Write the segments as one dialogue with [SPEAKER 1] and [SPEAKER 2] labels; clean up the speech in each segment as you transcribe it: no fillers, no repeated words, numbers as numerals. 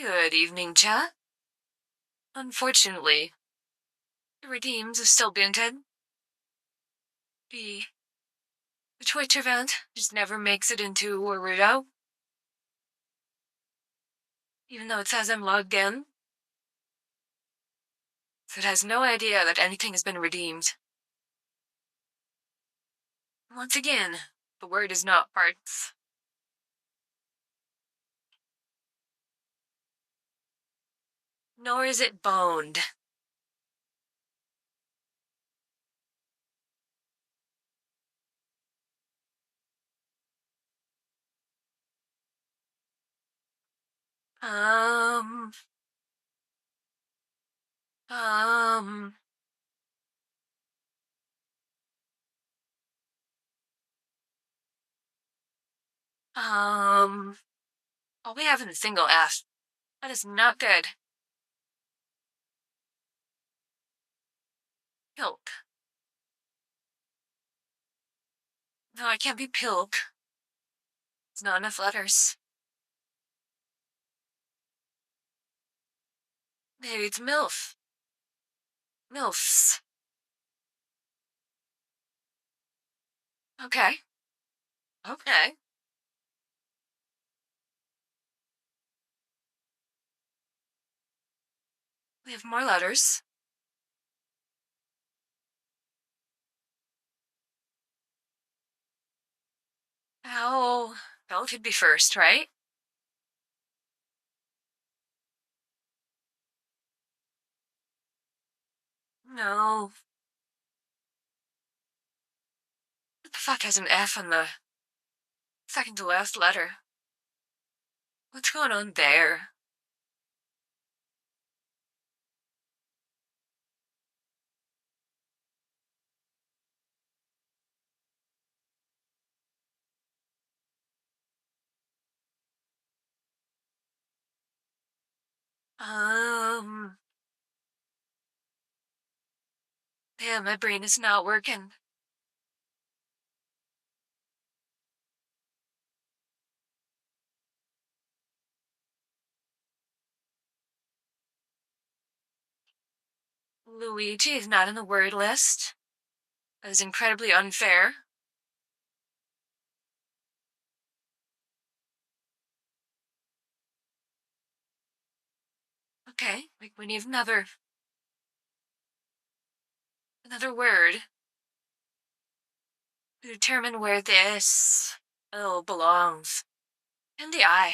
[SPEAKER 1] Good evening, chat. Unfortunately, the redeems have still been dead. The Twitch event just never makes it into a readout. Even though it says I'm logged in. So it has no idea that anything has been redeemed. Once again, the word is not parts. Nor is it boned. Um, all we have in a single F. That is not good. Pilk. No, I can't be pilk. It's not enough letters. Maybe it's MILF. MILFs. Okay. Okay. We have more letters. Ow. Bell could be first, right? No. What the fuck has an F on the second to last letter? What's going on there? Damn, my brain is not working. Luigi is not in the word list. That is incredibly unfair. Okay, we need another word to determine where this belongs. And the I.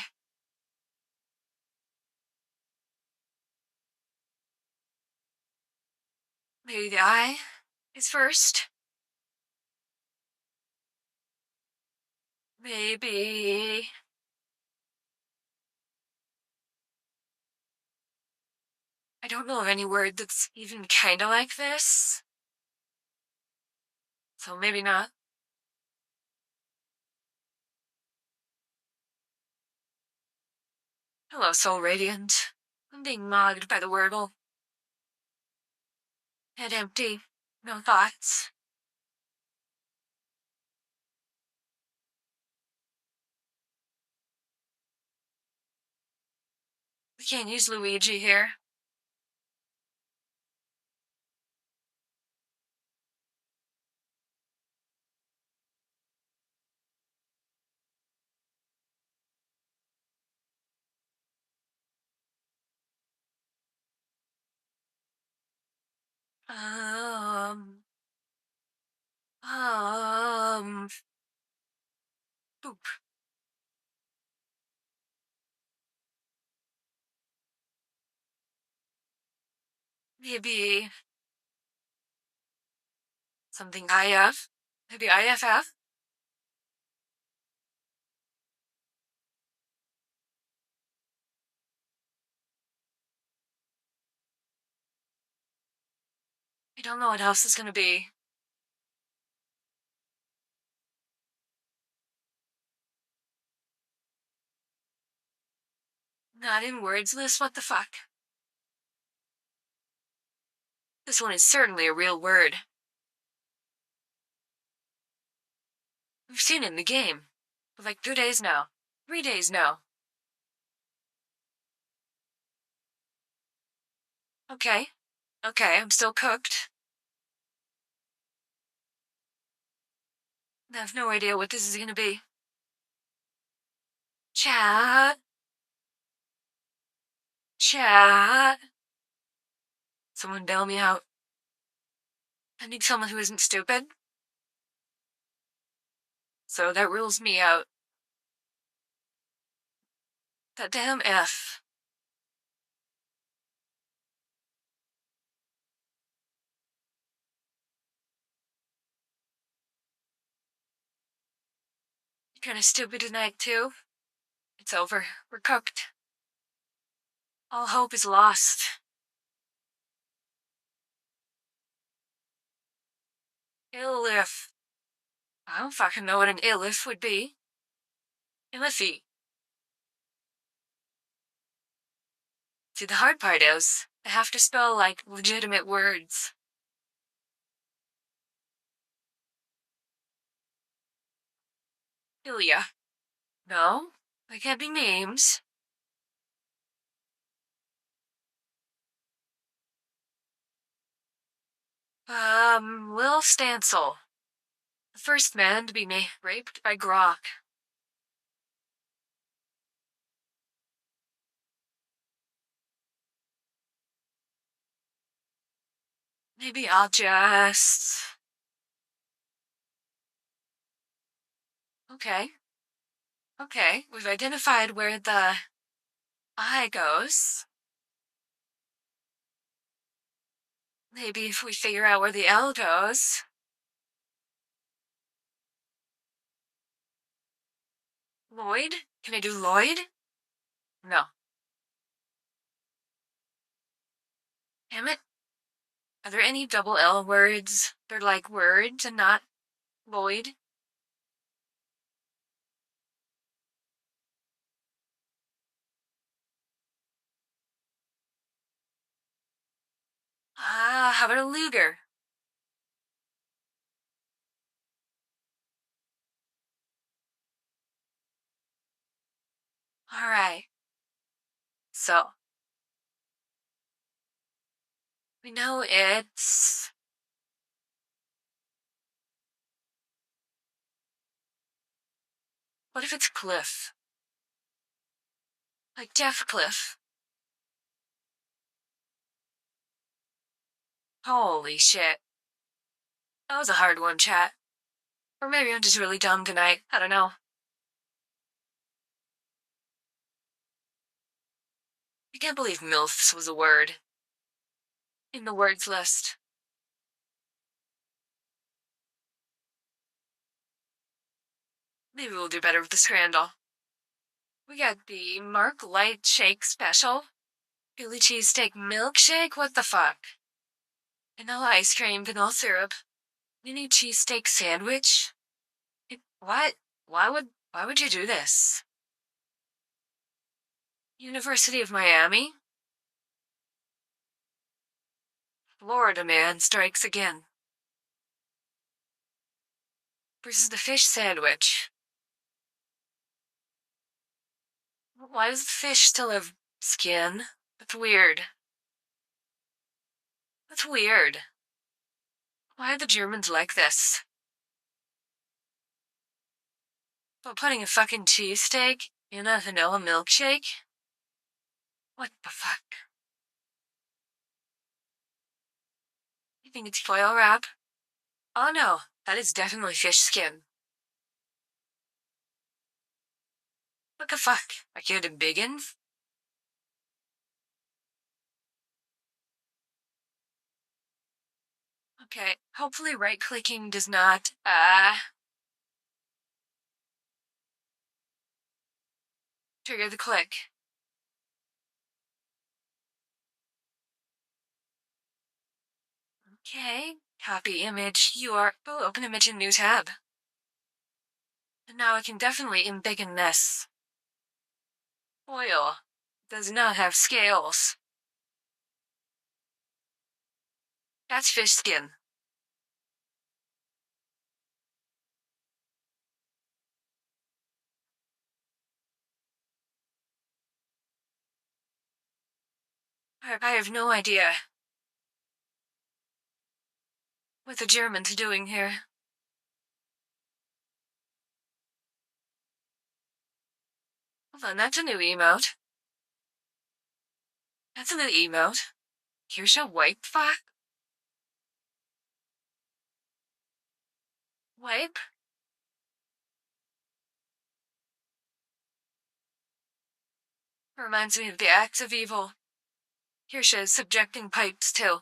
[SPEAKER 1] Maybe the I is first. Maybe. I don't know of any word that's even kinda like this. So maybe not. Hello, Soul Radiant. I'm being mogged by the Wordle. Head empty. No thoughts. We can't use Luigi here. Boop. Maybe something IF. Maybe IFF. I don't know what else is gonna be. Not in words list, what the fuck? This one is certainly a real word. We've seen it in the game. For like 2 days now. 3 days now. Okay. Okay, I'm still cooked. I have no idea what this is gonna be. Chat. Chat. Someone bail me out. I need someone who isn't stupid. So that rules me out. That damn F. You're kinda stupid tonight, too. It's over. We're cooked. All hope is lost. Illif. I don't fucking know what an illif would be. Illify. See, the hard part is, I have to spell, like, legitimate words. Ilya. No, they can't be names. Will Stancil. The first man to be raped by Grok. Maybe I'll just... Okay. Okay, we've identified where the I goes. Maybe if we figure out where the L goes. Lloyd? Can I do Lloyd? No. Damn it. Are there any double L words? They're like words and not Lloyd. How about a Luger? Alright. So, we know it's... What if it's Cliff? Like Jeff Cliff. Holy shit. That was a hard one, chat. Or maybe I'm just really dumb tonight. I don't know. I can't believe MILFs was a word. In the words list. Maybe we'll do better with the scrandal. We got the Mark Light Shake Special. Philly cheesesteak milkshake? What the fuck? Vanilla ice cream, vanilla syrup. Mini cheesesteak sandwich? What? Why would you do this? University of Miami? Florida man strikes again. Versus the fish sandwich. Why does the fish still have skin? That's weird. That's weird. Why are the Germans like this? But putting a fucking cheesesteak in a vanilla milkshake? What the fuck? You think it's foil wrap? Oh no, that is definitely fish skin. What the fuck? I can't do biggins? Okay, hopefully right-clicking does not, trigger the click. Okay, copy image, URL, open image in new tab. And now I can definitely embiggen this. Oil does not have scales. That's fish skin. I have no idea what the Germans are doing here. Hold on, that's a new emote. That's a new emote. Here's a wipe fuck. Wipe? Reminds me of the acts of evil. Here she is subjecting pipes too.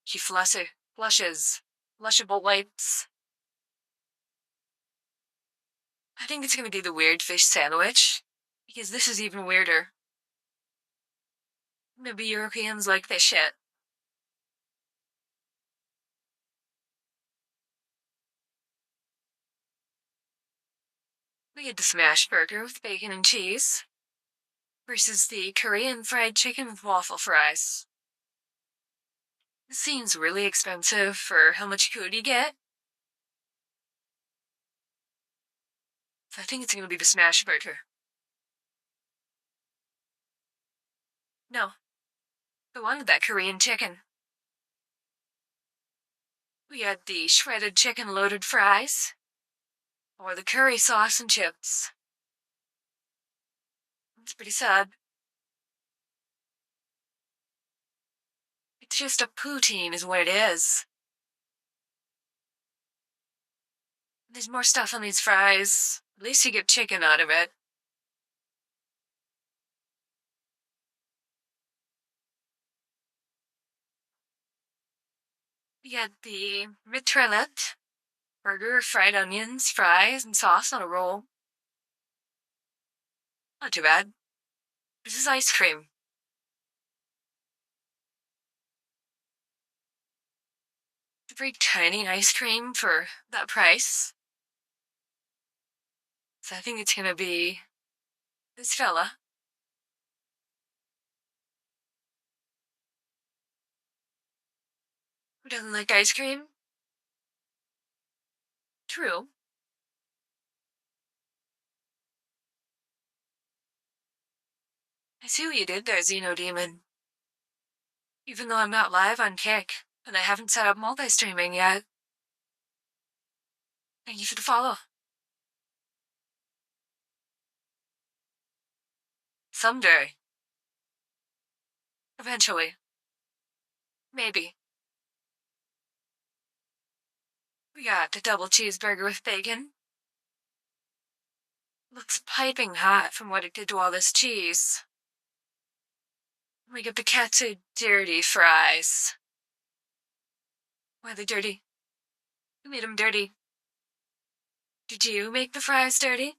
[SPEAKER 1] She flushes. Flushable wipes. I think it's gonna be the weird fish sandwich. Because this is even weirder. Maybe Europeans like this shit. We get the smash burger with bacon and cheese. Versus the Korean fried chicken with waffle fries. This seems really expensive for how much food you get. So I think it's gonna be the smash burger. No. I wanted that Korean chicken. We had the shredded chicken loaded fries. Or the curry sauce and chips. It's pretty sad. It's just a poutine is what it is. There's more stuff on these fries. At least you get chicken out of it. We got the mitraillette. Burger, fried onions, fries, and sauce on a roll. Not too bad. This is ice cream. It's a very tiny ice cream for that price. So I think it's gonna be this fella. Who doesn't like ice cream? True. I see what you did there, Xeno Demon. Even though I'm not live on Kick, and I haven't set up multi-streaming yet. Thank you for the follow. Someday. Eventually. Maybe. We got the double cheeseburger with bacon. Looks piping hot from what it did to all this cheese. We get the katsu dirty fries. Why are they dirty? Who made them dirty? Did you make the fries dirty?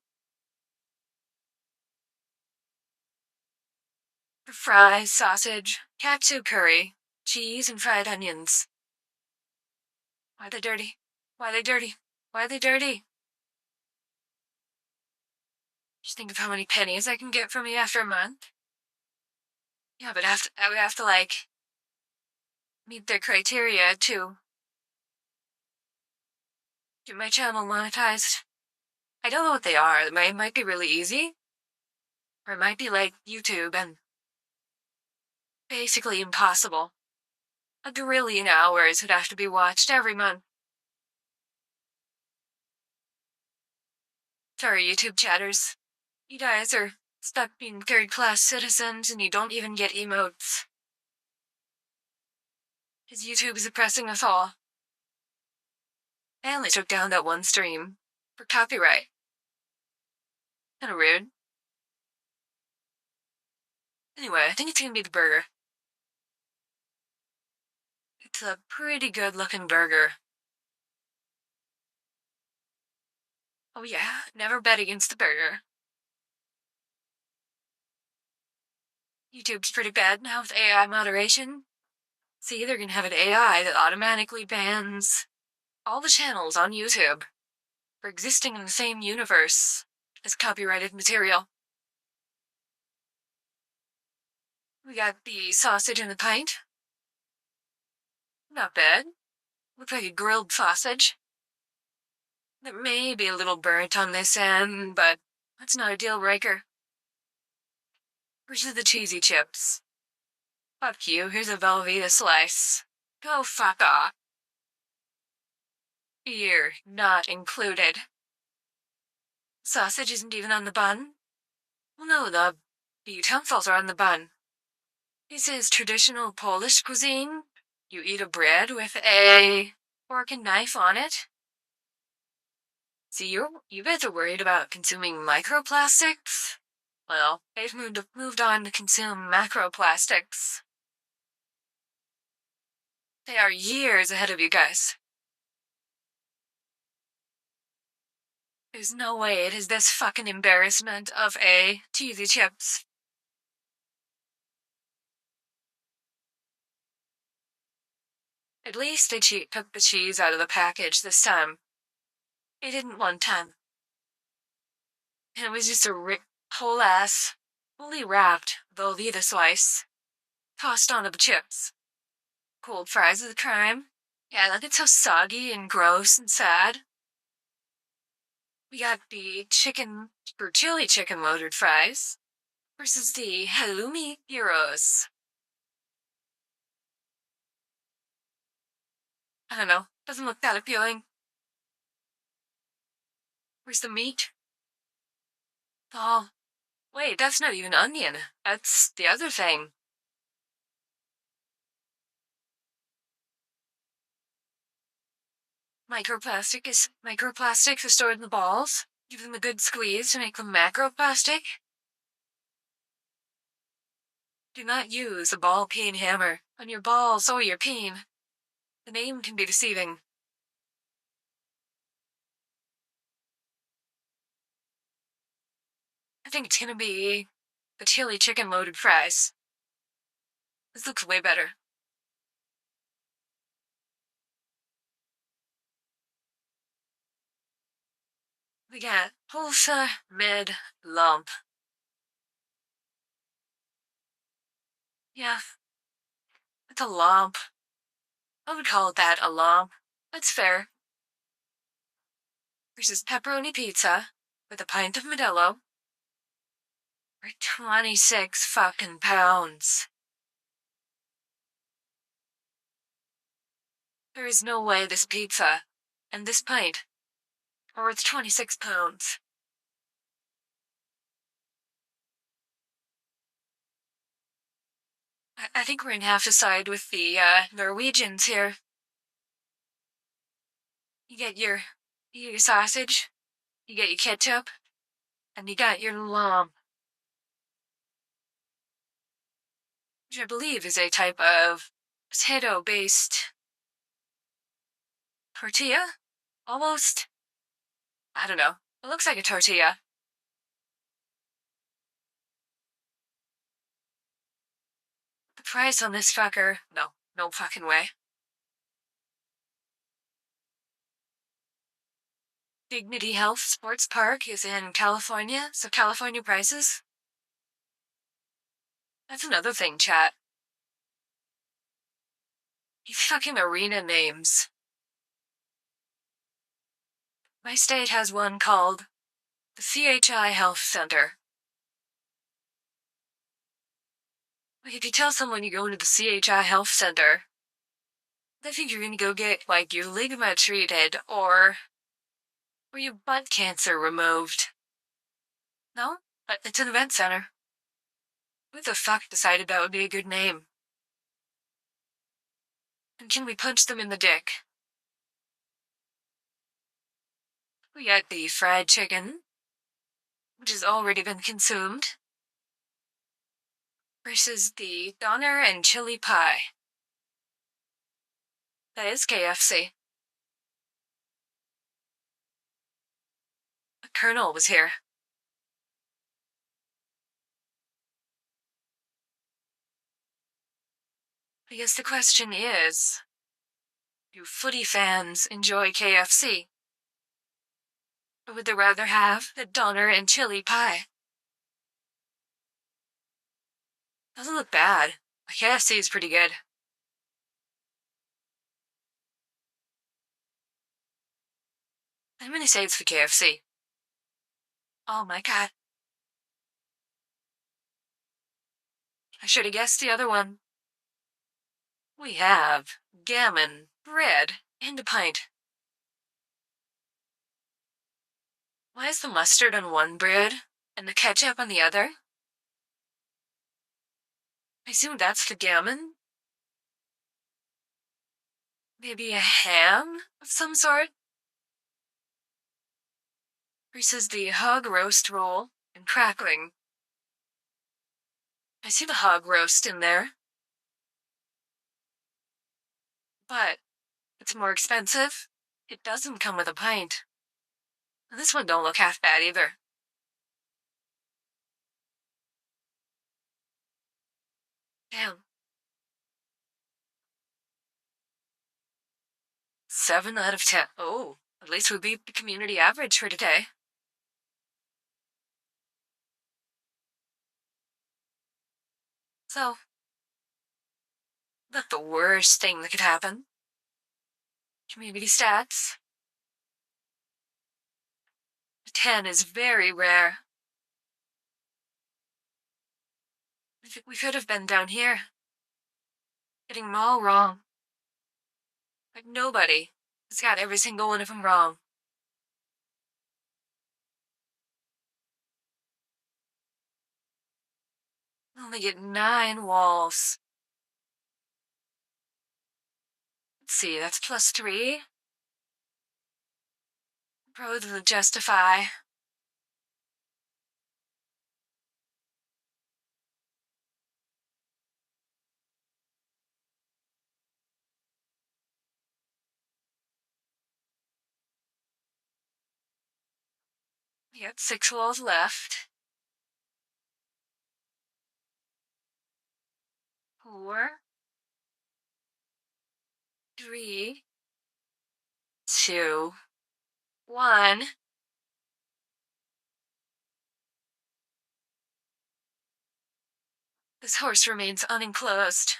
[SPEAKER 1] The fries, sausage, katsu curry, cheese, and fried onions. Why are they dirty? Why are they dirty? Why are they dirty? Just think of how many pennies I can get from you after a month. Yeah, but I would have to, like, meet their criteria, to get my channel monetized. I don't know what they are. It might be really easy. Or it might be like YouTube and basically impossible. A gazillion hours would have to be watched every month. Sorry, YouTube chatters. You guys are stuck being third-class citizens and you don't even get emotes. Because YouTube is oppressing us all. I only took down that one stream for copyright. Kinda rude. Anyway, I think it's gonna be the burger. It's a pretty good-looking burger. Oh yeah, never bet against the burger. YouTube's pretty bad now with AI moderation. See, they're gonna have an AI that automatically bans all the channels on YouTube for existing in the same universe as copyrighted material. We got the sausage in the pint. Not bad. Looks like a grilled sausage. There may be a little burnt on this end, but that's not a deal breaker. Versus the cheesy chips. Fuck you, here's a Velveeta slice. Go fuck off. You're not included. Sausage isn't even on the bun? Well, no, the utensils are on the bun. This is traditional Polish cuisine. You eat a bread with a fork and knife on it. See, you guys are worried about consuming microplastics? Well, they've moved on to consume macroplastics. They are years ahead of you guys. There's no way it is this fucking embarrassment of a cheesy chips. At least they took the cheese out of the package this time. They didn't one time. And it was just a whole ass, fully wrapped Velveeta slice, tossed onto the chips. Cold fries is a crime. Yeah, that gets so soggy and gross and sad. We got the chili chicken loaded fries versus the halloumi gyros. I don't know, doesn't look that appealing. Where's the meat? Oh, wait, that's not even onion. That's the other thing. Microplastics are stored in the balls. Give them a good squeeze to make them macroplastic. Do not use a ball peen hammer on your balls or your peen. The name can be deceiving. I think it's gonna be the chili chicken loaded fries. This looks way better. We got pulsa mid lump. Yeah, it's a lump. I would call it that, a lump. That's fair. Versus pepperoni pizza with a pint of Modelo for 26 fucking pounds. There is no way this pizza and this pint are worth 26 pounds. I think we're gonna have to side with the Norwegians here. You get your sausage, you get your ketchup, and you got your lump, which I believe is a type of potato-based tortilla? Almost? I don't know. It looks like a tortilla. The price on this fucker? No fucking way. Dignity Health Sports Park is in California, so California prices. That's another thing, chat. These fucking arena names. My state has one called the CHI Health Center. Like, if you tell someone you go into the CHI Health Center, they think you're gonna go get, like, your ligament treated or your butt cancer removed. No? It's an event center. Who the fuck decided that would be a good name? And can we punch them in the dick? We got the fried chicken, which has already been consumed, versus the doner and chili pie. That is KFC. The Colonel was here. I guess the question is, do footy fans enjoy KFC? Or would they rather have the doner and chili pie? Doesn't look bad. KFC is pretty good. I'm gonna say it's for KFC. Oh my god. I should have guessed the other one. We have gammon, bread, and a pint. Why is the mustard on one bread and the ketchup on the other? I assume that's the gammon? Maybe a ham of some sort? Versus the hog roast roll and crackling. I see the hog roast in there. But it's more expensive. It doesn't come with a pint. And this one don't look half bad either. Damn. 7 out of 10. Oh, at least we beat the community average for today. So, not the worst thing that could happen. Community stats. A 10 is very rare. We could have been down here. Getting them all wrong. But nobody has got every single one of them wrong. Only get 9 walls. Let's see, that's +3. Pros will justify. We got 6 walls left. 4, 3, 2, 1. This horse remains unenclosed.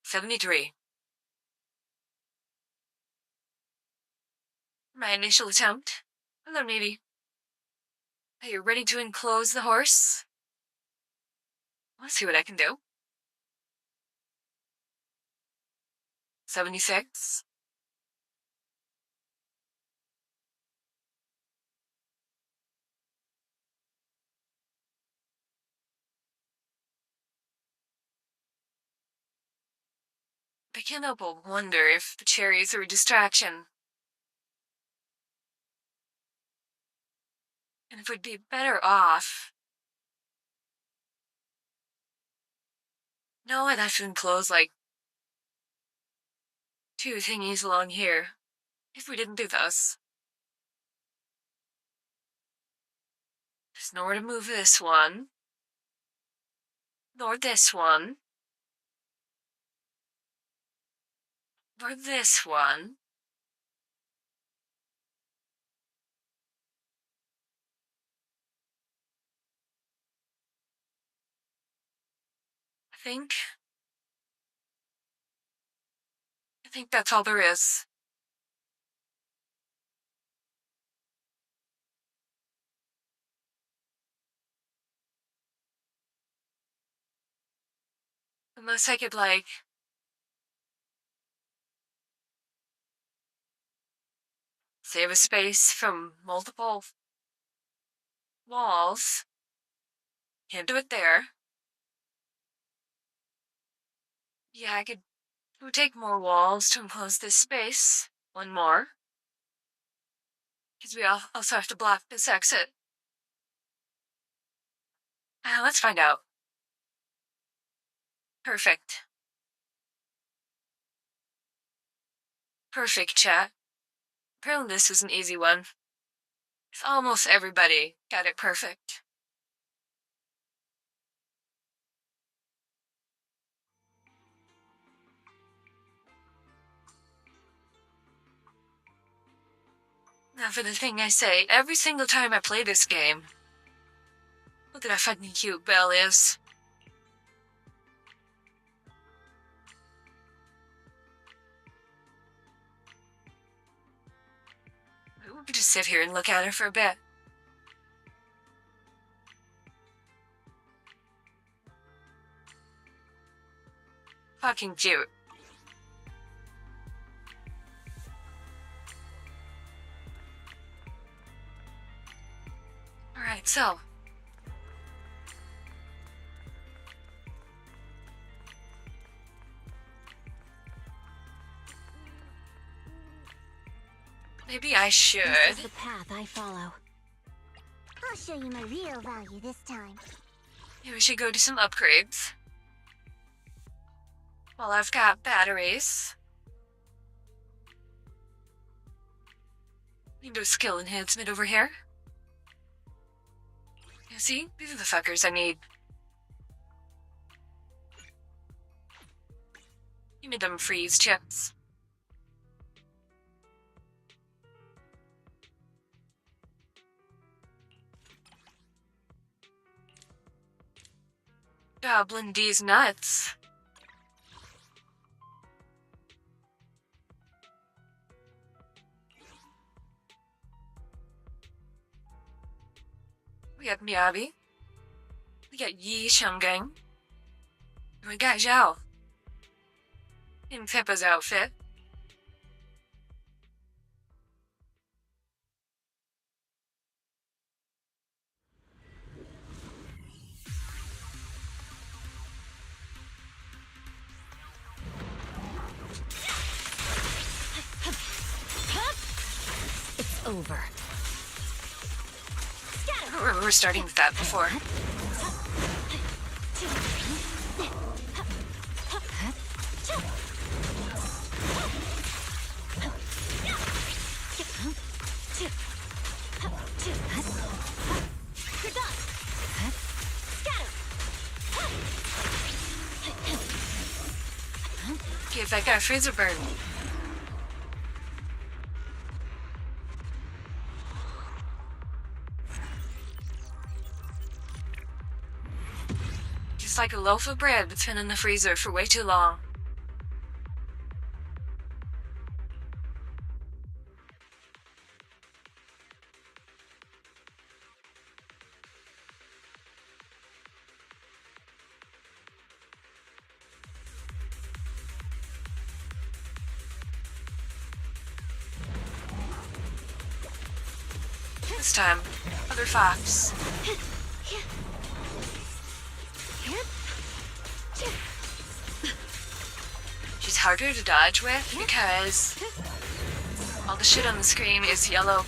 [SPEAKER 1] 73. My initial attempt. Hello, Navy. Are you ready to enclose the horse? Let's see what I can do. 76. I can't help but wonder if the cherries are a distraction. And if we'd be better off. No, I'd have to enclose like 2 thingies along here. If we didn't do those. There's nowhere to move this one. Nor this one. Nor this one. I think that's all there is. Unless I could, like, save a space from multiple walls. Can't do it there. Yeah, I could. It would take more walls to enclose this space. 1 more. Because we also have to block this exit. Let's find out. Perfect. Perfect, chat. Apparently this was an easy one. Almost everybody got it perfect. Now for the thing I say every single time I play this game. Look at how fucking cute Belle is. We could just sit here and look at her for a bit. Fucking cute. Alright, so. Maybe I should.
[SPEAKER 2] This is the path I follow. I'll show you my real value this time.
[SPEAKER 1] Maybe we should go do some upgrades. Well, I've got batteries. We can do a skill enhancement over here. You see? These are the fuckers I need. Give me them freeze chips. Goblin D's nuts. We got Miyabi. We got Yi Shenggang. We got Zhao. In Pippa's outfit.
[SPEAKER 2] It's over.
[SPEAKER 1] We're starting with that before. Give that guy a freezer burn. Just like a loaf of bread that's been in the freezer for way too long. This time, other fox. She's harder to dodge with because all the shit on the screen is yellow.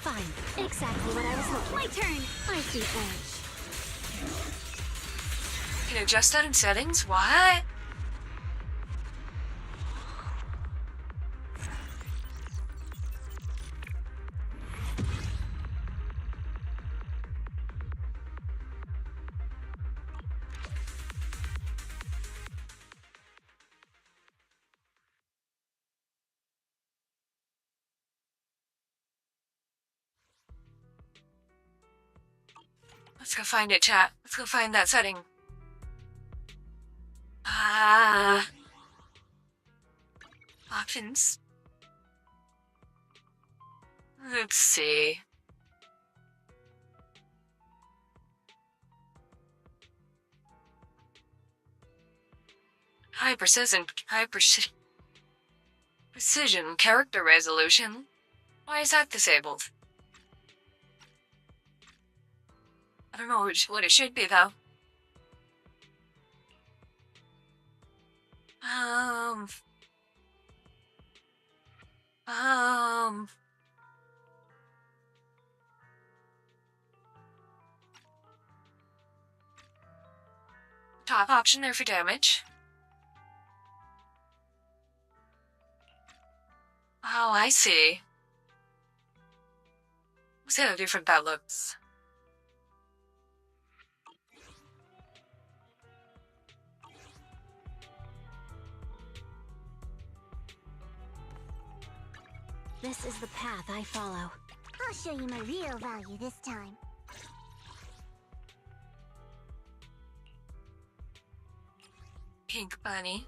[SPEAKER 2] Fine. Exactly what I was hoping. My turn. I see edge.
[SPEAKER 1] You can adjust that in settings? What? Let's go find it, chat. Let's go find that setting. Options. Let's see. High precision character resolution. Why is that disabled? I don't know what it should be, though. Top option there for damage. Oh, I see. See how different that looks.
[SPEAKER 2] This is the path I follow. I'll show you my real value this time.
[SPEAKER 1] Pink bunny.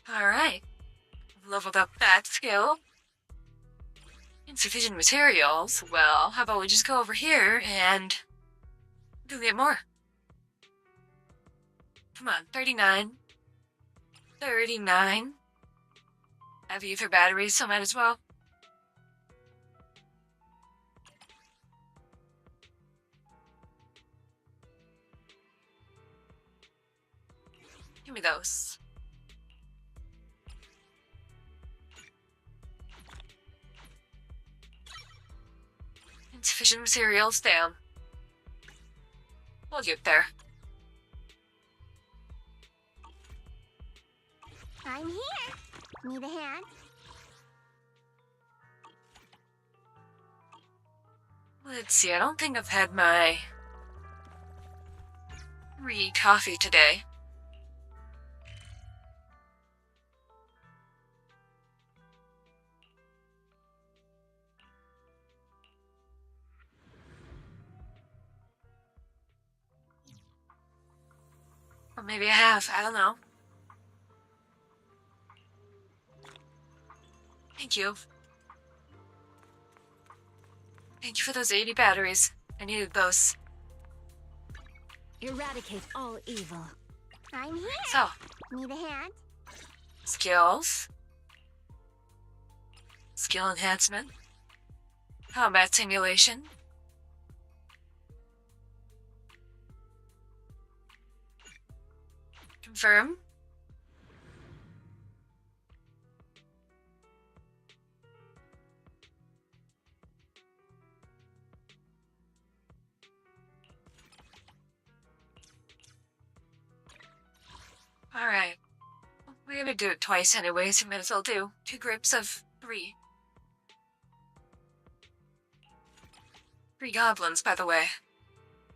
[SPEAKER 1] Alright. Leveled up that skill. Insufficient materials. Well, how about we just go over here and go get more? Come on, 39. 39. Have ether batteries, so might as well. Give me those. Insufficient materials, down. We'll get there.
[SPEAKER 2] I'm here. Need a hand?
[SPEAKER 1] Let's see, I don't think I've had my coffee today. Or maybe I have, I don't know. Thank you. Thank you for those 80 batteries. I needed those.
[SPEAKER 2] Eradicate all evil. I'm here.
[SPEAKER 1] So,
[SPEAKER 2] Need a hand?
[SPEAKER 1] skills. Skill enhancement. Combat simulation. Confirm. Alright. We're gonna do it twice anyways, you might as well do 2 grips of 3. 3 goblins, by the way.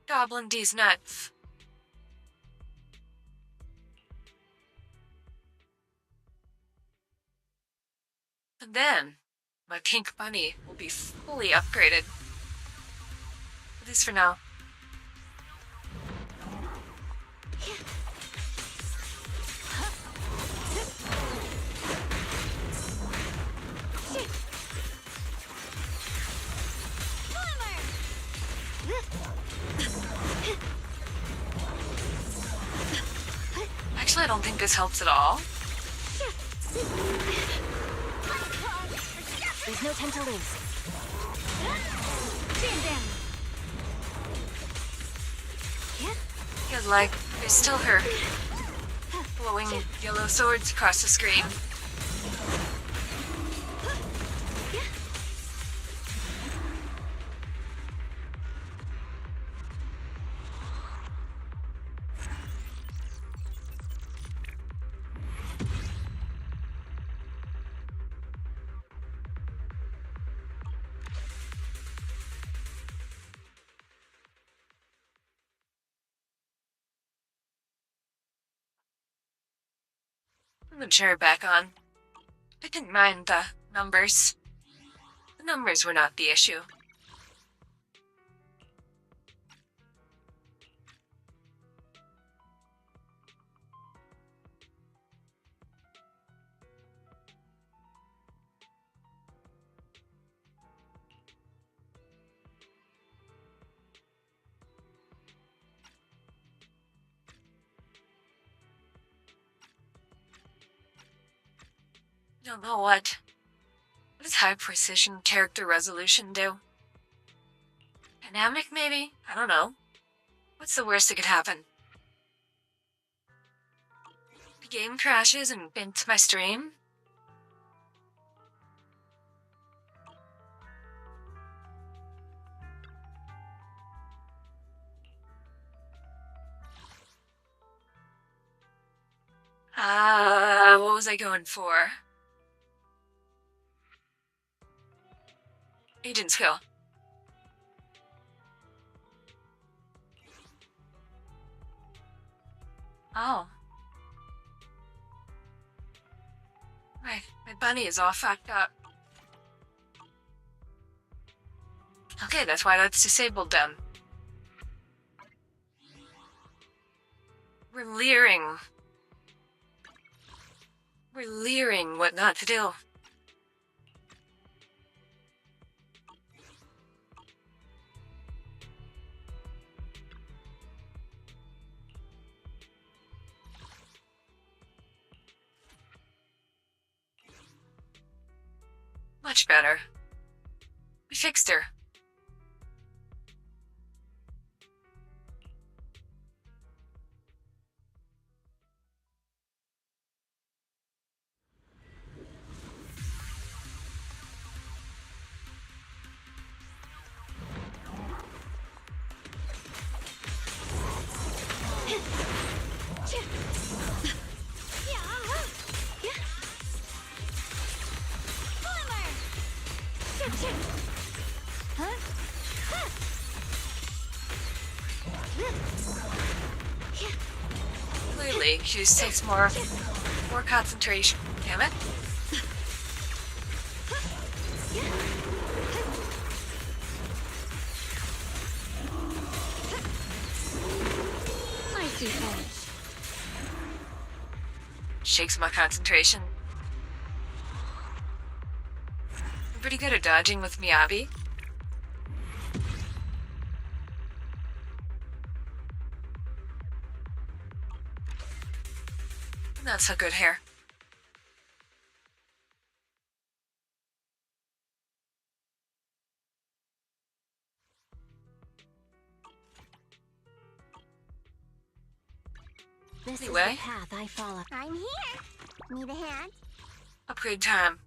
[SPEAKER 1] Goblin D's nuts. And then, my pink bunny will be fully upgraded. At least for now. Actually, I don't think this helps at all.
[SPEAKER 2] There's no time to lose. Stand down.
[SPEAKER 1] Because, like, there's still her glowing yellow swords across the screen. I'm gonna turn it back on. I didn't mind the numbers. The numbers were not the issue. Don't know what. What does high precision character resolution do? Dynamic, maybe? I don't know. What's the worst that could happen? The game crashes and bints my stream? What was I going for? Agent skill. Oh. My bunny is all fucked up. Okay, that's why that's disabled then. We're We're leering what not to do. Much better. We fixed her. Clearly, Q's takes more concentration. Damn it.
[SPEAKER 2] Nicely finished.
[SPEAKER 1] Shakes my concentration. I'm pretty good at dodging with Miyabi. Not so good here.
[SPEAKER 2] This
[SPEAKER 1] Anyway.
[SPEAKER 2] is the path I follow. I'm here. Need a hand?
[SPEAKER 1] Upgrade time.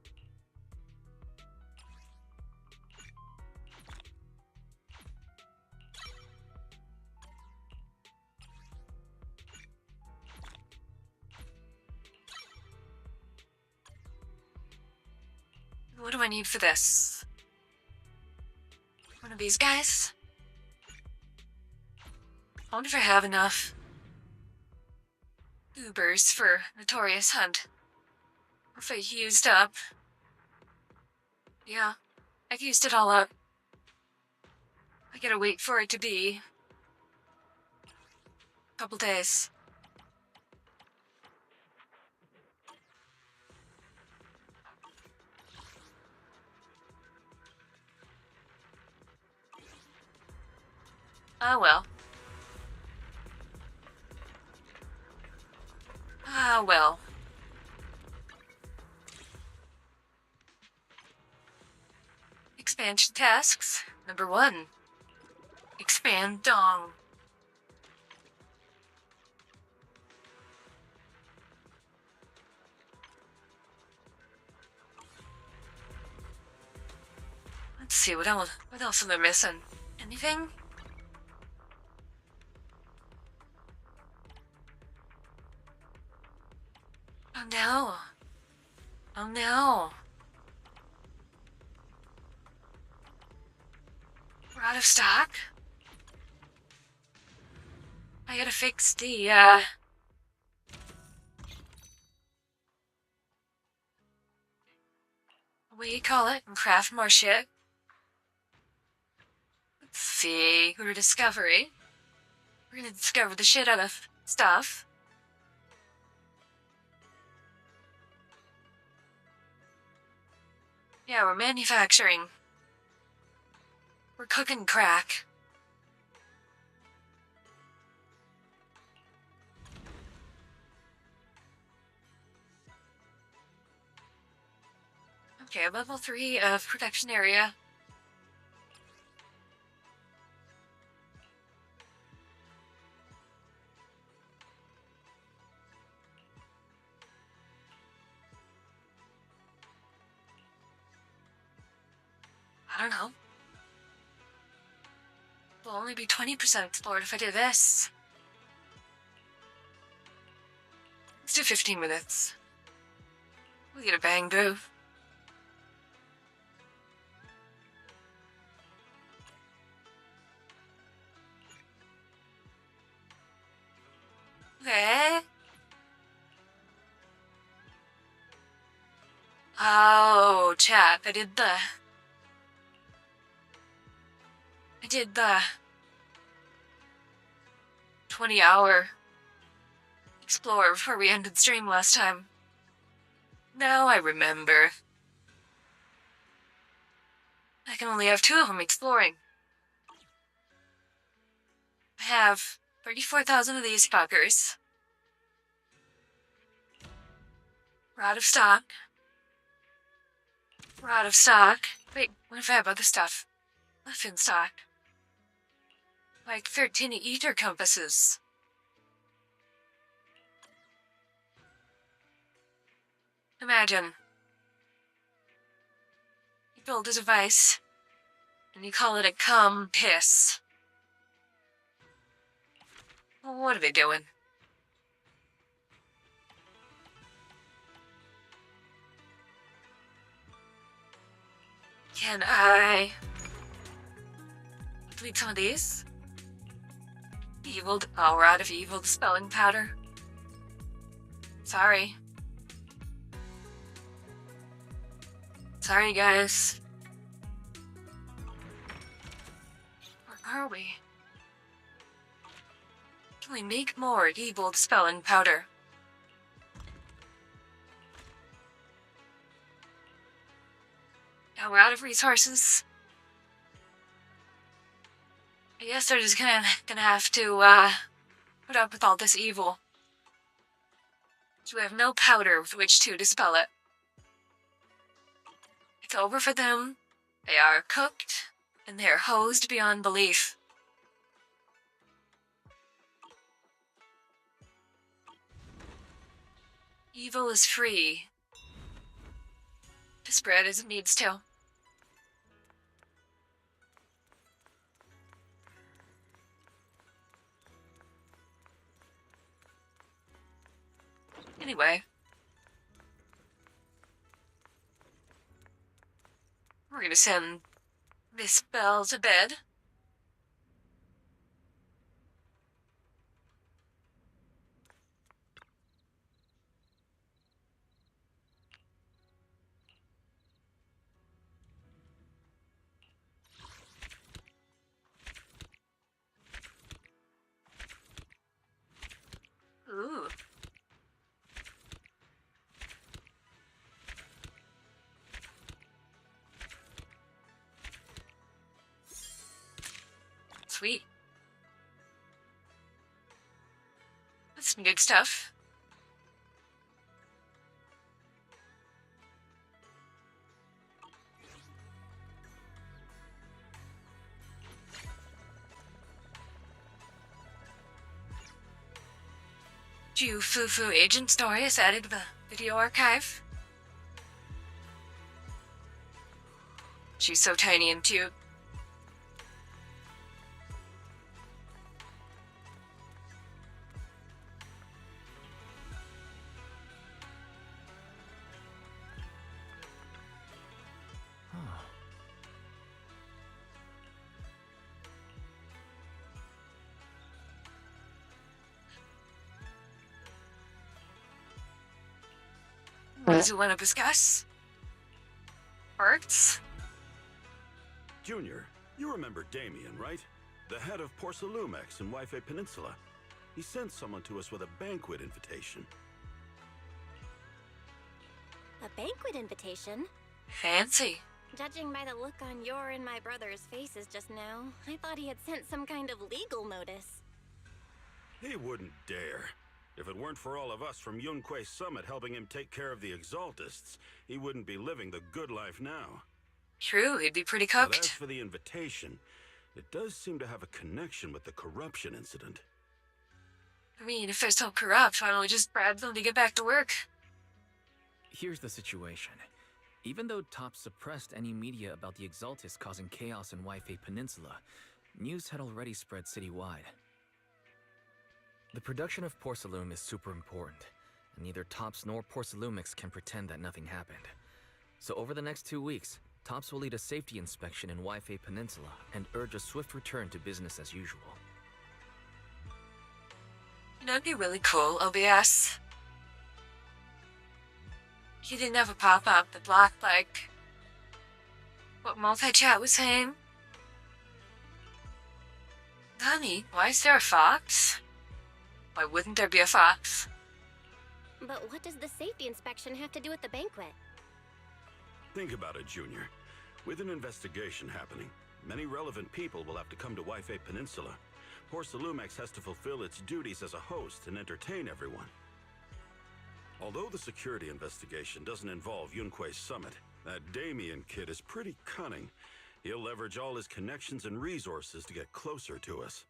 [SPEAKER 1] What do I need for this? One of these guys? I wonder if I have enough Ubers for Notorious Hunt. Or if I used up. Yeah, I used it all up. I gotta wait for it to be a couple days. Ah, well. Ah, well. Expansion tasks. Number 1. Expand Dong. Let's see, what else am I missing? Anything? Oh no. Oh no. We're out of stock? I gotta fix the, what do you call it? And craft more shit. Let's see. Go to discovery. We're gonna discover the shit out of stuff. Yeah, we're manufacturing. We're cooking crack. Okay, level 3 of production area. I don't know. We'll only be 20% explored if I do this. Let's do 15 minutes. We'll get a bang boo. Okay. Oh, chat, I did the 20-hour explore before we ended stream last time. Now I remember. I can only have 2 of them exploring. I have 34,000 of these fuckers. We're out of stock. We're out of stock. Wait, what if I have other stuff left in stock? Like 13 ether compasses. Imagine. You build a device, and you call it a compass. Well, what are they doing? Can I delete some of these? Oh, we're out of evil dispelling powder. Sorry. Sorry, guys. Where are we? Can we make more evil dispelling powder? Now we're out of resources. I guess they're just gonna have to, put up with all this evil. So we have no powder with which to dispel it. It's over for them. They are cooked, and they are hosed beyond belief. Evil is free to spread as it needs to. Anyway, we're gonna send this bell to bed. Ooh. Sweet. That's some good stuff. Ju Fufu Agent Story is added to the video archive. She's so tiny and cute. What does it want to discuss? Arts?
[SPEAKER 3] Junior, you remember Damien, right? The head of Porcelumex in Wife Peninsula. He sent someone to us with a banquet invitation.
[SPEAKER 2] A banquet invitation?
[SPEAKER 1] Fancy.
[SPEAKER 2] Judging by the look on your and my brother's faces just now, I thought he had sent some kind of legal notice.
[SPEAKER 3] He wouldn't dare. If it weren't for all of us from Yunque Summit helping him take care of the EXALTISTS, he wouldn't be living the good life now.
[SPEAKER 1] True, he'd be pretty
[SPEAKER 3] But as
[SPEAKER 1] cooked.
[SPEAKER 3] for the invitation, it does seem to have a connection with the corruption incident.
[SPEAKER 1] I mean, if they're so corrupt, why don't we just bribe them to get back to work?
[SPEAKER 4] Here's the situation. Even though TOPS suppressed any media about the EXALTISTS causing chaos in Wife Peninsula, news had already spread citywide. The production of Porcelume is super important, and neither TOPS nor Porcelumex can pretend that nothing happened. So over the next 2 weeks, TOPS will lead a safety inspection in Wife Peninsula and urge a swift return to business as usual.
[SPEAKER 1] You know, it'd be really cool, OBS. He didn't have a pop-up that blocked, like, what multi-chat was saying. Honey, why is there a fox? Why wouldn't there be a fox?
[SPEAKER 2] But what does the safety inspection have to do with the banquet?
[SPEAKER 3] Think about it, Junior. With an investigation happening, many relevant people will have to come to Wi-Fi Peninsula. Porsalumex has to fulfill its duties as a host and entertain everyone. Although the security investigation doesn't involve Yunque's summit, that Damien kid is pretty cunning. He'll leverage all his connections and resources to get closer to us.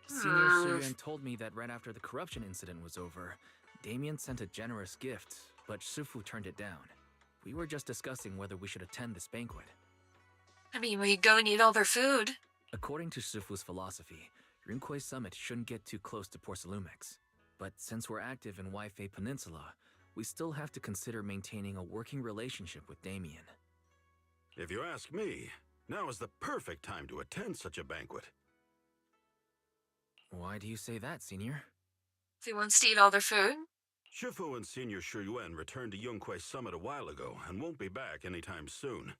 [SPEAKER 4] Senior Suyuan told me that right after the corruption incident was over, Damien sent a generous gift, but Shifu turned it down. We were just discussing whether we should attend this banquet.
[SPEAKER 1] I mean, we go and eat all their food.
[SPEAKER 4] According to Shifu's philosophy, Yunque's summit shouldn't get too close to Porsalumex. But since we're active in Wi-Fi Peninsula, we still have to consider maintaining a working relationship with Damien.
[SPEAKER 3] If you ask me, now is the perfect time to attend such a banquet.
[SPEAKER 4] Why do you say that, Senior?
[SPEAKER 1] If he wants to eat all their food?
[SPEAKER 3] Shifu and Senior Shuyuan returned to Yunque's summit a while ago and won't be back anytime soon.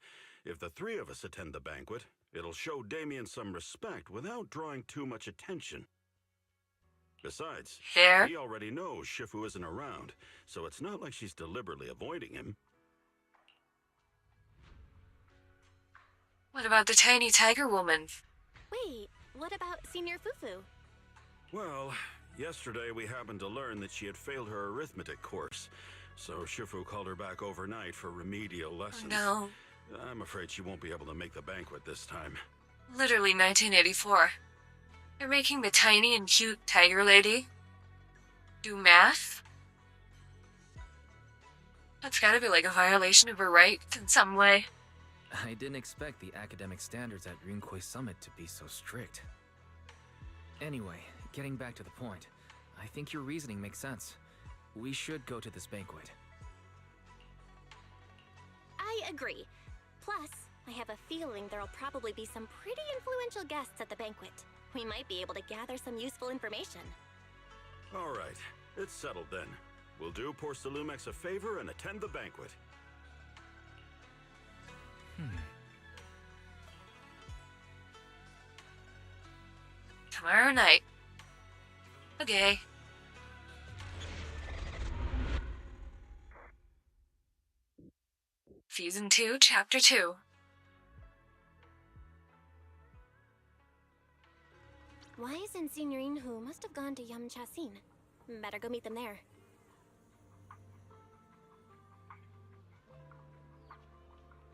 [SPEAKER 3] If the three of us attend the banquet, it'll show Damien some respect without drawing too much attention. Besides,
[SPEAKER 1] Fair.
[SPEAKER 3] he already knows Shifu isn't around, so it's not like she's deliberately avoiding him.
[SPEAKER 1] What about the tiny tiger woman?
[SPEAKER 2] Wait, what about Senior Fufu?
[SPEAKER 3] Well, yesterday we happened to learn that she had failed her arithmetic course, so Shifu called her back overnight for remedial lessons.
[SPEAKER 1] No.
[SPEAKER 3] I'm afraid she won't be able to make the banquet this time.
[SPEAKER 1] Literally 1984. They're making the tiny and cute tiger lady do math? That's gotta be like a violation of her rights in some way.
[SPEAKER 4] I didn't expect the academic standards at Yunque's summit to be so strict. Anyway, getting back to the point, I think your reasoning makes sense. We should go to this banquet.
[SPEAKER 2] I agree. Plus, I have a feeling there'll probably be some pretty influential guests at the banquet. We might be able to gather some useful information.
[SPEAKER 3] All right, it's settled then. We'll do Porsalumex a favor and attend the banquet.
[SPEAKER 1] Tomorrow night. Okay. Season 2, Chapter 2.
[SPEAKER 2] Wise and Signorine Hu must have gone to Yamchasin. Better go meet them there.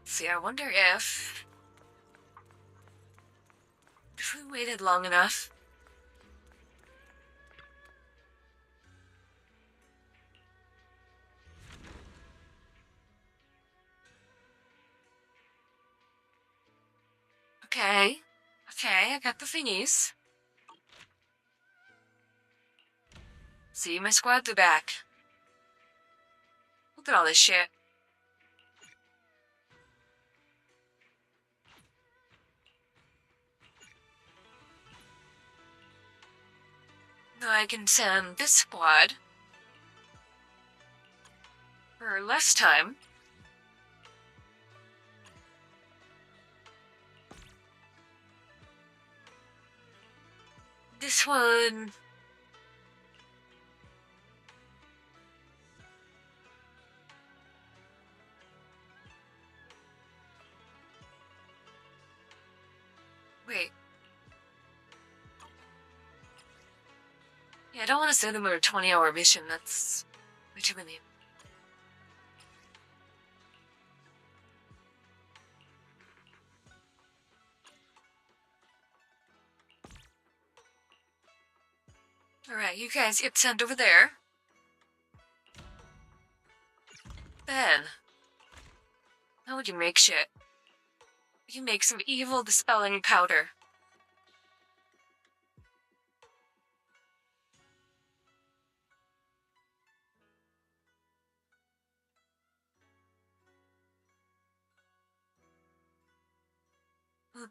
[SPEAKER 1] See, I wonder if we waited long enough. Okay, I got the thingies. See, my squads are back. Look at all this shit. Now I can send this squad for less time. This one... Wait. Yeah, I don't want to send them on a 20-hour mission. That's way too many. Alright, you guys get sent over there. Then, now we can make shit. We can make some evil dispelling powder.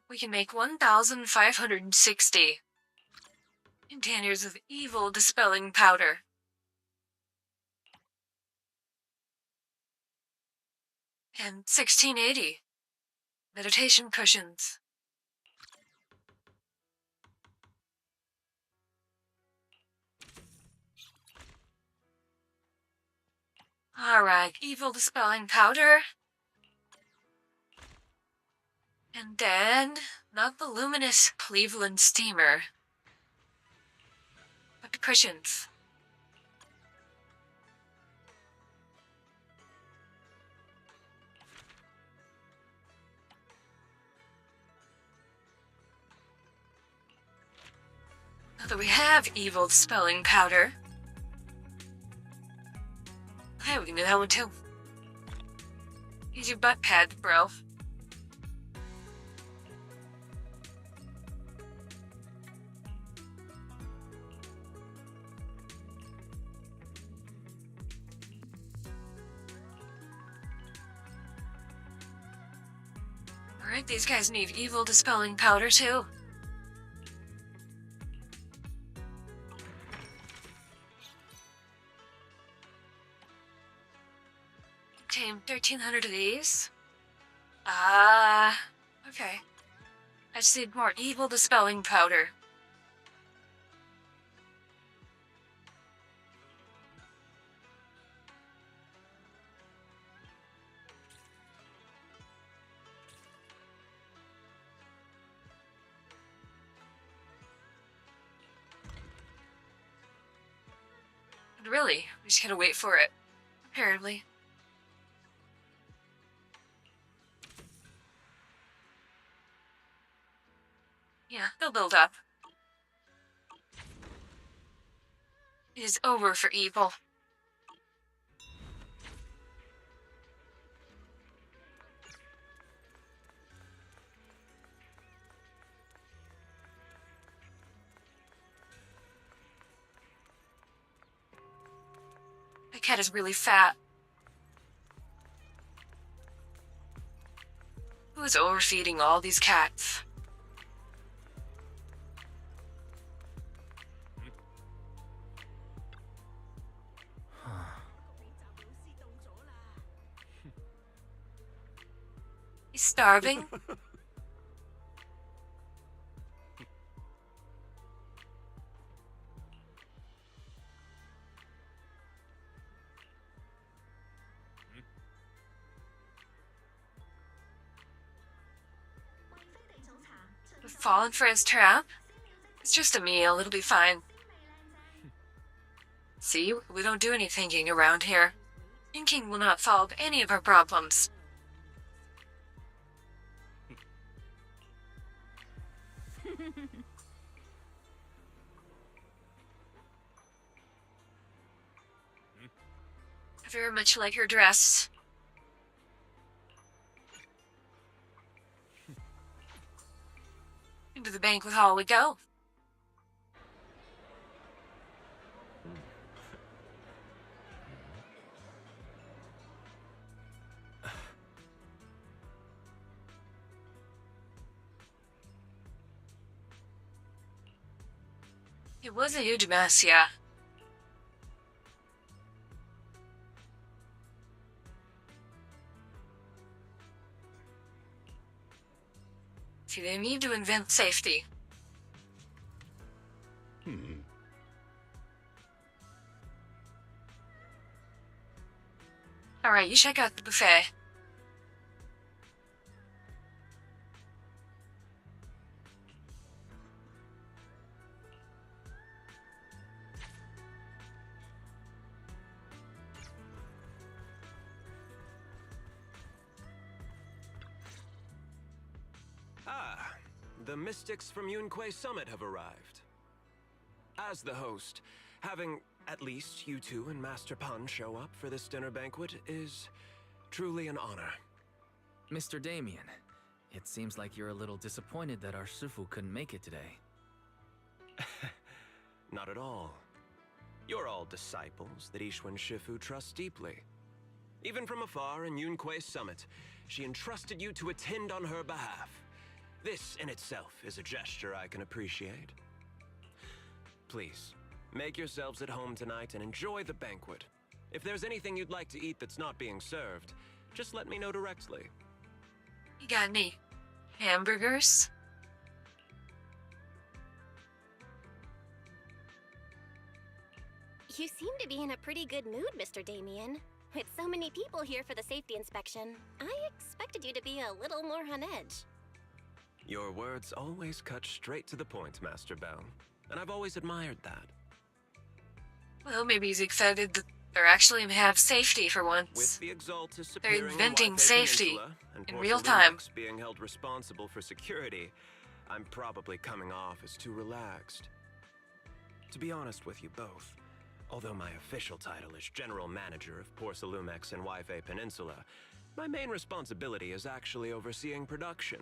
[SPEAKER 1] We can make 1,560 containers of evil dispelling powder. And 1680 meditation cushions. Alright, evil dispelling powder. And then, not the luminous Cleveland steamer, but the cushions. Now that we have evil dispelling powder. Hey, we can do that one too. Use your butt pad, bro. Alright, these guys need evil dispelling powder too. Obtain 1,300 of these. Okay. I just need more evil dispelling powder. And really, we just gotta wait for it. Apparently. Yeah, they'll build up. It is over for evil. That cat is really fat. Who is overfeeding all these cats? He's starving? We've fallen for his trap? It's just a meal, it'll be fine. See, we don't do any thinking around here. Thinking will not solve any of our problems. I very much like your dress. Into the banquet hall we go. It was a huge mess, yeah. See, they need to invent safety. Alright, you check out the buffet.
[SPEAKER 5] Ah, the mystics from Yunque Summit have arrived. As the host, having at least you two and Master Pan show up for this dinner banquet is truly an honor.
[SPEAKER 4] Mr. Damien, it seems like you're a little disappointed that our Shifu couldn't make it today.
[SPEAKER 5] Not at all. You're all disciples that Ishwan Shifu trusts deeply. Even from afar in Yunque Summit, she entrusted you to attend on her behalf. This in itself is a gesture I can appreciate. Please, make yourselves at home tonight and enjoy the banquet. If there's anything you'd like to eat that's not being served, just let me know directly.
[SPEAKER 1] You got any hamburgers?
[SPEAKER 2] You seem to be in a pretty good mood, Mr. Damien. With so many people here for the safety inspection, I expected you to be a little more on edge.
[SPEAKER 5] Your words always cut straight to the point, Master Bell, and I've always admired that.
[SPEAKER 1] Well, maybe he's excited that they're actually gonna have safety for once.
[SPEAKER 5] With the EXALTISTS
[SPEAKER 1] They're
[SPEAKER 5] appearing
[SPEAKER 1] inventing
[SPEAKER 5] in
[SPEAKER 1] safety
[SPEAKER 5] Peninsula and
[SPEAKER 1] in real time.
[SPEAKER 5] Porcelumex being held responsible for security, I'm probably coming off as too relaxed. To be honest with you both, although my official title is General Manager of Porcelumex and Yfe Peninsula, my main responsibility is actually overseeing production.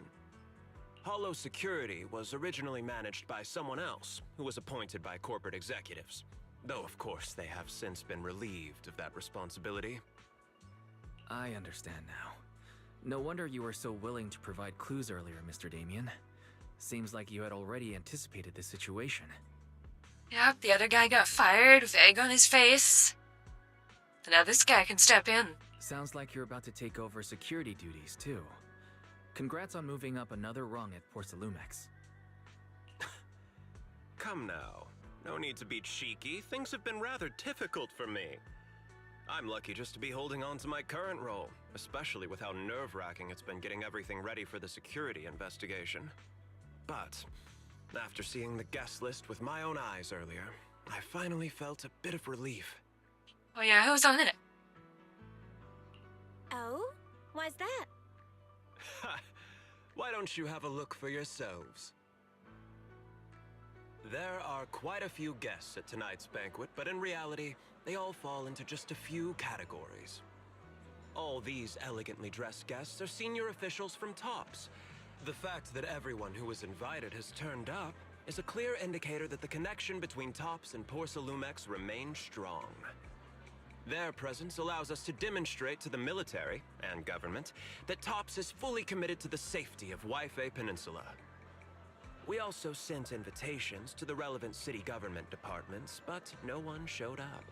[SPEAKER 5] Hollow Security was originally managed by someone else, who was appointed by corporate executives. Though, of course, they have since been relieved of that responsibility.
[SPEAKER 4] I understand now. No wonder you were so willing to provide clues earlier, Mr. Damien. Seems like you had already anticipated this situation.
[SPEAKER 1] Yep, the other guy got fired with egg on his face. So now this guy can step in.
[SPEAKER 4] Sounds like you're about to take over security duties, too. Congrats on moving up another rung at Porcelumex.
[SPEAKER 5] Come now. No need to be cheeky. Things have been rather difficult for me. I'm lucky just to be holding on to my current role, especially with how nerve-wracking it's been getting everything ready for the security investigation. But after seeing the guest list with my own eyes earlier, I finally felt a bit of relief.
[SPEAKER 1] Oh yeah, who's on it?
[SPEAKER 2] Oh? Why's that?
[SPEAKER 5] Why don't you have a look for yourselves? There are quite a few guests at tonight's banquet, but in reality, they all fall into just a few categories. All these elegantly dressed guests are senior officials from TOPS. The fact that everyone who was invited has turned up is a clear indicator that the connection between TOPS and Porcelumex remains strong. Their presence allows us to demonstrate to the military and government that TOPS is fully committed to the safety of Yfe Peninsula. We also sent invitations to the relevant city government departments, but no one showed up,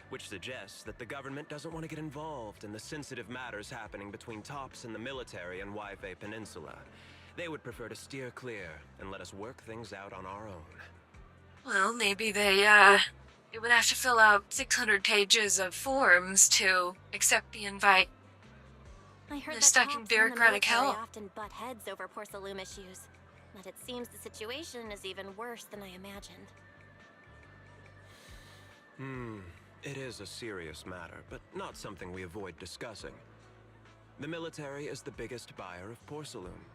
[SPEAKER 5] which suggests that the government doesn't want to get involved in the sensitive matters happening between TOPS and the military and Yfe Peninsula. They would prefer to steer clear and let us work things out on our own.
[SPEAKER 1] Well, maybe they would have to fill out 600 pages of forms to accept the invite.
[SPEAKER 2] I heard
[SPEAKER 1] They're
[SPEAKER 2] that
[SPEAKER 1] stuck in
[SPEAKER 2] TOPS and the
[SPEAKER 1] bureaucratic
[SPEAKER 2] military
[SPEAKER 1] hell.
[SPEAKER 2] often butt heads over Porcelume issues, but it seems the situation is even worse than I imagined.
[SPEAKER 5] It is a serious matter, but not something we avoid discussing. The military is the biggest buyer of porcelain,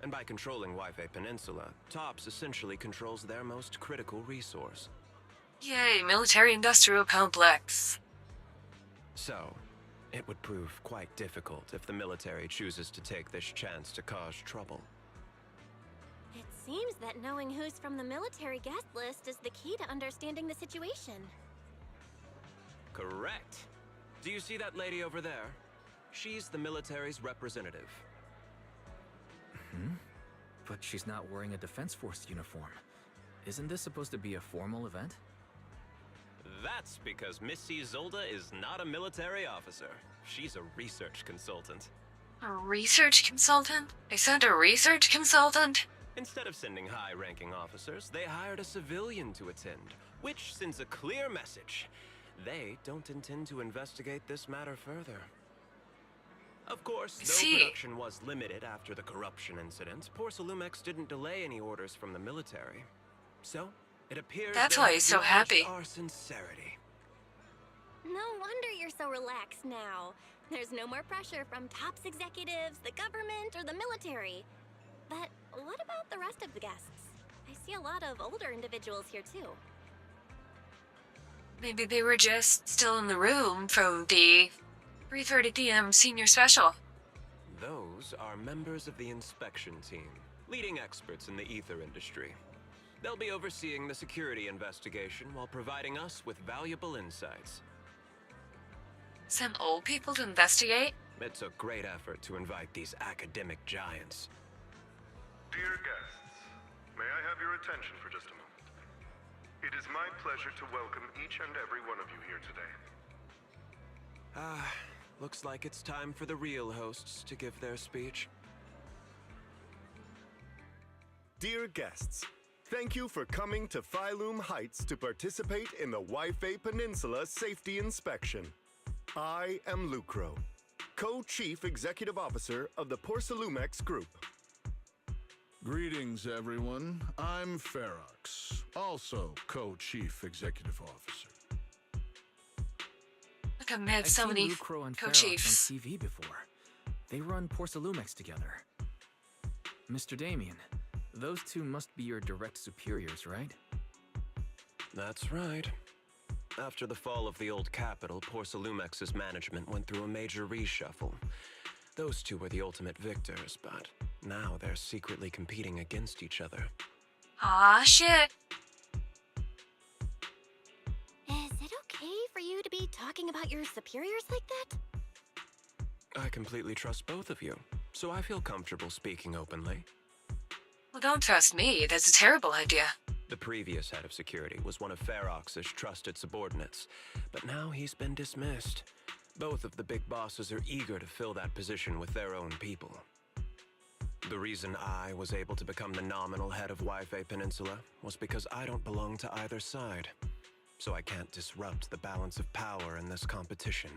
[SPEAKER 5] and by controlling Yfe Peninsula, TOPS essentially controls their most critical resource.
[SPEAKER 1] Yay, military-industrial complex.
[SPEAKER 5] So, it would prove quite difficult if the military chooses to take this chance to cause trouble.
[SPEAKER 2] It seems that knowing who's from the military guest list is the key to understanding the situation.
[SPEAKER 5] Correct. Do you see that lady over there? She's the military's representative.
[SPEAKER 4] But she's not wearing a Defense Force uniform. Isn't this supposed to be a formal event?
[SPEAKER 5] That's because Missy Zolda is not a military officer. She's a research consultant.
[SPEAKER 1] A research consultant? They sent a research consultant?
[SPEAKER 5] Instead of sending high-ranking officers, they hired a civilian to attend, which sends a clear message. They don't intend to investigate this matter further. Of course, though production was limited after the corruption incident, Porcelumex didn't delay any orders from the military. So, it appears
[SPEAKER 1] That's
[SPEAKER 5] they
[SPEAKER 1] why he's so happy.
[SPEAKER 5] our sincerity.
[SPEAKER 2] No wonder you're so relaxed now. There's no more pressure from TOPS executives, the government, or the military. But what about the rest of the guests? I see a lot of older individuals here too.
[SPEAKER 1] Maybe they were just still in the room from the 3:30 p.m. senior special.
[SPEAKER 5] Those are members of the inspection team, leading experts in the ether industry. They'll be overseeing the security investigation while providing us with valuable insights.
[SPEAKER 1] Sent old people to investigate?
[SPEAKER 5] It took great effort to invite these academic giants.
[SPEAKER 6] Dear guests, may I have your attention for just a moment? It is my pleasure to welcome each and every one of you here today.
[SPEAKER 5] Looks like it's time for the real hosts to give their speech.
[SPEAKER 7] Dear guests, thank you for coming to Phylum Heights to participate in the Yfe Peninsula Safety Inspection. I am Lucro, Co-Chief Executive Officer of the Porcelumex Group.
[SPEAKER 8] Greetings, everyone. I'm Ferox, also Co-Chief Executive Officer.
[SPEAKER 1] Like I've met
[SPEAKER 4] I've
[SPEAKER 1] so
[SPEAKER 4] seen
[SPEAKER 1] many
[SPEAKER 4] Lucro and Ferox
[SPEAKER 1] co-chiefs.
[SPEAKER 4] on TV before. They run Porcelumex together. Mr. Damien, those two must be your direct superiors, right?
[SPEAKER 5] That's right. After the fall of the old capital, Porcelumex's management went through a major reshuffle. Those two were the ultimate victors, but now they're secretly competing against each other.
[SPEAKER 1] Aw, shit.
[SPEAKER 2] Is it okay for you to be talking about your superiors like that?
[SPEAKER 5] I completely trust both of you, so I feel comfortable speaking openly.
[SPEAKER 1] Well, don't trust me. That's a terrible idea.
[SPEAKER 5] The previous head of security was one of Ferox's trusted subordinates, but now he's been dismissed. Both of the big bosses are eager to fill that position with their own people. The reason I was able to become the nominal head of Yfei Peninsula was because I don't belong to either side, so I can't disrupt the balance of power in this competition.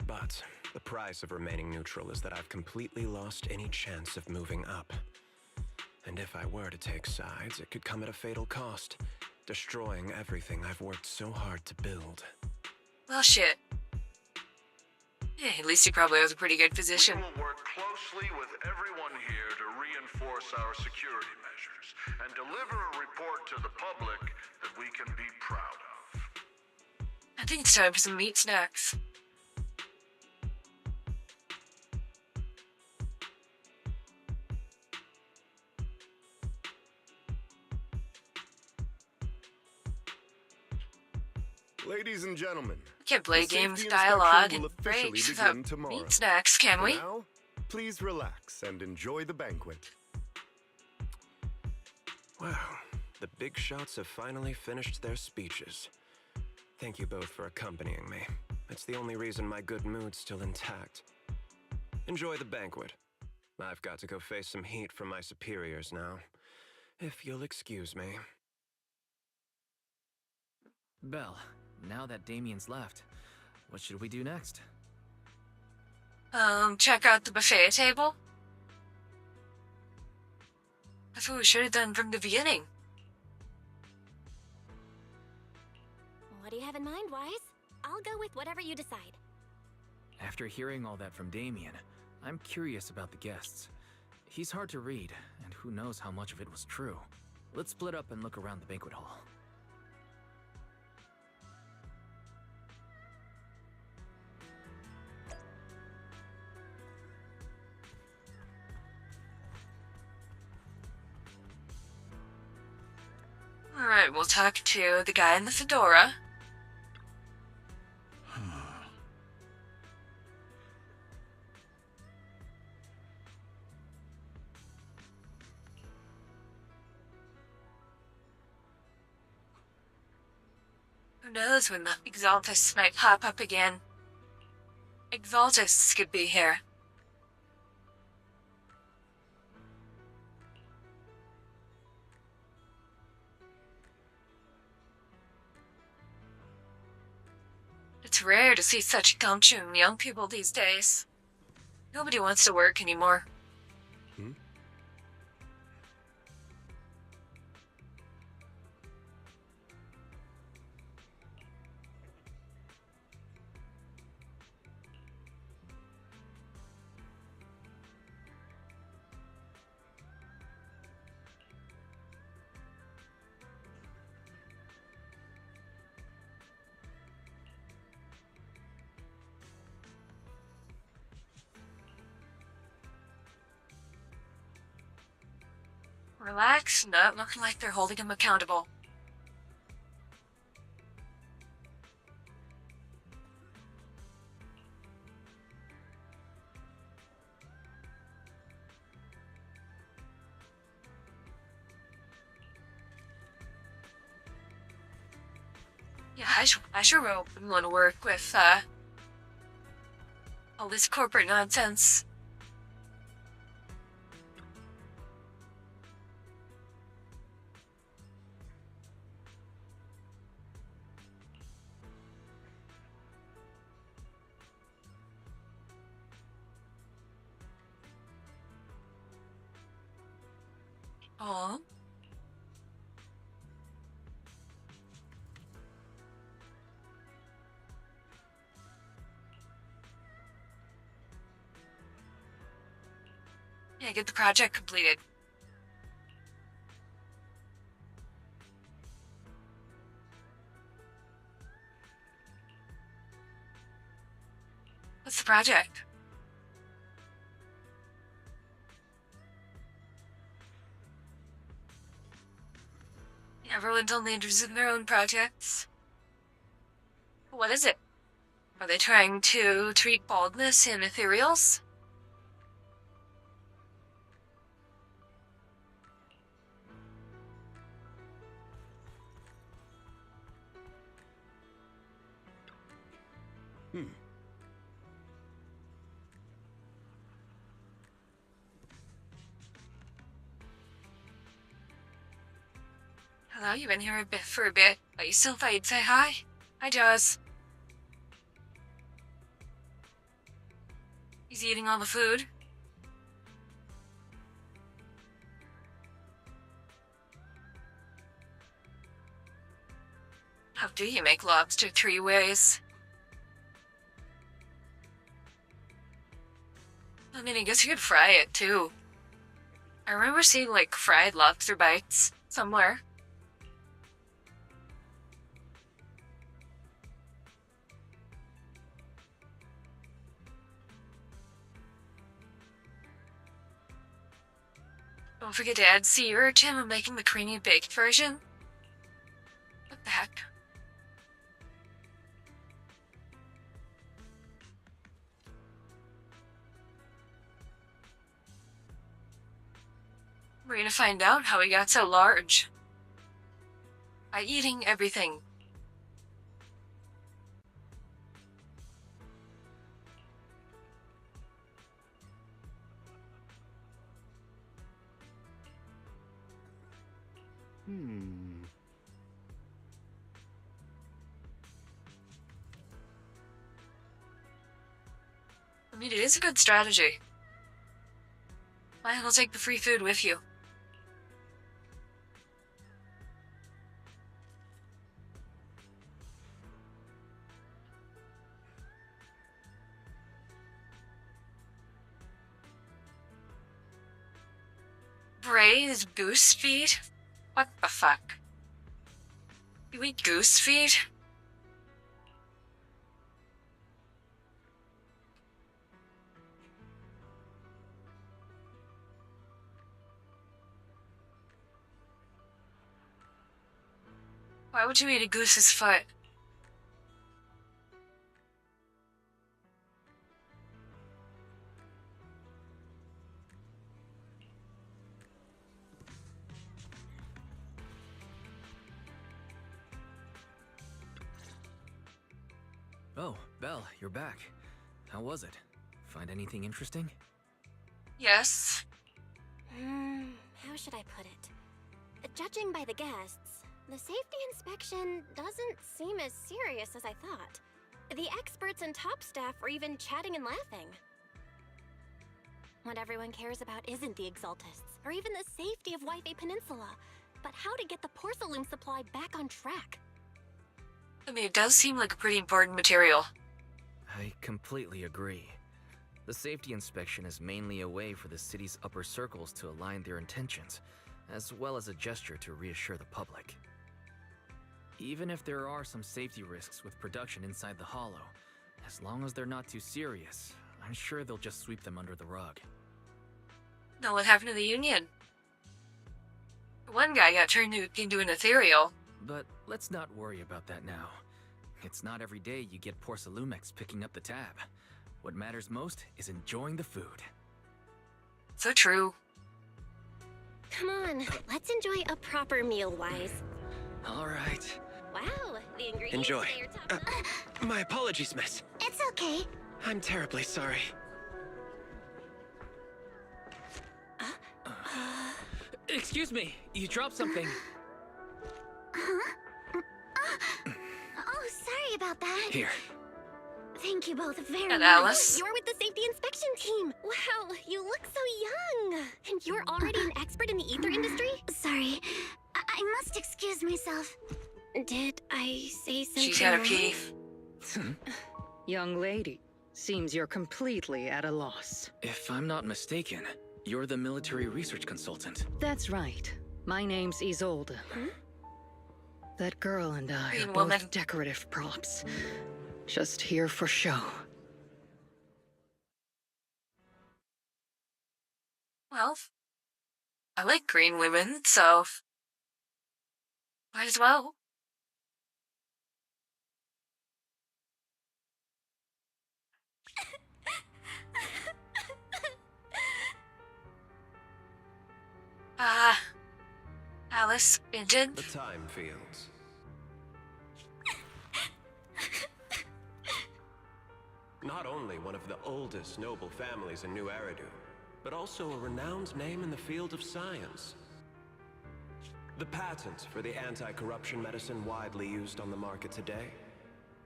[SPEAKER 5] But the price of remaining neutral is that I've completely lost any chance of moving up. And if I were to take sides, it could come at a fatal cost, destroying everything I've worked so hard to build.
[SPEAKER 1] Well, shit. At least he probably has a pretty good
[SPEAKER 6] We
[SPEAKER 1] position.
[SPEAKER 6] will work closely with everyone here to reinforce our security measures and deliver a report to the public that we can be proud of.
[SPEAKER 1] I think it's time for some meat snacks.
[SPEAKER 7] Ladies and gentlemen,
[SPEAKER 1] We can't play
[SPEAKER 7] the safety
[SPEAKER 1] games,
[SPEAKER 7] inspection
[SPEAKER 1] dialogue,
[SPEAKER 7] will
[SPEAKER 1] and
[SPEAKER 7] officially
[SPEAKER 1] breaks
[SPEAKER 7] begin
[SPEAKER 1] without
[SPEAKER 7] tomorrow.
[SPEAKER 1] meat snacks, can
[SPEAKER 7] For
[SPEAKER 1] we?
[SPEAKER 7] now, please relax and enjoy the banquet.
[SPEAKER 5] Wow, the big shots have finally finished their speeches. Thank you both for accompanying me. It's the only reason my good mood's still intact. Enjoy the banquet. I've got to go face some heat from my superiors now. If you'll excuse me.
[SPEAKER 4] Belle, now that Damien's left, what should we do next?
[SPEAKER 1] Check out the buffet table? That's what we should have done from the beginning.
[SPEAKER 2] What do you have in mind, Wise? I'll go with whatever you decide.
[SPEAKER 4] After hearing all that from Damien, I'm curious about the guests. He's hard to read, and who knows how much of it was true. Let's split up and look around the banquet hall.
[SPEAKER 1] Alright, we'll talk to the guy in the fedora. Who knows when the EXALTISTS might pop up again? EXALTISTS could be here. It's rare to see such gumption in young people these days. Nobody wants to work anymore. Relax, not looking like they're holding him accountable. Yeah, I sure wouldn't want to work with, all this corporate nonsense. Oh. Yeah, get the project completed. What's the project? Yeah, everyone's only interested in their own projects. What is it? Are they trying to treat baldness in ethereals? Hello, you've been here for a bit, but you still thought you'd say hi? Hi, Jaws. He's eating all the food. How do you make lobster 3 ways? I mean, I guess you could fry it, too. I remember seeing, like, fried lobster bites somewhere. Don't forget to add sea urchin when making the creamy baked version. What the heck? We're gonna find out how he got so large. By eating everything. I mean, it is a good strategy. Might as well take the free food with you. Braised goose feet? What the fuck? You eat goose feet? Why would you eat a goose's foot?
[SPEAKER 4] Oh, Belle, you're back. How was it? Find anything interesting?
[SPEAKER 1] Yes.
[SPEAKER 2] How should I put it? Judging by the guests, the safety inspection doesn't seem as serious as I thought. The experts and top staff were even chatting and laughing. What everyone cares about isn't the EXALTISTS, or even the safety of Wi-Fi Peninsula, but how to get the porcelain supply back on track.
[SPEAKER 1] I mean, it does seem like a pretty important material.
[SPEAKER 4] I completely agree. The safety inspection is mainly a way for the city's upper circles to align their intentions, as well as a gesture to reassure the public. Even if there are some safety risks with production inside the Hollow, as long as they're not too serious, I'm sure they'll just sweep them under the rug.
[SPEAKER 1] Now what happened to the Union? One guy got turned into an ethereal.
[SPEAKER 4] But let's not worry about that now. It's not every day you get Porcelumex picking up the tab. What matters most is enjoying the food.
[SPEAKER 1] So true.
[SPEAKER 2] Come on, let's enjoy a proper meal, Wise.
[SPEAKER 4] All right.
[SPEAKER 2] Wow, the ingredients
[SPEAKER 5] Enjoy.
[SPEAKER 2] today are top notch.
[SPEAKER 5] My apologies, miss.
[SPEAKER 2] It's okay.
[SPEAKER 5] I'm terribly sorry.
[SPEAKER 4] Excuse me, you dropped something.
[SPEAKER 2] Oh, sorry about that.
[SPEAKER 4] Here.
[SPEAKER 2] Thank you both very
[SPEAKER 1] And
[SPEAKER 2] much.
[SPEAKER 1] Alice?
[SPEAKER 2] You're with the safety inspection team. Wow, you look so young. And you're already an expert in the ether industry?
[SPEAKER 9] Sorry, I must excuse myself.
[SPEAKER 2] Did I say something
[SPEAKER 1] She's got a
[SPEAKER 2] wrong?
[SPEAKER 1] pee.
[SPEAKER 10] Young lady, seems you're completely at a loss.
[SPEAKER 4] If I'm not mistaken, you're the military research consultant.
[SPEAKER 10] That's right. My name's Isolde. That girl and I
[SPEAKER 1] Green
[SPEAKER 10] are
[SPEAKER 1] woman.
[SPEAKER 10] both decorative props. Just here for show.
[SPEAKER 1] Well, I like green women, so might as well. Alice, Bingen.
[SPEAKER 5] The time fields. Not only one of the oldest noble families in New Eridu, but also a renowned name in the field of science. The patent for the anti-corruption medicine widely used on the market today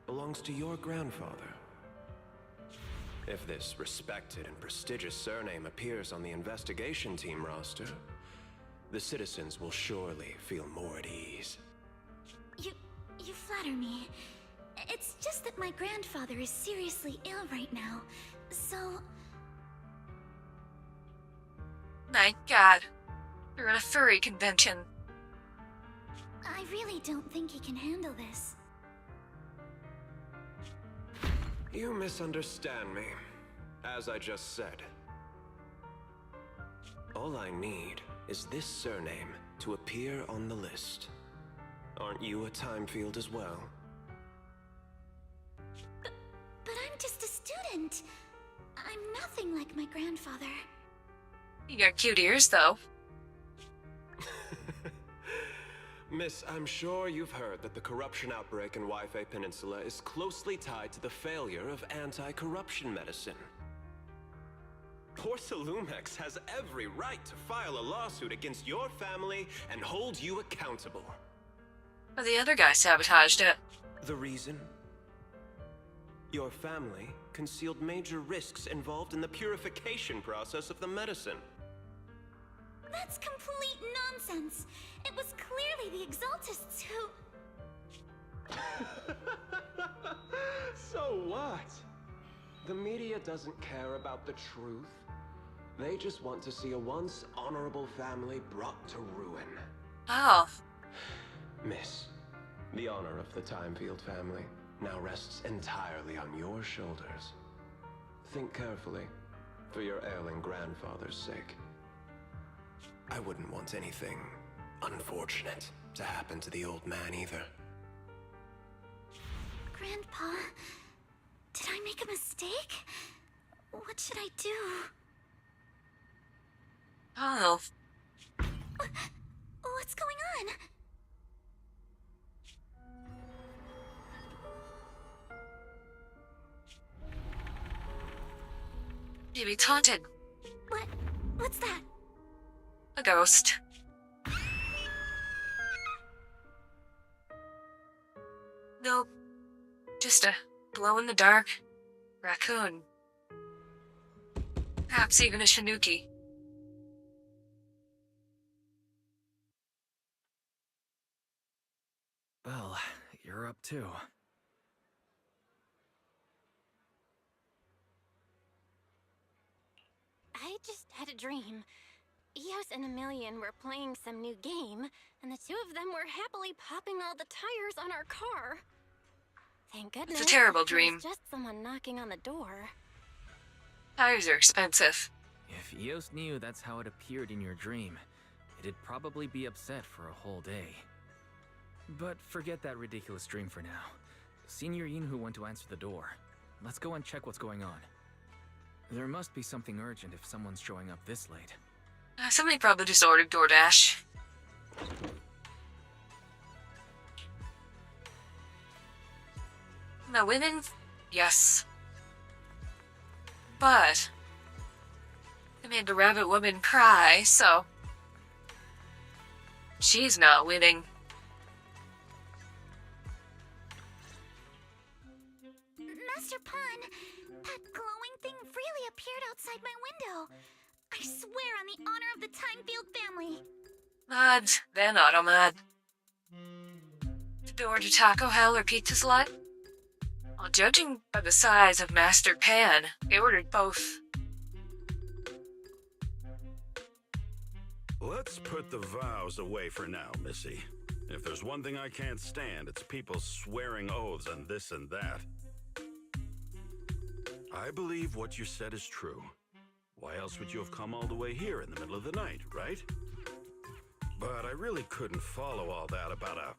[SPEAKER 5] belongs to your grandfather. If this respected and prestigious surname appears on the investigation team roster, the citizens will surely feel more at ease.
[SPEAKER 9] You flatter me. It's just that my grandfather is seriously ill right now, so...
[SPEAKER 1] My god. You're at a furry convention.
[SPEAKER 9] I really don't think he can handle this.
[SPEAKER 5] You misunderstand me. As I just said, all I need is this surname to appear on the list. Aren't you a time field as well?
[SPEAKER 9] But I'm just a student. I'm nothing like my grandfather.
[SPEAKER 1] You got cute ears, though.
[SPEAKER 5] Miss, I'm sure you've heard that the corruption outbreak in Waifei Peninsula is closely tied to the failure of anti-corruption medicine. Porsalumex has every right to file a lawsuit against your family and hold you accountable.
[SPEAKER 1] But the other guy sabotaged it.
[SPEAKER 5] The reason? Your family concealed major risks involved in the purification process of the medicine.
[SPEAKER 9] That's complete nonsense. It was clearly the EXALTISTS who...
[SPEAKER 5] So what? The media doesn't care about the truth. They just want to see a once honorable family brought to ruin.
[SPEAKER 1] Oh.
[SPEAKER 5] Miss, the honor of the Timefield family now rests entirely on your shoulders. Think carefully, for your ailing grandfather's sake. I wouldn't want anything unfortunate to happen to the old man either.
[SPEAKER 9] Grandpa, did I make a mistake? What should I do?
[SPEAKER 1] Oh.
[SPEAKER 9] What's going on?
[SPEAKER 1] Maybe taunted.
[SPEAKER 9] What's that?
[SPEAKER 1] A ghost. Nope. Just a glow-in-the-dark raccoon. Perhaps even a Shinuki.
[SPEAKER 4] Well, you're up too.
[SPEAKER 2] I just had a dream. Eos and Emilian were playing some new game, and the two of them were happily popping all the tires on our car. Thank goodness.
[SPEAKER 1] It's a terrible
[SPEAKER 2] it
[SPEAKER 1] dream.
[SPEAKER 2] was just someone knocking on the door.
[SPEAKER 1] Tires are expensive.
[SPEAKER 4] If Eos knew that's how it appeared in your dream, it'd probably be upset for a whole day. But forget that ridiculous dream for now. Senior Yinhu went to answer the door. Let's go and check what's going on. There must be something urgent if someone's showing up this late.
[SPEAKER 1] Somebody probably just ordered DoorDash. Now winning? Yes. But I made the rabbit woman cry, so she's not winning.
[SPEAKER 9] Master Pawn, That glowing thing really appeared outside my window. I swear on the honor of the Timefield family.
[SPEAKER 1] Mods, then automod. Did they order Taco Hell or Pizza Slut? Well, judging by the size of Master Pan, they ordered both.
[SPEAKER 3] Let's put the vows away for now, Missy. If there's one thing I can't stand, it's people swearing oaths on this and that. I believe what you said is true. Why else would you have come all the way here in the middle of the night, right? But I really couldn't follow all that about a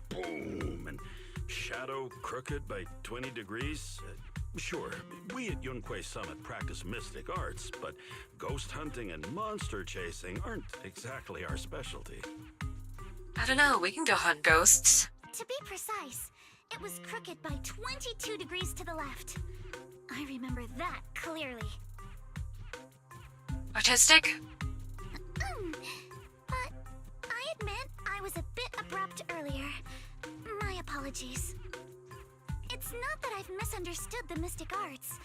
[SPEAKER 3] boom and shadow crooked by 20 degrees. Sure, we at Yunquay Summit practice mystic arts, but ghost hunting and monster chasing aren't exactly our specialty.
[SPEAKER 1] I don't know, we can go hunt ghosts.
[SPEAKER 9] To be precise, it was crooked by 22 degrees to the left. I remember that clearly.
[SPEAKER 1] Artistic?
[SPEAKER 9] But I admit I was a bit abrupt earlier. My apologies. It's not that I've misunderstood the mystic arts.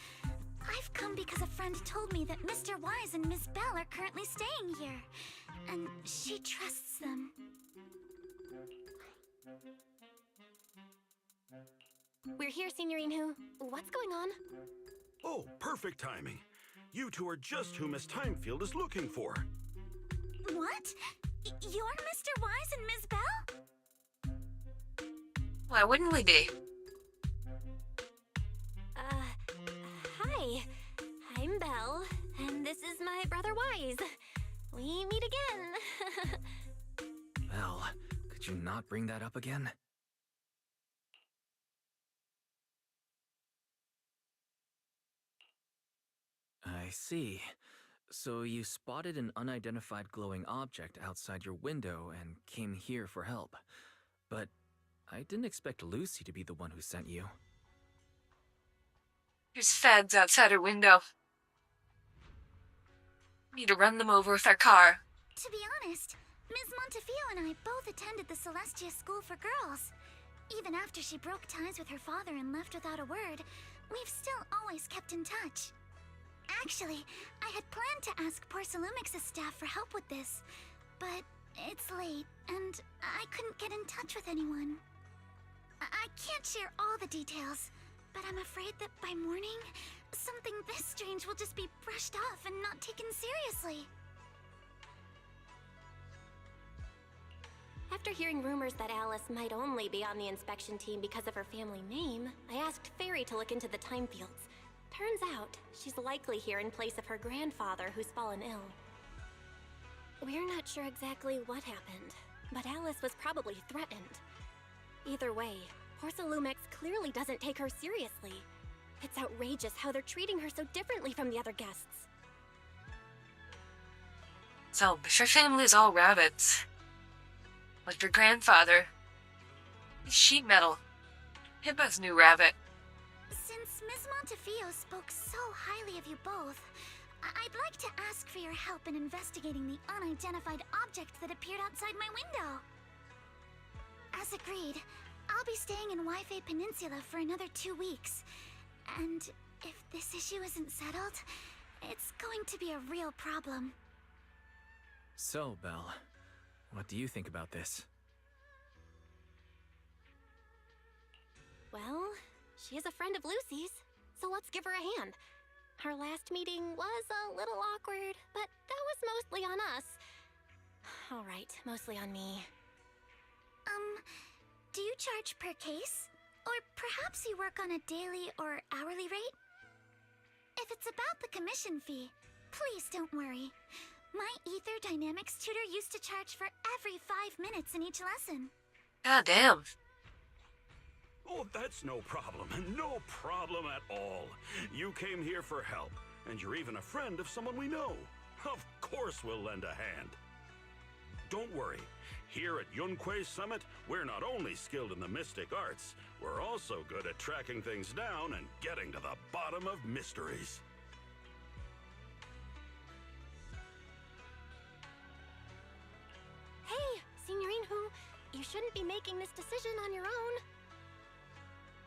[SPEAKER 9] I've come because a friend told me that Mr. Wise and Miss Bell are currently staying here, and she trusts them.
[SPEAKER 2] We're here, Signorine Who. What's going on?
[SPEAKER 3] Oh, perfect timing. You two are just who Miss Timefield is looking for.
[SPEAKER 9] What? You're Mr. Wise and Miss Bell?
[SPEAKER 1] Why wouldn't we be?
[SPEAKER 2] Hi. I'm Belle, and this is my brother Wise. We meet again.
[SPEAKER 4] Well, could you not bring that up again? I see. So you spotted an unidentified glowing object outside your window and came here for help. But I didn't expect Lucy to be the one who sent you.
[SPEAKER 1] There's feds outside her window. Need to run them over with our car.
[SPEAKER 9] To be honest, Ms. Montefiore and I both attended the Celestia School for Girls. Even after she broke ties with her father and left without a word, we've still always kept in touch. Actually, I had planned to ask Porcelumix's staff for help with this, but it's late, and I couldn't get in touch with anyone. I can't share all the details, but I'm afraid that by morning, something this strange will just be brushed off and not taken seriously.
[SPEAKER 2] After hearing rumors that Alice might only be on the inspection team because of her family name, I asked Fairy to look into the Timefields. Turns out, she's likely here in place of her grandfather who's fallen ill. We're not sure exactly what happened, but Alice was probably threatened. Either way, Porcelumix clearly doesn't take her seriously. It's outrageous how they're treating her so differently from the other guests.
[SPEAKER 1] So, if your family is all rabbits, like your grandfather, he's sheet metal. Hippo's new rabbit.
[SPEAKER 9] Since Ms. Montefiore spoke so highly of you both, I'd like to ask for your help in investigating the unidentified object that appeared outside my window. As agreed, I'll be staying in Wi-Fi Peninsula for another 2 weeks. And if this issue isn't settled, it's going to be a real problem.
[SPEAKER 4] So, Belle, what do you think about this?
[SPEAKER 2] Well, she is a friend of Lucy's, so let's give her a hand. Our last meeting was a little awkward, but that was mostly on us. All right, mostly on me.
[SPEAKER 9] Do you charge per case? Or perhaps you work on a daily or hourly rate? If it's about the commission fee, please don't worry. My Ether Dynamics tutor used to charge for every 5 minutes in each lesson.
[SPEAKER 1] God damn.
[SPEAKER 3] Oh, that's no problem. No problem at all. You came here for help, and you're even a friend of someone we know. Of course we'll lend a hand. Don't worry. Here at Yunquay Summit, we're not only skilled in the mystic arts, we're also good at tracking things down and getting to the bottom of mysteries.
[SPEAKER 2] Hey, Signorine Who, you shouldn't be making this decision on your own.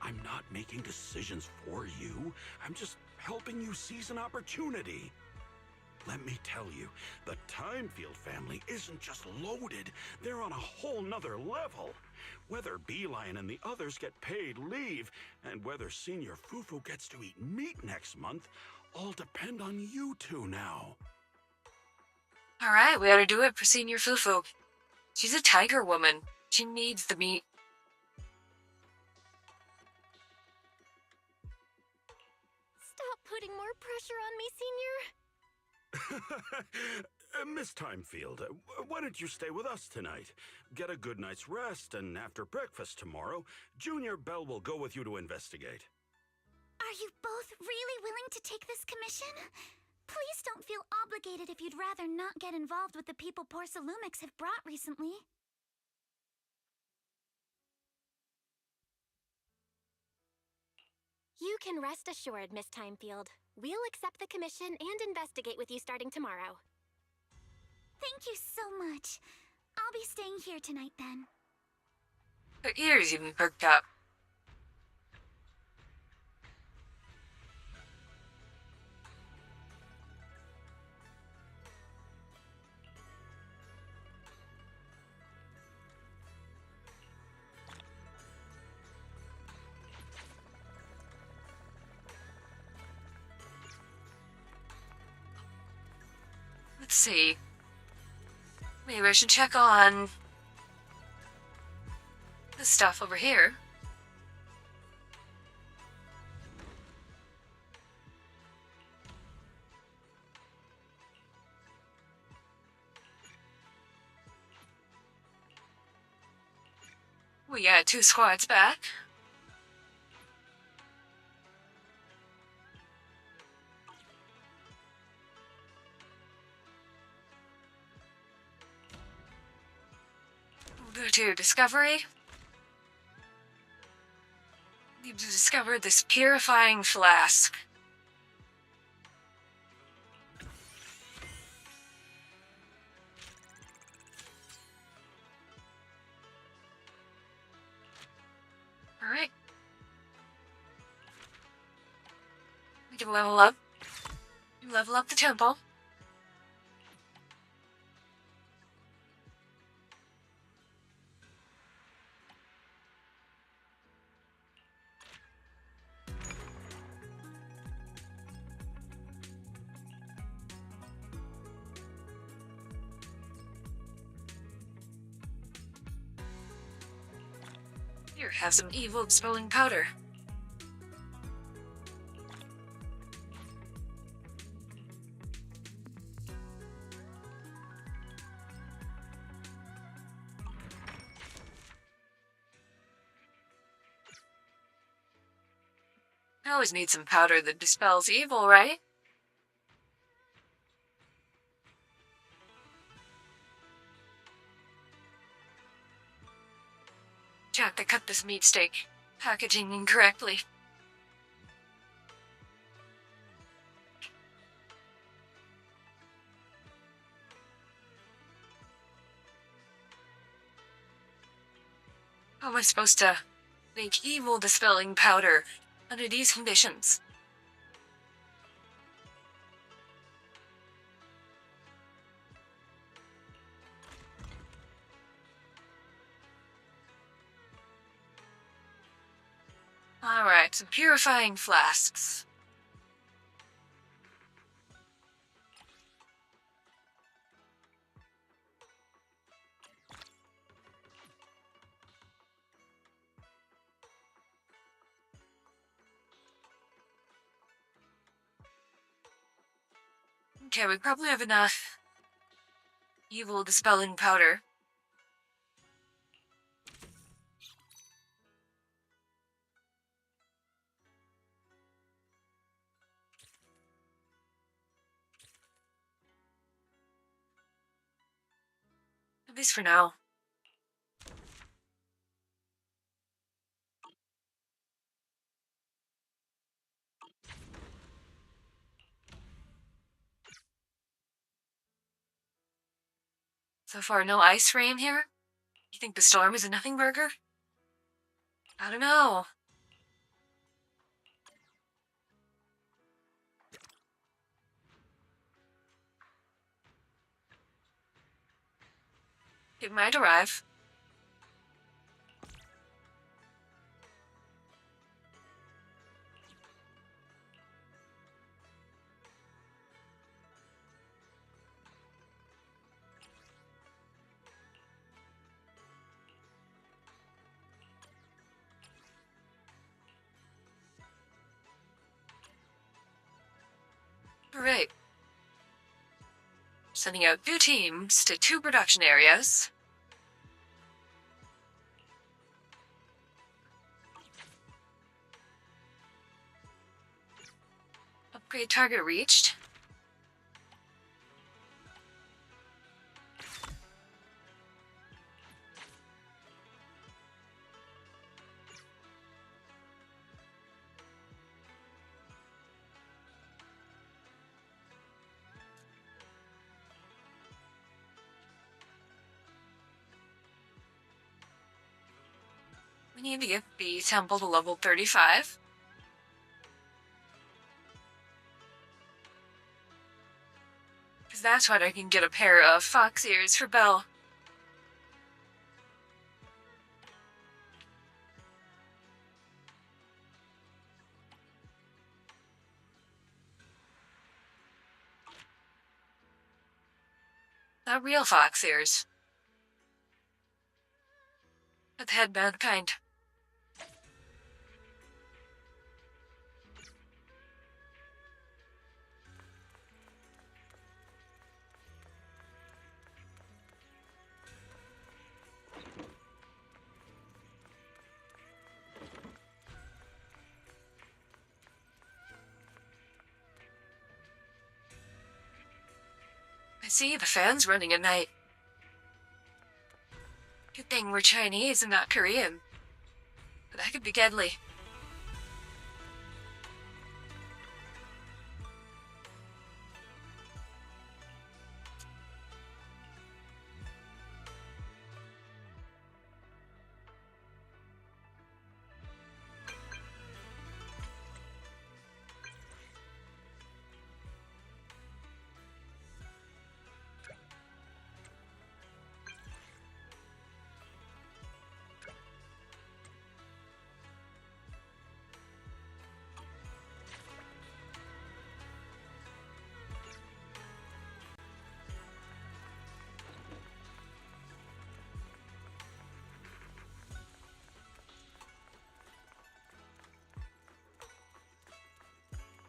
[SPEAKER 3] I'm not making decisions for you. I'm just helping you seize an opportunity. Let me tell you, the Timefield family isn't just loaded, they're on a whole nother level. Whether Beeline and the others get paid leave, and whether Senior Fufu gets to eat meat next month, all depend on you two now.
[SPEAKER 1] Alright, we ought to do it for Senior Fufu. She's a tiger woman. She needs the meat.
[SPEAKER 2] Stop putting more pressure on me, Senior.
[SPEAKER 3] Miss Timefield, why don't you stay with us tonight? Get a good night's rest, and after breakfast tomorrow, Junior Bell will go with you to investigate.
[SPEAKER 9] Are you both really willing to take this commission? Please don't feel obligated if you'd rather not get involved with the people Porsalumix have brought recently.
[SPEAKER 2] You can rest assured, Miss Timefield. We'll accept the commission and investigate with you starting tomorrow.
[SPEAKER 9] Thank you so much. I'll be staying here tonight then.
[SPEAKER 1] Her ears even perked up. Let's see. Maybe I should check on this stuff over here. We got 2 squads back. We'll go to Discovery. Need to discover this purifying flask. Alright. We can level up. Level up the temple. Here, have some evil dispelling powder. I always need some powder that dispels evil, right? Jack, they cut this meat steak. Packaging incorrectly. How am I supposed to make evil dispelling powder under these conditions? Alright, some purifying flasks. Okay, we probably have enough evil dispelling powder. At least for now. So far, no ice rain here? You think the storm is a nothing burger? I don't know. It might arrive. Great. Sending out 2 teams to 2 production areas. Upgrade target reached. We need to get the temple to level 35. Because that's when I can get a pair of fox ears for Belle. Not real fox ears. But the headband kind. I see the fans running at night. Good thing we're Chinese and not Korean. But that could be deadly.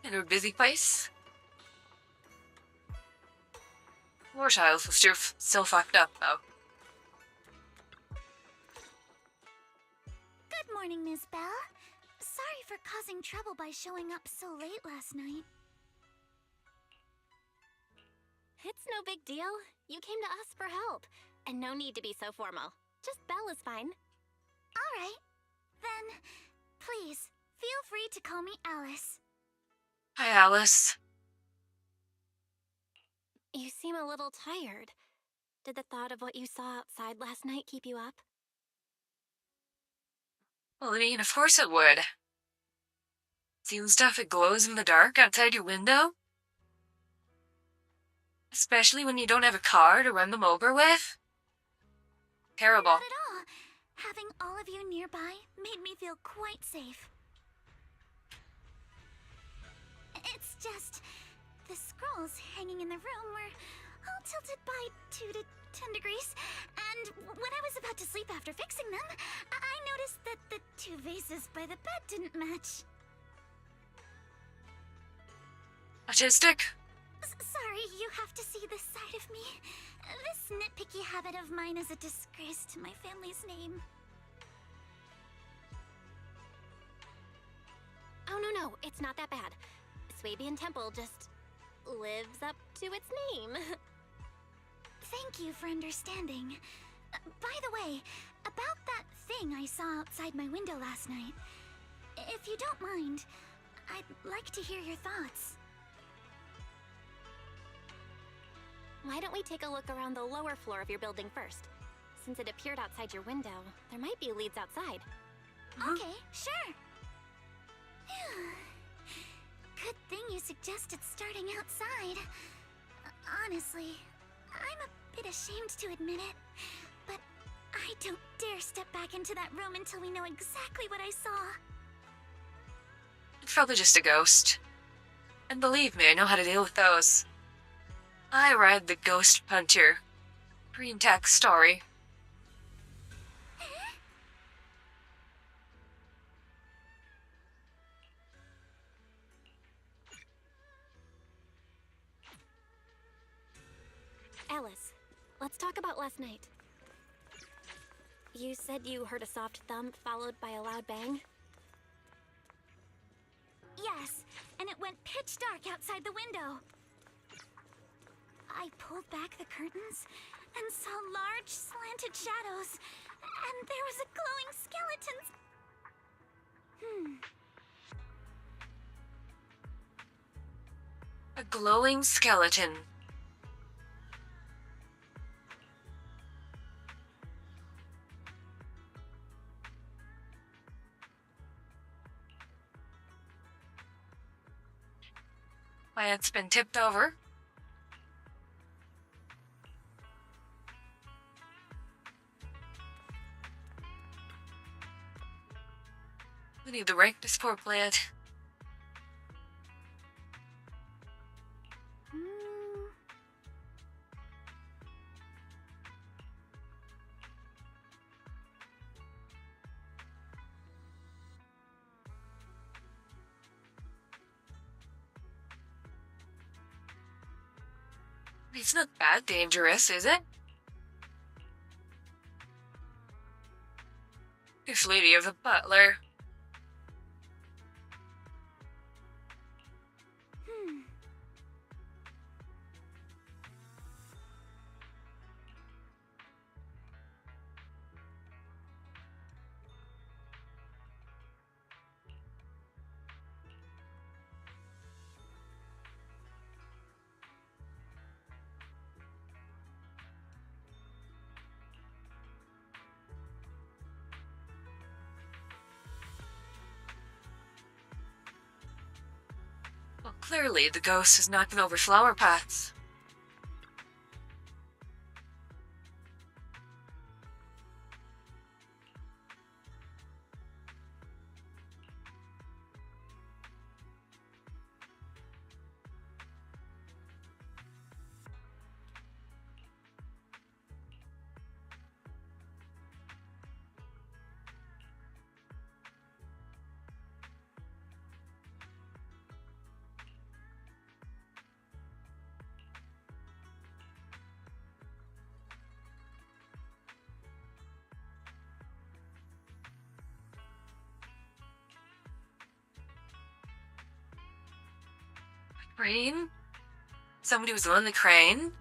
[SPEAKER 1] In a busy place. Warchild's still fucked up, though.
[SPEAKER 9] Good morning, Miss Belle. Sorry for causing trouble by showing up so late last night.
[SPEAKER 2] It's no big deal. You came to us for help. And no need to be so formal. Just Belle is fine.
[SPEAKER 9] All right. Then, please, feel free to call me Alice.
[SPEAKER 1] Hi, Alice.
[SPEAKER 2] You seem a little tired. Did the thought of what you saw outside last night keep you up?
[SPEAKER 1] Well, I mean, of course it would. See the stuff that glows in the dark outside your window? Especially when you don't have a car to run them over with? Terrible.
[SPEAKER 9] Not at all. Having all of you nearby made me feel quite safe. It's just, the scrolls hanging in the room were all tilted by 2 to 10 degrees, and when I was about to sleep after fixing them, I noticed that the 2 vases by the bed didn't match.
[SPEAKER 1] Autistic?
[SPEAKER 9] Sorry, you have to see this side of me. This nitpicky habit of mine is a disgrace to my family's name.
[SPEAKER 2] Oh, no, it's not that bad. Swabian Temple just lives up to its name.
[SPEAKER 9] Thank you for understanding. By the way, about that thing I saw outside my window last night, if you don't mind, I'd like to hear your thoughts.
[SPEAKER 2] Why don't we take a look around the lower floor of your building first? Since it appeared outside your window, there might be leads outside.
[SPEAKER 9] Okay, sure. Good thing you suggested starting outside. Honestly, I'm a bit ashamed to admit it, I don't dare step back into that room until we know exactly what I saw.
[SPEAKER 1] It's probably just a ghost. And believe me, I know how to deal with those. I read The Ghost Hunter. Green Tech story.
[SPEAKER 2] Alice, let's talk about last night. You said you heard a soft thump followed by a loud bang?
[SPEAKER 9] Yes, and it went pitch dark outside the window. I pulled back the curtains and saw large slanted shadows, and there was a glowing skeleton.
[SPEAKER 1] A glowing skeleton. Why, it's been tipped over. We need to break this poor plant. It's not that dangerous, is it? This lady of the butler. Well, clearly the ghost has knocked over flower pots. Crane? Somebody was on the crane?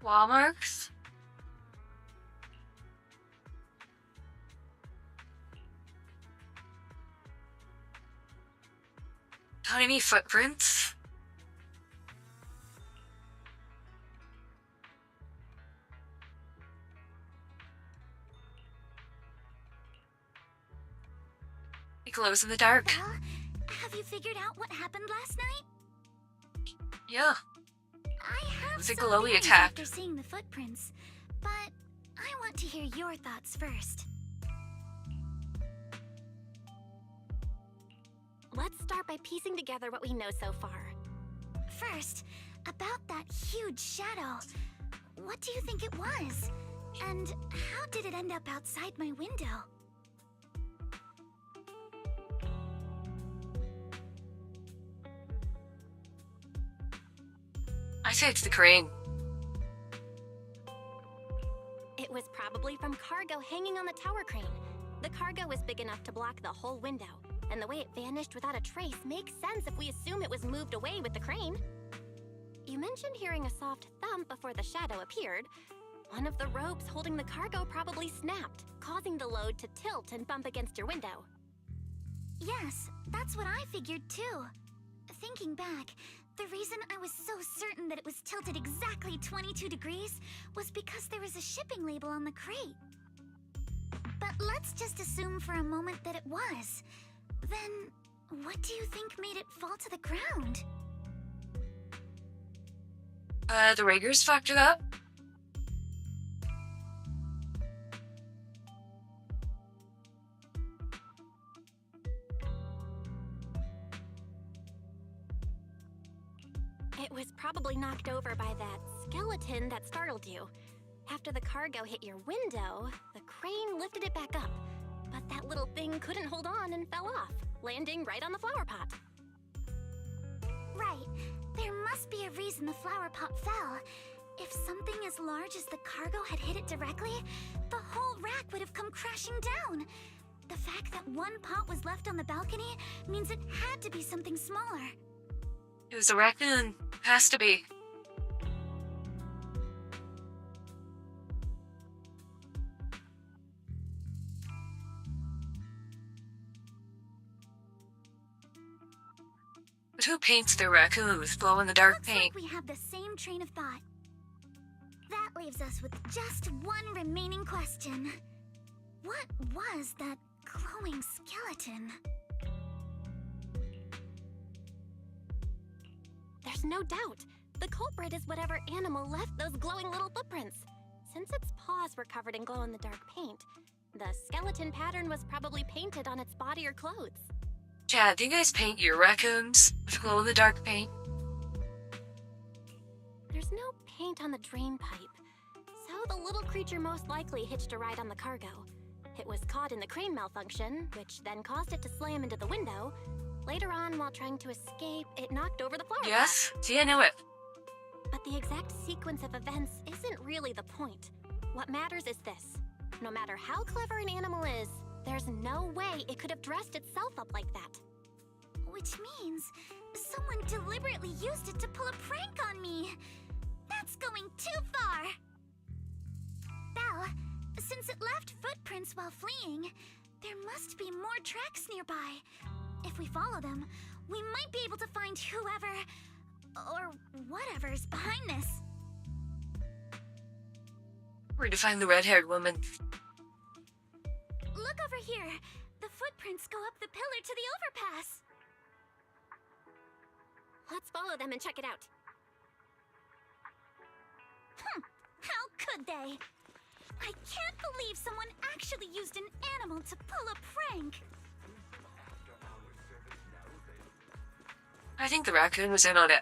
[SPEAKER 1] Wall marks? Tiny footprints? It glows in the dark.
[SPEAKER 9] Well, have you figured out what happened last night?
[SPEAKER 1] Yeah.
[SPEAKER 9] I have
[SPEAKER 1] was a
[SPEAKER 9] some
[SPEAKER 1] glowy
[SPEAKER 9] theories
[SPEAKER 1] attack.
[SPEAKER 9] after seeing the footprints, but I want to hear your thoughts first.
[SPEAKER 2] Let's start by piecing together what we know so far.
[SPEAKER 9] First, about that huge shadow. What do you think it was? And how did it end up outside my window?
[SPEAKER 1] I say it's the crane.
[SPEAKER 2] It was probably from cargo hanging on the tower crane. The cargo was big enough to block the whole window, and the way it vanished without a trace makes sense if we assume it was moved away with the crane. You mentioned hearing a soft thump before the shadow appeared. One of the ropes holding the cargo probably snapped, causing the load to tilt and bump against your window.
[SPEAKER 9] Yes, that's what I figured too. Thinking back, the reason I was so certain that it was tilted exactly 22 degrees was because there was a shipping label on the crate. But let's just assume for a moment that it was. Then, what do you think made it fall to the ground?
[SPEAKER 1] The riggers fucked it up?
[SPEAKER 2] It was probably knocked over by that skeleton that startled you. After the cargo hit your window, the crane lifted it back up. But that little thing couldn't hold on and fell off, landing right on the flower pot.
[SPEAKER 9] Right. There must be a reason the flower pot fell. If something as large as the cargo had hit it directly, the whole rack would have come crashing down. The fact that one pot was left on the balcony means it had to be something smaller.
[SPEAKER 1] It was a raccoon. Has to be. But who paints their raccoon with glow-in-the-dark
[SPEAKER 9] Looks
[SPEAKER 1] paint?
[SPEAKER 9] like we have the same train of thought. That leaves us with just one remaining question. What was that glowing skeleton?
[SPEAKER 2] There's no doubt. The culprit is whatever animal left those glowing little footprints. Since its paws were covered in glow-in-the-dark paint, the skeleton pattern was probably painted on its body or clothes.
[SPEAKER 1] Chad, do you guys paint your raccoons with glow-in-the-dark paint?
[SPEAKER 2] There's no paint on the drain pipe, so the little creature most likely hitched a ride on the cargo. It was caught in the crane malfunction, which then caused it to slam into the window. Later on, while trying to escape, it knocked over the flower
[SPEAKER 1] Yes?
[SPEAKER 2] pot.
[SPEAKER 1] See, I knew it.
[SPEAKER 2] But the exact sequence of events isn't really the point. What matters is this. No matter how clever an animal is, there's no way it could have dressed itself up like that.
[SPEAKER 9] Which means someone deliberately used it to pull a prank on me. That's going too far. Belle, since it left footprints while fleeing, there must be more tracks nearby. If we follow them, we might be able to find whoever or whatever's behind this.
[SPEAKER 1] Where to find the red-haired woman?
[SPEAKER 9] Look over here. The footprints go up the pillar to the overpass.
[SPEAKER 2] Let's follow them and check it out.
[SPEAKER 9] How could they? I can't believe someone actually used an animal to pull a prank.
[SPEAKER 1] I think the raccoon was in on it.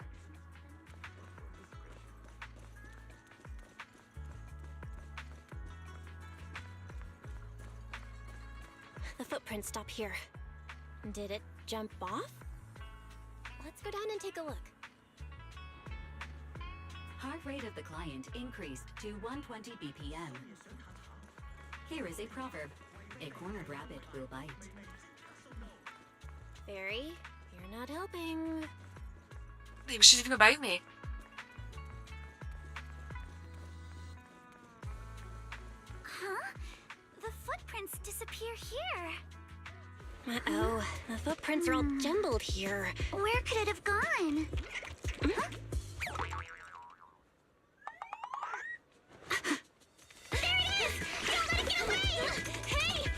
[SPEAKER 2] The footprints stop here. Did it jump off? Let's go down and take a look.
[SPEAKER 11] Heart rate of the client increased to 120 BPM. Here is a proverb. A cornered rabbit will bite.
[SPEAKER 2] Fairy, you're not helping.
[SPEAKER 1] Maybe she's gonna bite me.
[SPEAKER 9] Huh? The footprints disappear here.
[SPEAKER 2] Uh-oh, the footprints are all jumbled here.
[SPEAKER 9] Where could it have gone? Huh? There it is! Don't let it get away! Hey!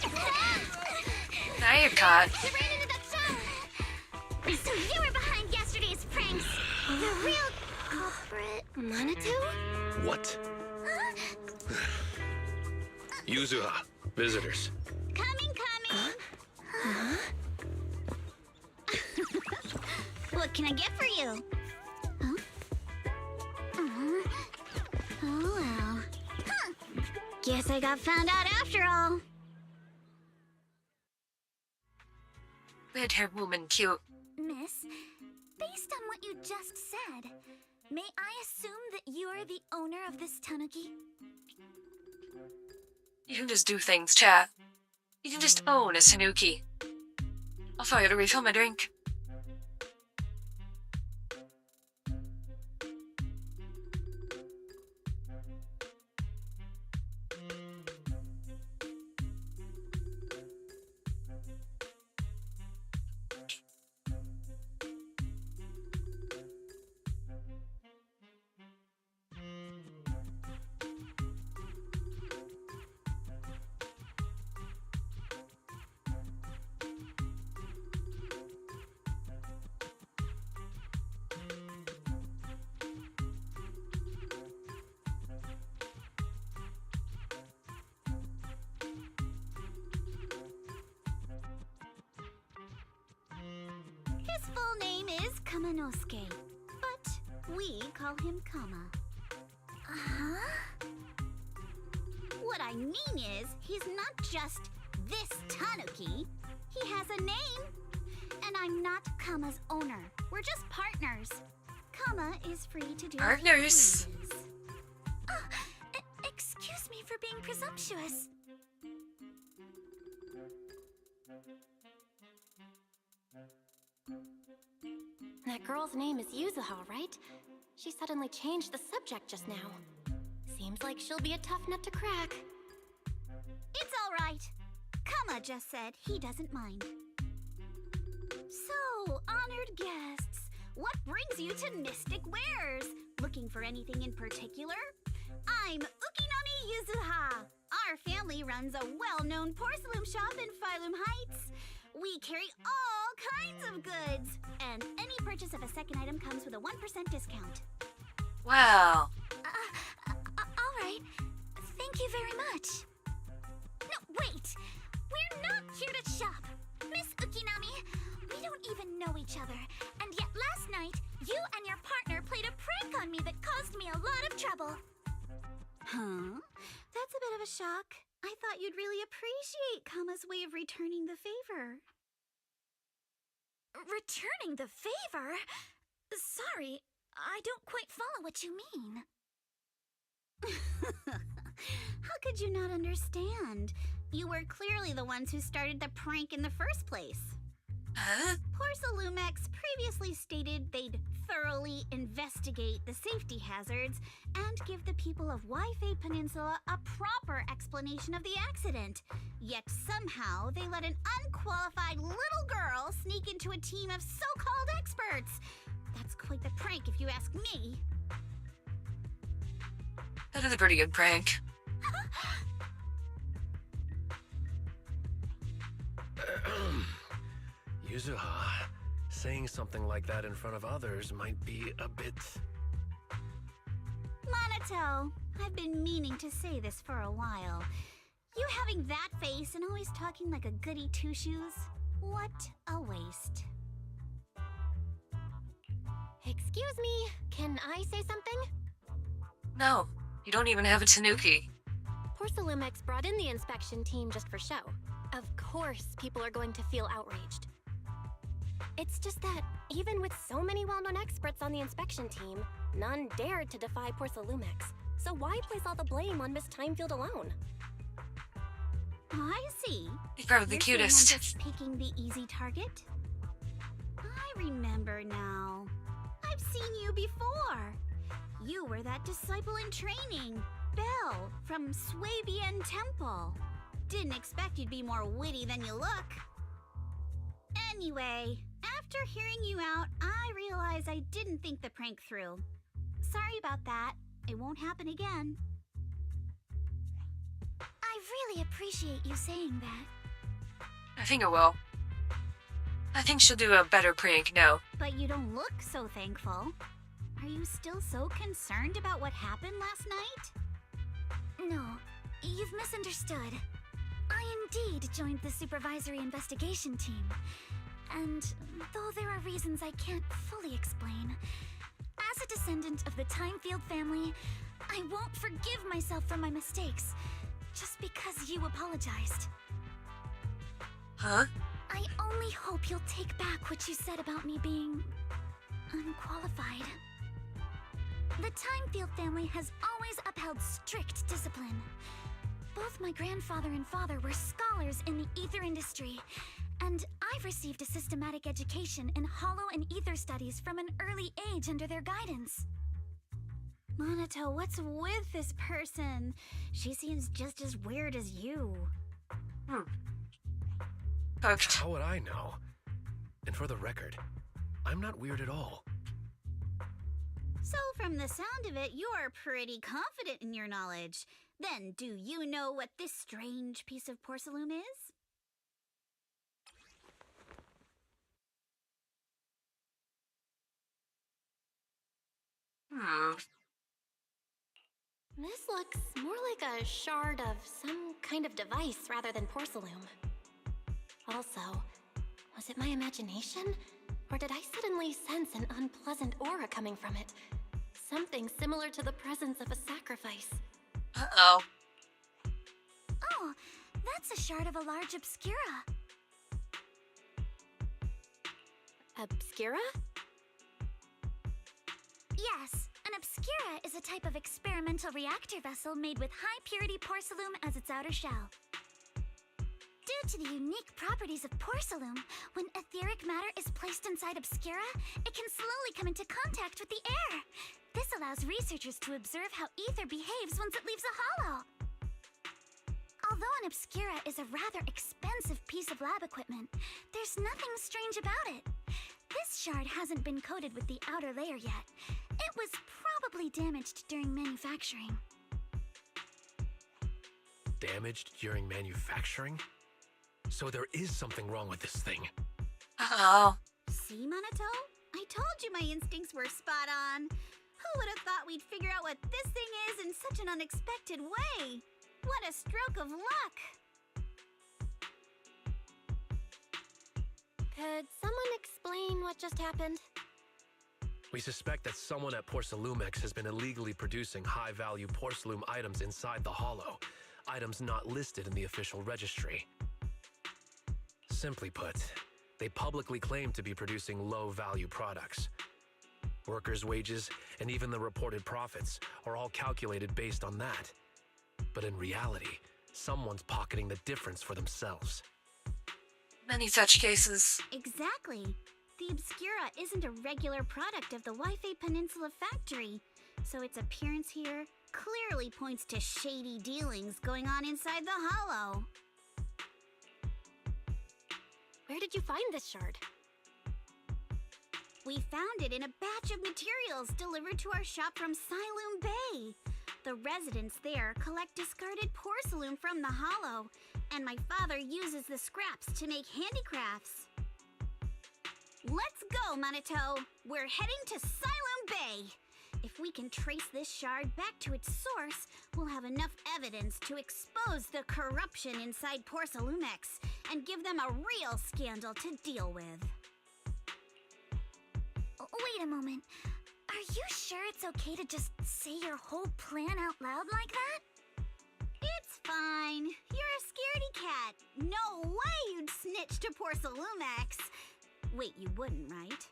[SPEAKER 1] Now you're caught.
[SPEAKER 9] You ran into that zone! So you were behind yesterday's pranks! The real culprit...
[SPEAKER 2] Manitou?
[SPEAKER 12] What?
[SPEAKER 9] Huh?
[SPEAKER 12] Yuzuha, visitors.
[SPEAKER 9] Coming! What can I get for you? Huh? Oh well. Huh. Guess I got found out after all.
[SPEAKER 1] Red-haired woman, cute.
[SPEAKER 9] Miss, based on what you just said, may I assume that you're the owner of this tanuki?
[SPEAKER 1] You can just do things, chat. You can just own a tanuki. I'll follow you to refill my drink.
[SPEAKER 9] full name is Kamanosuke, but we call him Kama. What I mean is, he's not just this Tanuki. He has a name. And I'm not Kama's owner. We're just partners. Kama is free to do
[SPEAKER 1] Partners?
[SPEAKER 9] Excuse me for being presumptuous.
[SPEAKER 2] That girl's name is Yuzuha, right? She suddenly changed the subject just now. Seems like she'll be a tough nut to crack.
[SPEAKER 9] It's all right. Kama just said he doesn't mind. So, honored guests, what brings you to Mystic Wares? Looking for anything in particular? I'm Ukinami Yuzuha. Our family runs a well-known porcelain shop in Phylum Heights. We carry all kinds of goods, and any purchase of a second item comes with a 1% discount.
[SPEAKER 1] Wow.
[SPEAKER 9] All right. Thank you very much. No, wait! We're not here to shop! Miss Ukinami, we don't even know each other, and yet last night, you and your partner played a prank on me that caused me a lot of trouble. Huh? That's a bit of a shock. I thought you'd really appreciate Kama's way of returning the favor. Returning the favor? Sorry, I don't quite follow what you mean. How could you not understand? You were clearly the ones who started the prank in the first place.
[SPEAKER 1] Huh?
[SPEAKER 9] Porcelumex previously stated they'd thoroughly investigate the safety hazards and give the people of Waifei Peninsula a proper explanation of the accident. Yet somehow they let an unqualified little girl sneak into a team of so-called experts. That's quite the prank if you ask me.
[SPEAKER 1] That is a pretty good prank.
[SPEAKER 12] Yuzuha, saying something like that in front of others might be a bit...
[SPEAKER 9] Monato, I've been meaning to say this for a while. You having that face and always talking like a goody two-shoes? What a waste.
[SPEAKER 2] Excuse me, can I say something?
[SPEAKER 1] No, you don't even have a Tanuki.
[SPEAKER 2] Porcelumex brought in the inspection team just for show. Of course, people are going to feel outraged. It's just that, even with so many well-known experts on the inspection team, none dared to defy Porcelumex. So why place all the blame on Miss Timefield alone?
[SPEAKER 9] I see.
[SPEAKER 1] He's probably the
[SPEAKER 9] You're saying
[SPEAKER 1] cutest.
[SPEAKER 9] I'm just picking the easy target? I remember now. I've seen you before. You were that disciple in training, Belle, from Swabian Temple. Didn't expect you'd be more witty than you look. Anyway, after hearing you out, I realized I didn't think the prank through. Sorry about that. It won't happen again. I really appreciate you saying that.
[SPEAKER 1] I think it will. I think she'll do a better prank now.
[SPEAKER 9] But you don't look so thankful. Are you still so concerned about what happened last night? No, you've misunderstood. I indeed joined the supervisory investigation team. And though there are reasons I can't fully explain, as a descendant of the Timefield family, I won't forgive myself for my mistakes just because you apologized.
[SPEAKER 1] Huh?
[SPEAKER 9] I only hope you'll take back what you said about me being unqualified. The Timefield family has always upheld strict discipline. Both my grandfather and father were scholars in the ether industry, and I've received a systematic education in hollow and ether studies from an early age under their guidance. Monato, what's with this person? She seems just as weird as you.
[SPEAKER 1] Hooked.
[SPEAKER 12] How would I know? And for the record, I'm not weird at all.
[SPEAKER 9] So from the sound of it, you're pretty confident in your knowledge. Then, do you know what this strange piece of porcelain is?
[SPEAKER 2] This looks more like a shard of some kind of device rather than porcelain. Also, was it my imagination? Or did I suddenly sense an unpleasant aura coming from it? Something similar to the presence of a sacrifice.
[SPEAKER 1] Uh-oh.
[SPEAKER 9] Oh, that's a shard of a large obscura.
[SPEAKER 2] Obscura?
[SPEAKER 9] Yes, an obscura is a type of experimental reactor vessel made with high-purity porcelain as its outer shell. Due to the unique properties of porcelain, when etheric matter is placed inside obscura, it can slowly come into contact with the air. This allows researchers to observe how ether behaves once it leaves a hollow. Although an obscura is a rather expensive piece of lab equipment, there's nothing strange about it. This shard hasn't been coated with the outer layer yet. It was probably damaged during manufacturing.
[SPEAKER 12] Damaged during manufacturing? So there is something wrong with this thing.
[SPEAKER 1] Uh-oh.
[SPEAKER 13] See, Minato? I told you my instincts were spot on. Who would have thought we'd figure out what this thing is in such an unexpected way? What a stroke of luck!
[SPEAKER 2] Could someone explain what just happened?
[SPEAKER 12] We suspect that someone at Porcelumex has been illegally producing high-value porcelain items inside the hollow, items not listed in the official registry. Simply put, they publicly claim to be producing low-value products. Workers' wages and even the reported profits are all calculated based on that. But in reality, someone's pocketing the difference for themselves.
[SPEAKER 1] Many such cases.
[SPEAKER 13] Exactly. The Obscura isn't a regular product of the Waifei Peninsula factory, so its appearance here clearly points to shady dealings going on inside the hollow.
[SPEAKER 2] Where did you find this shard?
[SPEAKER 13] We found it in a batch of materials delivered to our shop from Siloon Bay. The residents there collect discarded porcelain from the hollow, and my father uses the scraps to make handicrafts. Let's go, Minato! We're heading to Siloon Bay! If we can trace this shard back to its source, we'll have enough evidence to expose the corruption inside Porcelumex and give them a real scandal to deal with.
[SPEAKER 9] Wait a moment. Are you sure it's okay to just say your whole plan out loud like that?
[SPEAKER 13] It's fine. You're a scaredy cat. No way you'd snitch to Porcelumex. Wait, you wouldn't, right?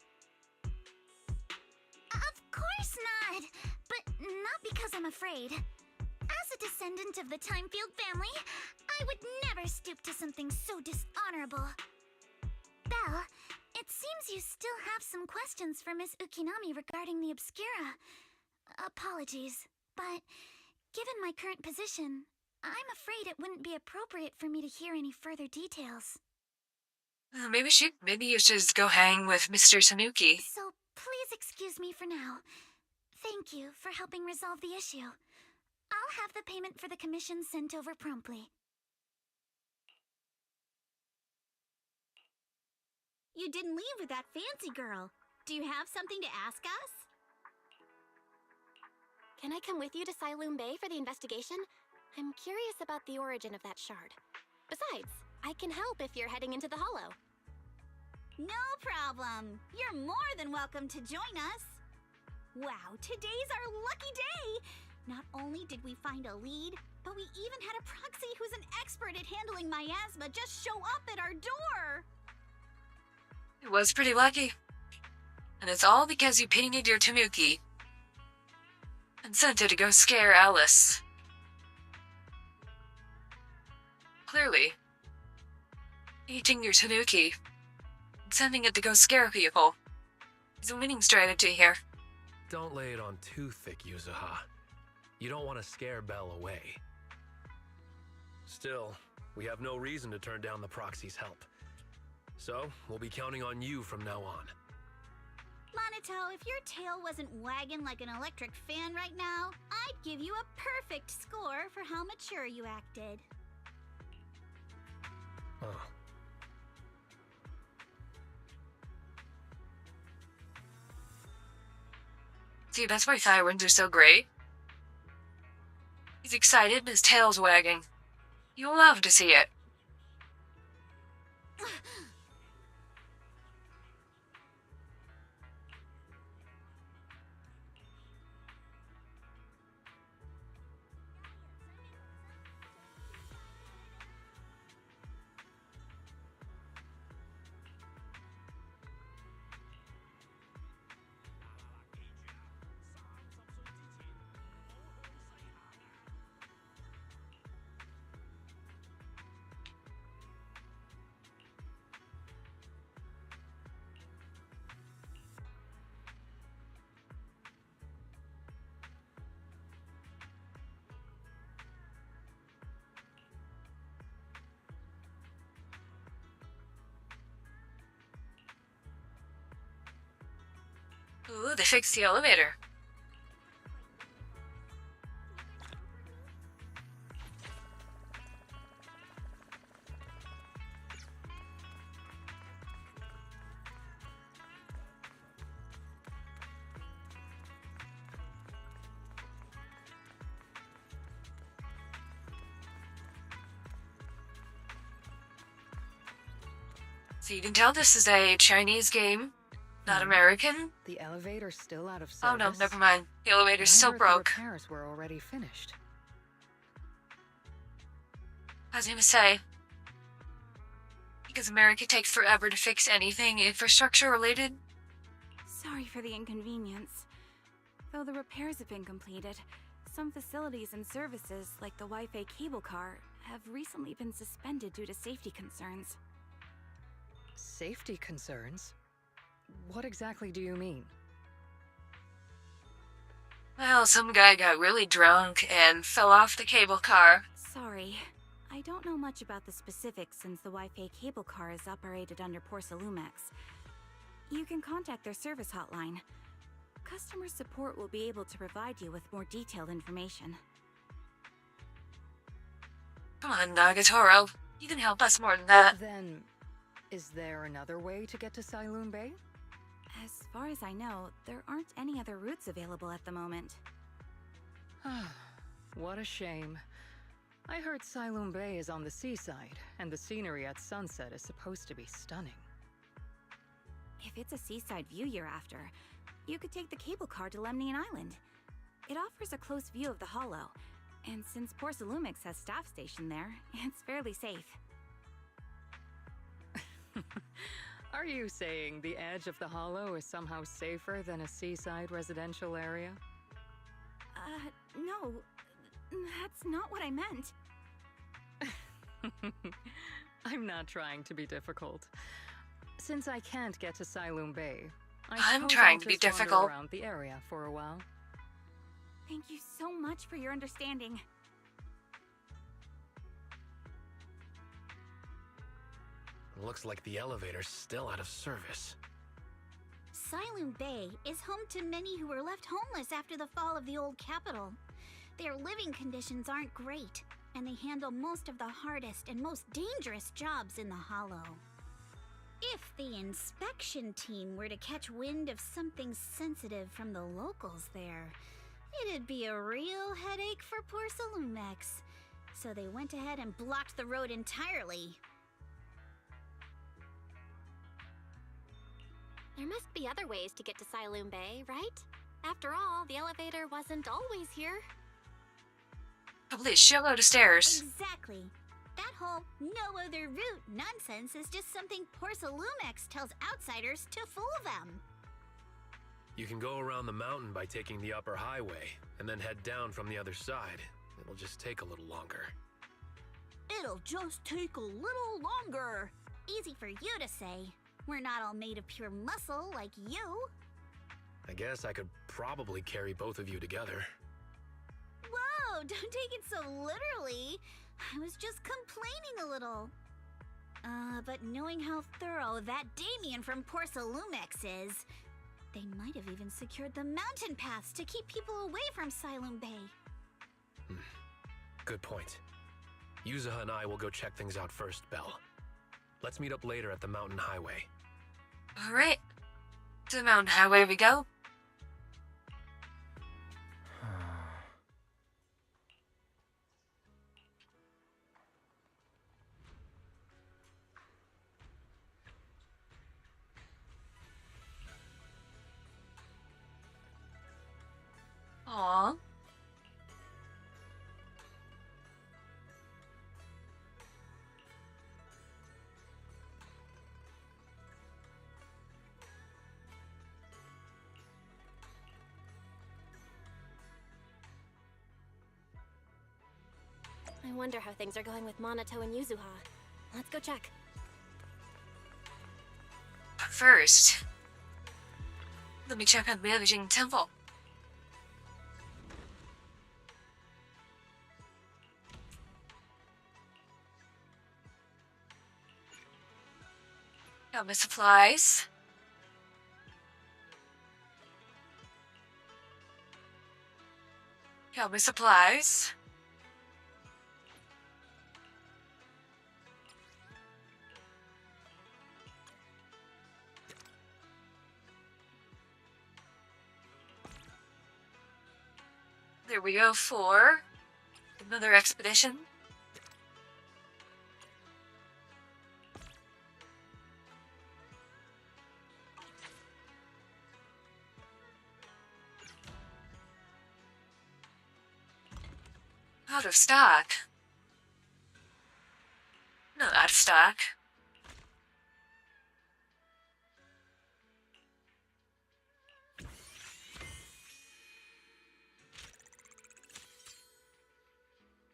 [SPEAKER 9] Of course not! But not because I'm afraid. As a descendant of the Timefield family, I would never stoop to something so dishonorable. Belle, it seems you still have some questions for Miss Ukinami regarding the Obscura. Apologies, but given my current position, I'm afraid it wouldn't be appropriate for me to hear any further details.
[SPEAKER 1] Maybe you should just go hang with Mr. Tanuki.
[SPEAKER 9] So please excuse me for now. Thank you for helping resolve the issue. I'll have the payment for the commission sent over promptly.
[SPEAKER 13] You didn't leave with that fancy girl. Do you have something to ask us?
[SPEAKER 2] Can I come with you to Siloon Bay for the investigation? I'm curious about the origin of that shard. Besides, I can help if you're heading into the hollow.
[SPEAKER 13] No problem. You're more than welcome to join us. Wow, today's our lucky day. Not only did we find a lead, but we even had a proxy who's an expert at handling miasma just show up at our door.
[SPEAKER 1] It was pretty lucky. And it's all because you painted your Tanuki and sent it to go scare Alice. Clearly, painting your Tanuki and sending it to go scare people is a winning strategy here.
[SPEAKER 12] Don't lay it on too thick, Yuzuha. You don't want to scare Belle away. Still, we have no reason to turn down the proxy's help. So, we'll be counting on you from now on.
[SPEAKER 13] Minato, if your tail wasn't wagging like an electric fan right now, I'd give you a perfect score for how mature you acted.
[SPEAKER 12] Oh.
[SPEAKER 1] See, that's why Thyrans are so great. He's excited and his tail's wagging. You'll love to see it. Ooh, they fixed the elevator. So you can tell this is a Chinese game, not American.
[SPEAKER 10] The elevator's still out of service.
[SPEAKER 1] Oh no, never mind. The elevator's still broke.
[SPEAKER 10] The repairs were already finished.
[SPEAKER 1] I was gonna say, because America takes forever to fix anything infrastructure related.
[SPEAKER 14] Sorry for the inconvenience. Though the repairs have been completed, some facilities and services, like the Wi-Fi cable car, have recently been suspended due to safety concerns.
[SPEAKER 10] Safety concerns? What exactly do you mean?
[SPEAKER 1] Well, some guy got really drunk and fell off the cable car.
[SPEAKER 14] Sorry. I don't know much about the specifics since the Wi-Fi cable car is operated under Porsalumex. You can contact their service hotline. Customer support will be able to provide you with more detailed information.
[SPEAKER 1] Come on, Nagatoro. You can help us more than that.
[SPEAKER 10] Then, is there another way to get to Sailoon Bay?
[SPEAKER 14] As far as I know, there aren't any other routes available at the moment.
[SPEAKER 10] What a shame. I heard Sailoon Bay is on the seaside, and the scenery at sunset is supposed to be stunning.
[SPEAKER 14] If it's a seaside view you're after, you could take the cable car to Lemnian Island. It offers a close view of the hollow, and since Porsalumex has staff stationed there, it's fairly safe.
[SPEAKER 10] Are you saying the edge of the hollow is somehow safer than a seaside residential area?
[SPEAKER 14] No. That's not what I meant.
[SPEAKER 10] I'm not trying to be difficult. Since I can't get to Sailoon Bay,
[SPEAKER 1] I'm trying to be difficult.
[SPEAKER 10] Around the area for a while.
[SPEAKER 14] Thank you so much for your understanding.
[SPEAKER 12] Looks like the elevator's still out of service.
[SPEAKER 13] Sailoon Bay is home to many who were left homeless after the fall of the old capital. Their living conditions aren't great, and they handle most of the hardest and most dangerous jobs in the hollow. If the inspection team were to catch wind of something sensitive from the locals there, it'd be a real headache for Porsalumex. So they went ahead and blocked the road entirely.
[SPEAKER 2] There must be other ways to get to Sailoon Bay, right? After all, the elevator wasn't always here.
[SPEAKER 1] Probably a shitload of stairs.
[SPEAKER 13] Exactly. That whole no other route nonsense is just something Porsalumex tells outsiders to fool them.
[SPEAKER 12] You can go around the mountain by taking the upper highway, and then head down from the other side. It'll just take a little longer.
[SPEAKER 13] It'll just take a little longer. Easy for you to say. We're not all made of pure muscle like you.
[SPEAKER 12] I guess I could probably carry both of you together.
[SPEAKER 13] Whoa, don't take it so literally. I was just complaining a little. But knowing how thorough that Damien from Porsalumex is, they might have even secured the mountain paths to keep people away from Sailoon Bay.
[SPEAKER 12] Good point. Yuzuha and I will go check things out first, Belle. Let's meet up later at the mountain highway.
[SPEAKER 1] Alright. To the mountain highway we go. Aww.
[SPEAKER 2] I wonder how things are going with Monato and Yuzuha. Let's go check.
[SPEAKER 1] First, let me check on the Beijing Temple. Got my supplies. Got my supplies. There we go for another expedition. Out of stock. Not out of stock.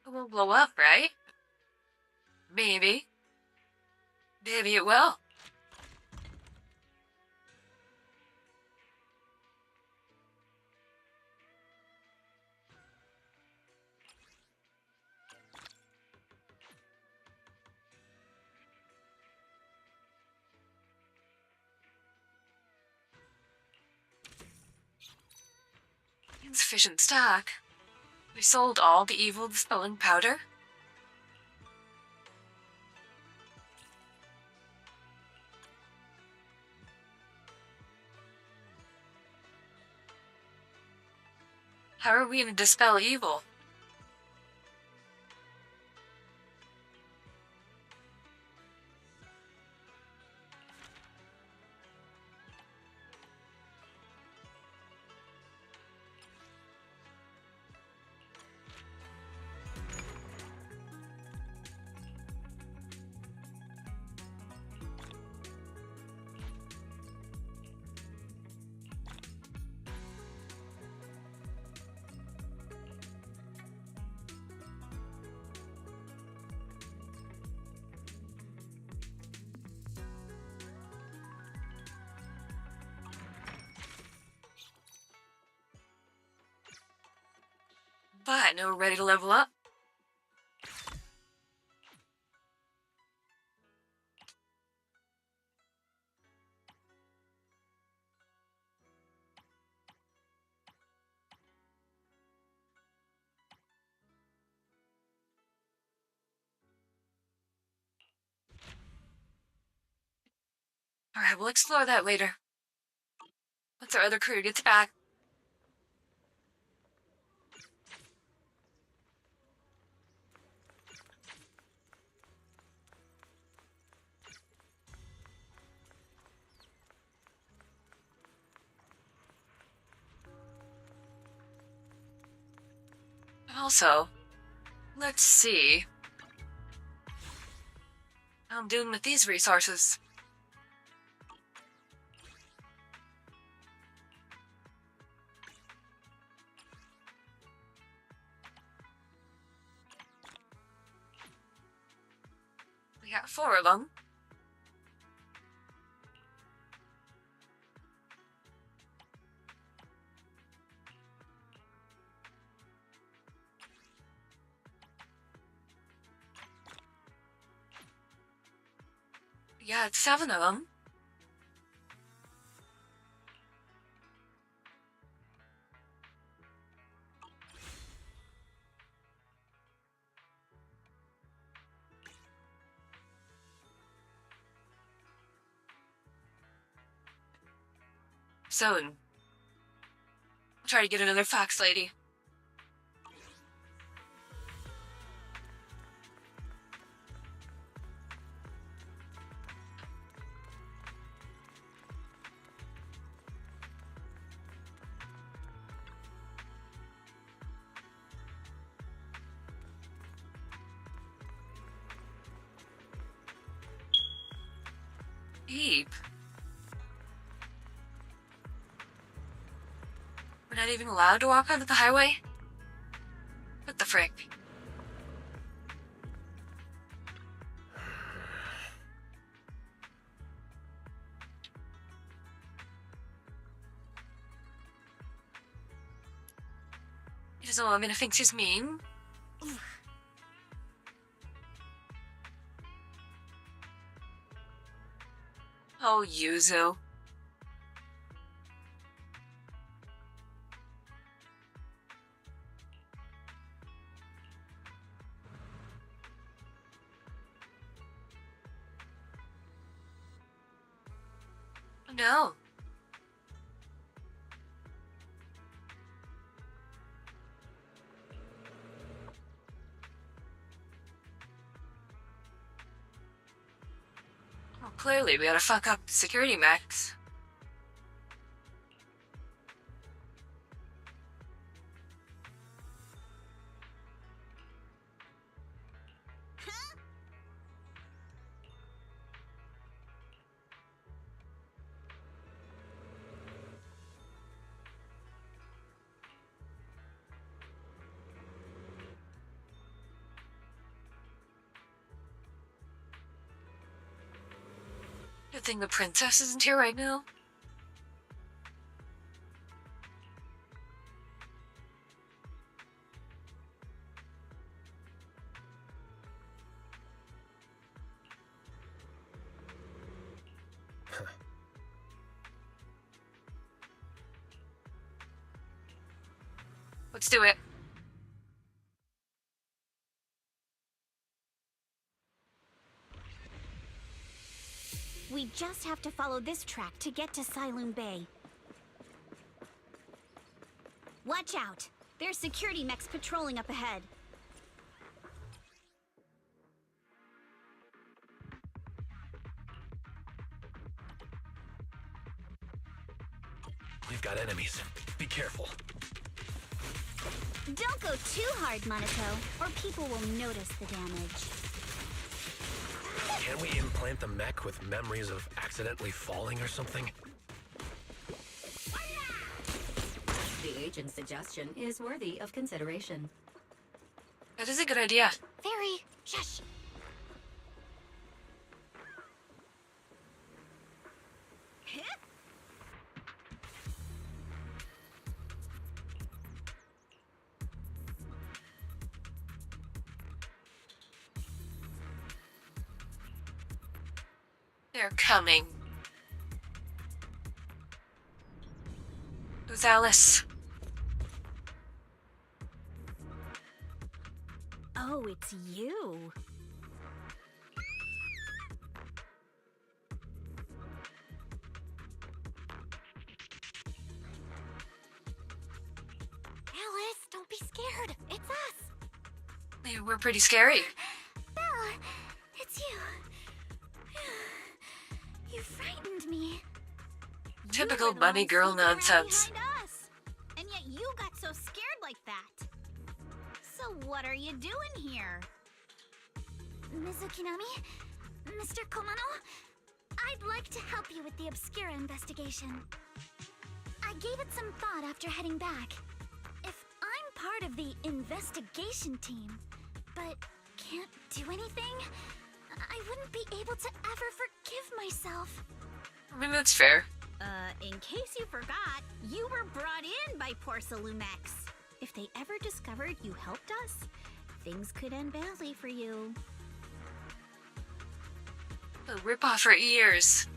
[SPEAKER 1] It won't blow up, right? Maybe. Maybe it will. Insufficient stock. We sold all the evil dispelling powder. How are we gonna dispel evil? But now we're ready to level up. Alright, we'll explore that later. Once our other crew gets back. Also, let's see how I'm doing with these resources. We got 4 of them. We got 7 of them. Soon. I'll try to get another fox lady. Eep. We're not even allowed to walk onto the highway? What the frick? He doesn't want me to think she's mean. Oh, Yuzu. No. Well, clearly we gotta fuck up security mechs. Good thing the princess isn't here right now. Let's do it.
[SPEAKER 13] We just have to follow this track to get to Saloon Bay. Watch out! There's security mechs patrolling up ahead.
[SPEAKER 12] We've got enemies. Be careful.
[SPEAKER 13] Don't go too hard, Monaco, or people will notice the damage.
[SPEAKER 12] Can we implant the mech with memories of accidentally falling or something?
[SPEAKER 11] The agent's suggestion is worthy of consideration.
[SPEAKER 1] That is a good idea.
[SPEAKER 13] Very. Shush.
[SPEAKER 1] They're coming. Who's Alice?
[SPEAKER 13] Oh, it's you.
[SPEAKER 9] Alice, don't be scared. It's us.
[SPEAKER 1] We're pretty scary.
[SPEAKER 9] Bella, it's you. You frightened me.
[SPEAKER 1] Typical bunny girl nonsense.
[SPEAKER 13] Behind us. And yet you got so scared like that. So what are you doing here?
[SPEAKER 9] Mizukinami? Mr. Komano? I'd like to help you with the Obscura investigation. I gave it some thought after heading back. If I'm part of the investigation team, but can't do anything, I wouldn't be able to ever forgive myself.
[SPEAKER 1] I mean, that's fair.
[SPEAKER 13] In case you forgot, you were brought in by Porcelumex. If they ever discovered you helped us, things could end badly for you.
[SPEAKER 1] They'll rip off for ears.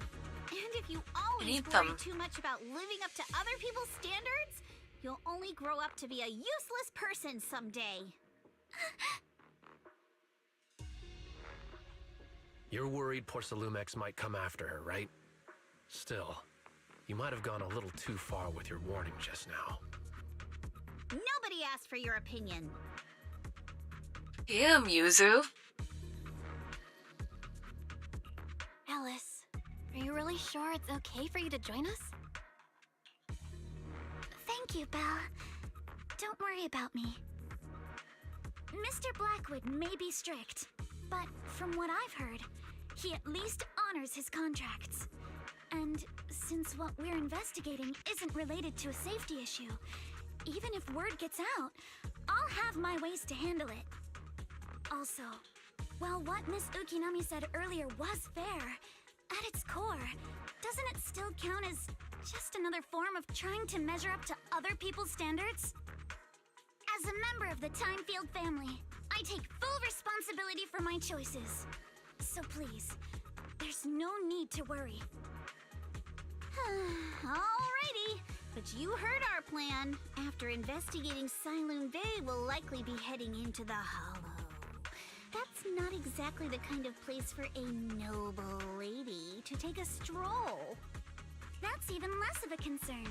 [SPEAKER 13] And if you always worry too much about living up to other people's standards, you'll only grow up to be a useless person someday.
[SPEAKER 12] You're worried Porcelumex might come after her, right? Still, you might have gone a little too far with your warning just now.
[SPEAKER 13] Nobody asked for your opinion.
[SPEAKER 1] Damn, Yuzu.
[SPEAKER 9] Alice, are you really sure it's okay for you to join us? Thank you, Belle. Don't worry about me. Mr. Blackwood may be strict, but from what I've heard, he at least honors his contracts. And since what we're investigating isn't related to a safety issue, even if word gets out, I'll have my ways to handle it. Also, while what Miss Ukinami said earlier was fair, at its core, doesn't it still count as just another form of trying to measure up to other people's standards? As a member of the Timefield family, I take full responsibility for my choices. So please, there's no need to worry.
[SPEAKER 13] Alrighty, but you heard our plan. After investigating Saloon Bay, we'll likely be heading into the Hollow. That's not exactly the kind of place for a noble lady to take a stroll.
[SPEAKER 9] even less of a concern.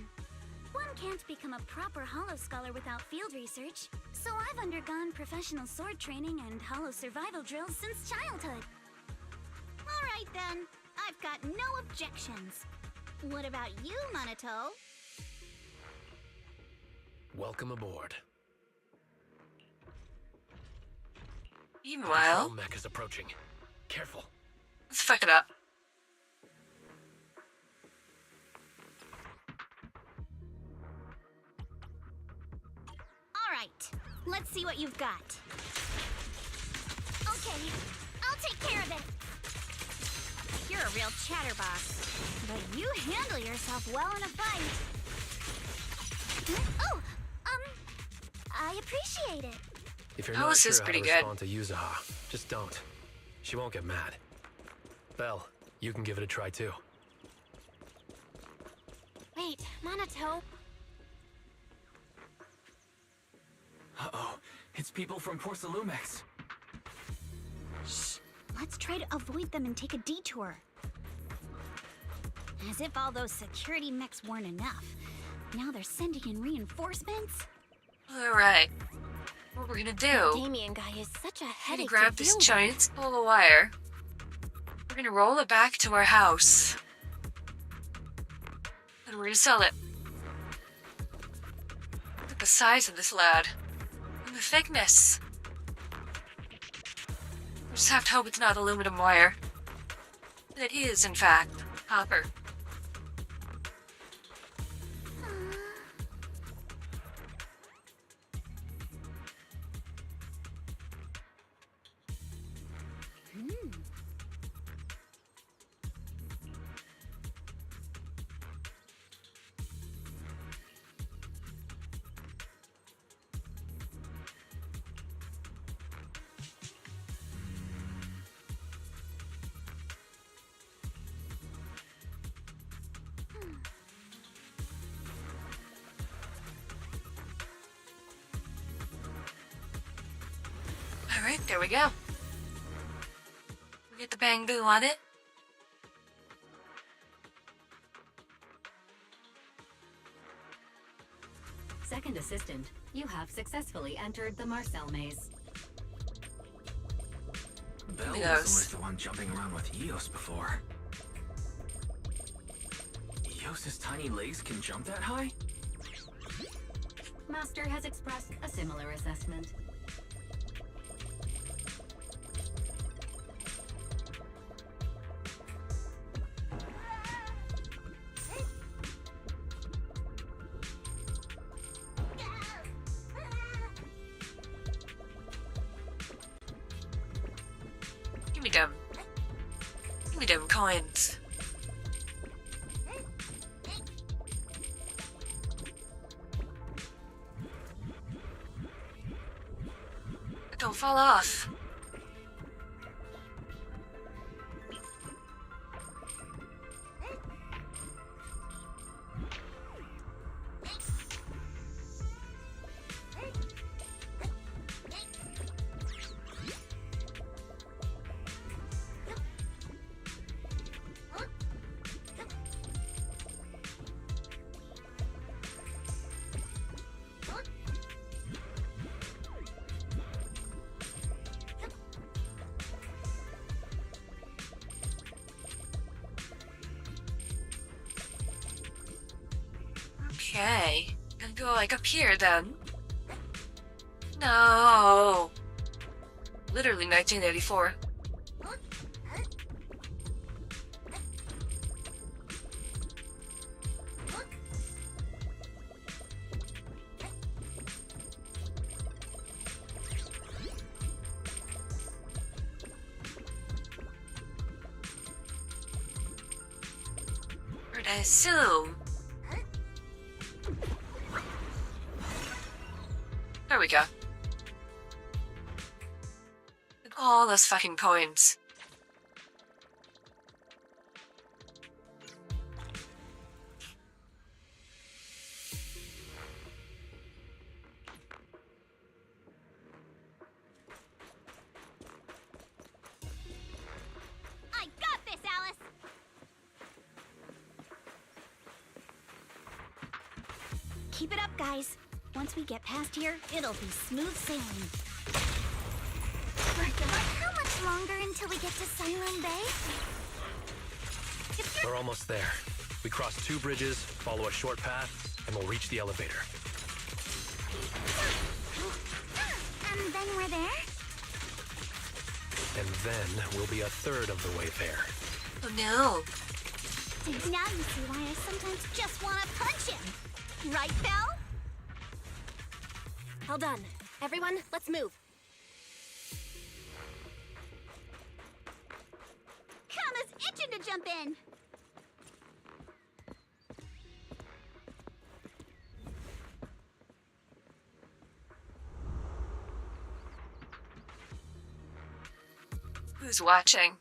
[SPEAKER 9] One can't become a proper Hollow Scholar without field research, so I've undergone professional sword training and Hollow survival drills since childhood.
[SPEAKER 13] Alright then, I've got no objections. What about you, Monato?
[SPEAKER 12] Welcome aboard.
[SPEAKER 1] Meanwhile,
[SPEAKER 12] Patrol mech is approaching. Careful.
[SPEAKER 1] let's fuck it up.
[SPEAKER 13] Alright, let's see what you've got.
[SPEAKER 9] Okay, I'll take care of it.
[SPEAKER 13] You're a real chatterbox, but you handle yourself well in a fight.
[SPEAKER 9] Oh, I appreciate it.
[SPEAKER 12] If you're
[SPEAKER 1] Oh,
[SPEAKER 12] not
[SPEAKER 1] this
[SPEAKER 12] sure
[SPEAKER 1] is
[SPEAKER 12] how
[SPEAKER 1] pretty
[SPEAKER 12] to
[SPEAKER 1] good.
[SPEAKER 12] respond to Yuzaha, just don't. She won't get mad. Belle, you can give it a try too.
[SPEAKER 2] Wait, Monato.
[SPEAKER 4] Uh-oh. It's people from Porsalumex.
[SPEAKER 13] Shh, let's try to avoid them and take a detour. As if all those security mechs weren't enough. Now they're sending in reinforcements?
[SPEAKER 1] Alright. What we're gonna do,
[SPEAKER 2] Damien guy is such a
[SPEAKER 1] we're gonna
[SPEAKER 2] headache
[SPEAKER 1] grab
[SPEAKER 2] to
[SPEAKER 1] this
[SPEAKER 2] deal with.
[SPEAKER 1] giant spool of wire. We're gonna roll it back to our house. And we're gonna sell it. Look at the size of this lad. And the thickness. We just have to hope it's not aluminum wire. And it is, in fact, copper. Alright, there we go. We get the bamboo on it.
[SPEAKER 11] Second assistant, you have successfully entered the Marcel maze.
[SPEAKER 4] Belle was
[SPEAKER 1] Eos.
[SPEAKER 4] always the one jumping around with Eos before. Eos's tiny legs can jump that high?
[SPEAKER 11] Master has expressed a similar assessment.
[SPEAKER 1] Give me them. Give me them coins. Don't fall off. Okay. Gonna go like up here then. No. Literally 1984. Or I assume. There we go. And all those fucking coins.
[SPEAKER 13] I got this, Alice! Keep it up, guys. Once we get past here, it'll be smooth sailing.
[SPEAKER 9] How much longer until we get to Siloam Bay?
[SPEAKER 12] We're almost there. We cross 2 bridges, follow a short path, and we'll reach the elevator.
[SPEAKER 9] And then we're there?
[SPEAKER 12] And then we'll be a third of the way there.
[SPEAKER 1] Oh no.
[SPEAKER 13] Now you see why I sometimes just want to punch him. Right, Belle?
[SPEAKER 2] All done. Everyone, let's move.
[SPEAKER 13] Kama's itching to jump in.
[SPEAKER 1] Who's watching?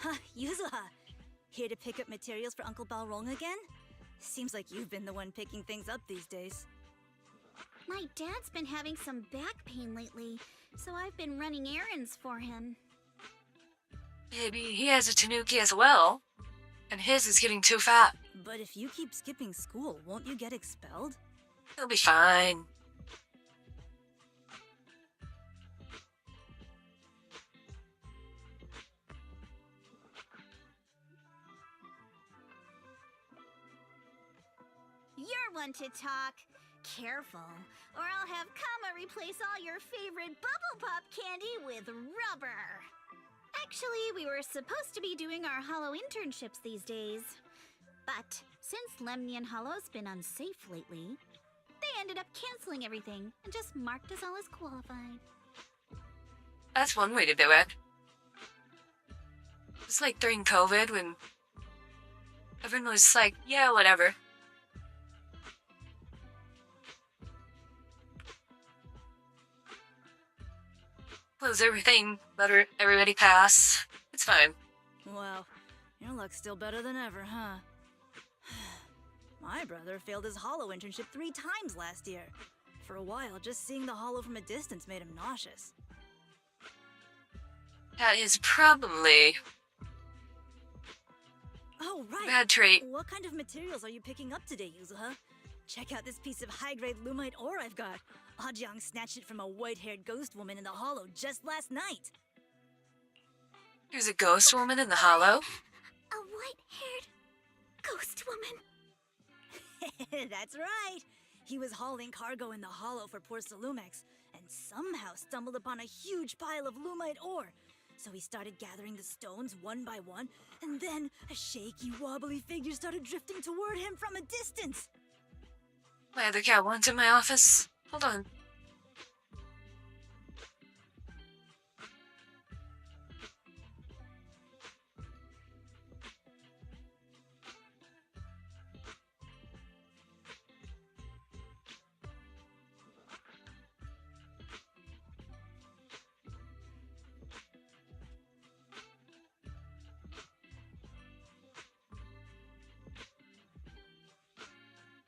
[SPEAKER 15] Huh, Yuzuha. Here to pick up materials for Uncle Balrog again? Seems like you've been the one picking things up these days.
[SPEAKER 13] My dad's been having some back pain lately, so I've been running errands for him.
[SPEAKER 1] Maybe he has a tanuki as well, and his is getting too fat.
[SPEAKER 15] But if you keep skipping school, won't you get expelled?
[SPEAKER 1] He'll be fine.
[SPEAKER 13] You're one to talk. Careful, or I'll have Kama replace all your favorite Bubble Pop candy with rubber. Actually, we were supposed to be doing our Hollow internships these days. But since Lemnian Hollow's been unsafe lately, they ended up canceling everything and just marked us all as qualified.
[SPEAKER 1] That's one way to do it. It's like during COVID when everyone was like, yeah, whatever. Close everything, let everybody pass. It's fine.
[SPEAKER 15] Wow, your luck's still better than ever, huh? My brother failed his Hollow internship 3 times last year. For a while, just seeing the Hollow from a distance made him nauseous.
[SPEAKER 1] That is probably
[SPEAKER 15] Oh, right.
[SPEAKER 1] bad trait.
[SPEAKER 15] What kind of materials are you picking up today, Yuzuha? Check out this piece of high-grade lumite ore I've got. Ajang snatched it from a white-haired ghost woman in the Hollow just last night.
[SPEAKER 1] There's a ghost woman in the Hollow?
[SPEAKER 9] A white-haired ghost woman.
[SPEAKER 15] That's right. He was hauling cargo in the Hollow for poor Salumex, and somehow stumbled upon a huge pile of lumite ore. So he started gathering the stones one by one, and then a shaky, wobbly figure started drifting toward him from a distance.
[SPEAKER 1] My other cat wants in my office. Hold on.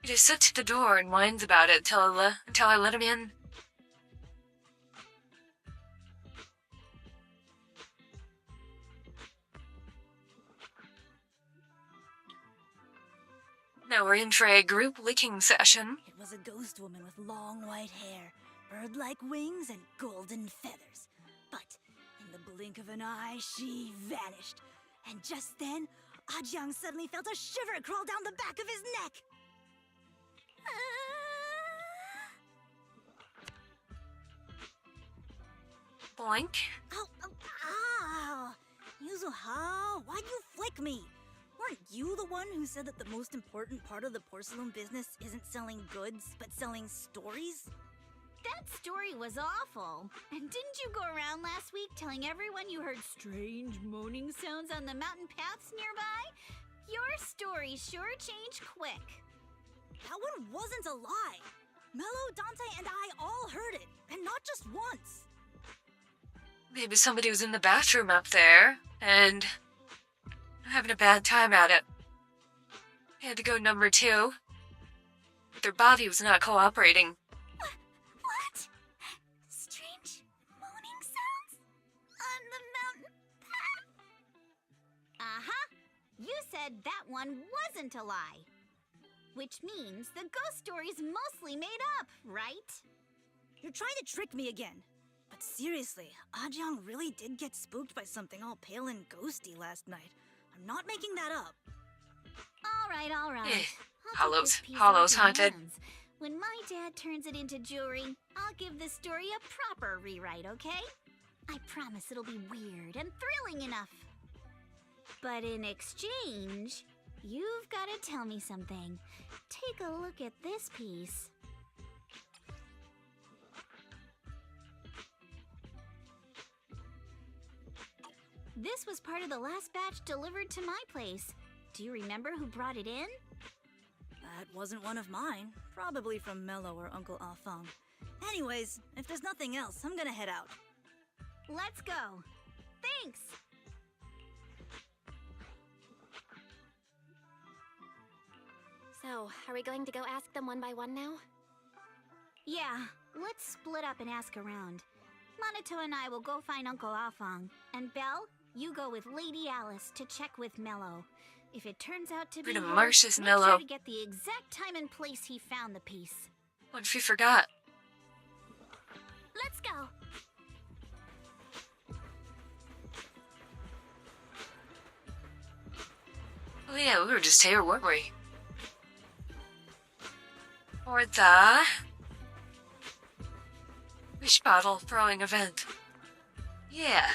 [SPEAKER 1] He just sits at the door and whines about it until I let him in. Now we're in for a group licking session.
[SPEAKER 15] It was a ghost woman with long white hair, bird-like wings, and golden feathers. But in the blink of an eye, she vanished. And just then, Ajang suddenly felt a shiver crawl down the back of his neck.
[SPEAKER 1] Boink.
[SPEAKER 15] Ow! Yuzuha, why'd you flick me? Weren't you the one who said that the most important part of the porcelain business isn't selling goods, but selling stories?
[SPEAKER 13] That story was awful. And didn't you go around last week telling everyone you heard strange moaning sounds on the mountain paths nearby? Your story sure changed quick.
[SPEAKER 15] That one wasn't a lie. Mello, Dante, and I all heard it, and not just once.
[SPEAKER 1] Maybe somebody was in the bathroom up there, and having a bad time at it. They had to go number 2. But their body was not cooperating.
[SPEAKER 9] What? Strange moaning sounds on the mountain path?
[SPEAKER 13] Uh-huh. You said that one wasn't a lie. Which means the ghost story's mostly made up, right?
[SPEAKER 15] You're trying to trick me again. But seriously, Ajang really did get spooked by something all pale and ghosty last night. I'm not making that up.
[SPEAKER 13] All right.
[SPEAKER 1] Hollows haunted.
[SPEAKER 13] When my dad turns it into jewelry, I'll give the story a proper rewrite, okay? I promise it'll be weird and thrilling enough. But in exchange, you've got to tell me something. Take a look at this piece. This was part of the last batch delivered to my place. Do you remember who brought it in?
[SPEAKER 15] That wasn't one of mine. Probably from Mello or Uncle Afang. Anyways, if there's nothing else, I'm gonna head out.
[SPEAKER 13] Let's go. Thanks!
[SPEAKER 2] So, are we going to go ask them one by one now?
[SPEAKER 13] Yeah, let's split up and ask around. Monato and I will go find Uncle Afang. And Belle, you go with Lady Alice to check with Mello. If it turns out to be
[SPEAKER 1] We're gonna
[SPEAKER 13] him,
[SPEAKER 1] march this
[SPEAKER 13] make
[SPEAKER 1] Mello.
[SPEAKER 13] sure to get the exact time and place he found the piece.
[SPEAKER 1] What if we forgot?
[SPEAKER 9] Let's go.
[SPEAKER 1] Oh yeah, we were just here, weren't we? Or the wish bottle throwing event. Yeah.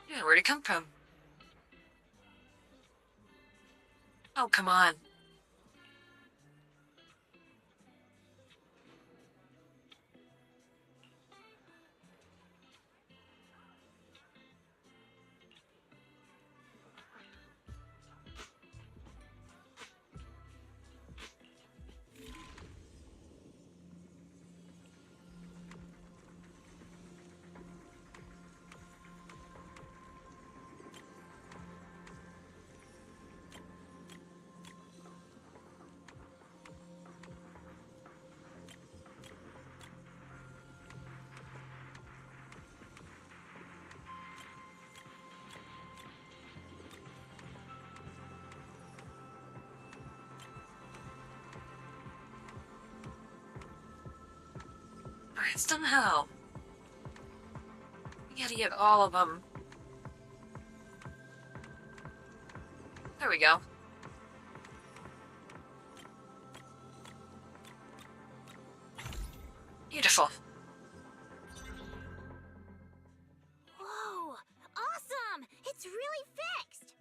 [SPEAKER 1] Yeah, where'd it come from? Oh, come on. Alright, somehow. We gotta get all of them. There we go. Beautiful.
[SPEAKER 9] Whoa! Awesome! It's really fixed!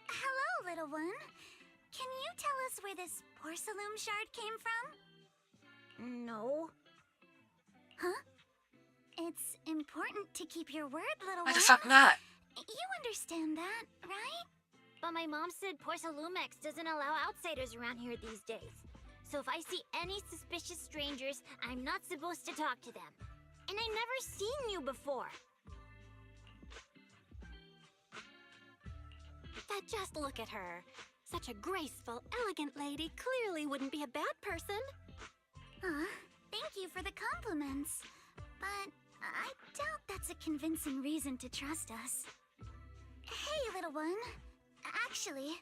[SPEAKER 9] Hello, little one. Can you tell us where this porcelain shard came from?
[SPEAKER 2] No.
[SPEAKER 9] Huh? It's important to keep your word, little
[SPEAKER 1] Why
[SPEAKER 9] one.
[SPEAKER 1] the fuck not?
[SPEAKER 9] You understand that, right?
[SPEAKER 2] But my mom said Porcelumex doesn't allow outsiders around here these days. So if I see any suspicious strangers, I'm not supposed to talk to them. And I've never seen you before. But just look at her. Such a graceful, elegant lady clearly wouldn't be a bad person.
[SPEAKER 9] Thank you for the compliments. But I doubt that's a convincing reason to trust us. Hey, little one. Actually,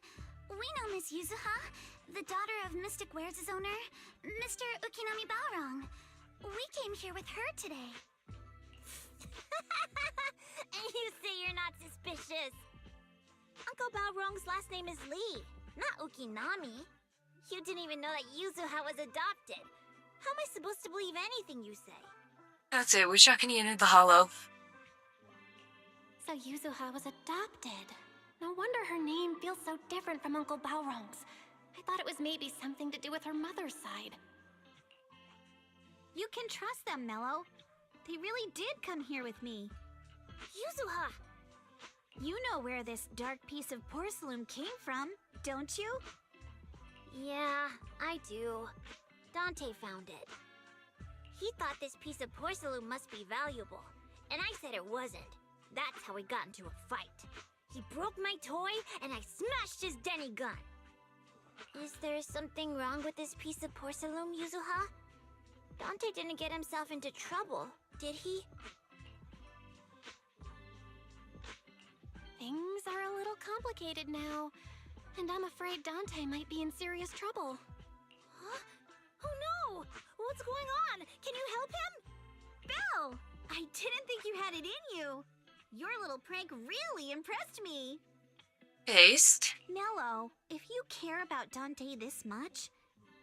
[SPEAKER 9] we know Miss Yuzuha. the daughter of Mystic Wares' owner, Mr. Ukinami Balrong. We came here with her today.
[SPEAKER 13] And you say you're not suspicious. Uncle Balrong's last name is Lee, not Ukinami. You didn't even know that Yuzuha was adopted. How am I supposed to believe anything you say?
[SPEAKER 1] That's it, we're chucking you into the hollow.
[SPEAKER 2] So Yuzuha was adopted. No wonder her name feels so different from Uncle Balrong's. I thought it was maybe something to do with her mother's side.
[SPEAKER 13] You can trust them, Mello. They really did come here with me. Yuzuha! You know where this dark piece of porcelain came from, don't you?
[SPEAKER 9] Yeah, I do. Dante found it. He thought this piece of porcelain must be valuable, and I said it wasn't. That's how we got into a fight. He broke my toy, and I smashed his Denny gun. Is there something wrong with this piece of porcelain, Yuzuha? Dante didn't get himself into trouble, did he?
[SPEAKER 2] Things are a little complicated now, and I'm afraid Dante might be in serious trouble.
[SPEAKER 13] Huh? Oh no! What's going on? Can you help him? Belle! I didn't think you had it in you. Your little prank really impressed me.
[SPEAKER 1] Based?
[SPEAKER 13] Mello, if you care about Dante this much,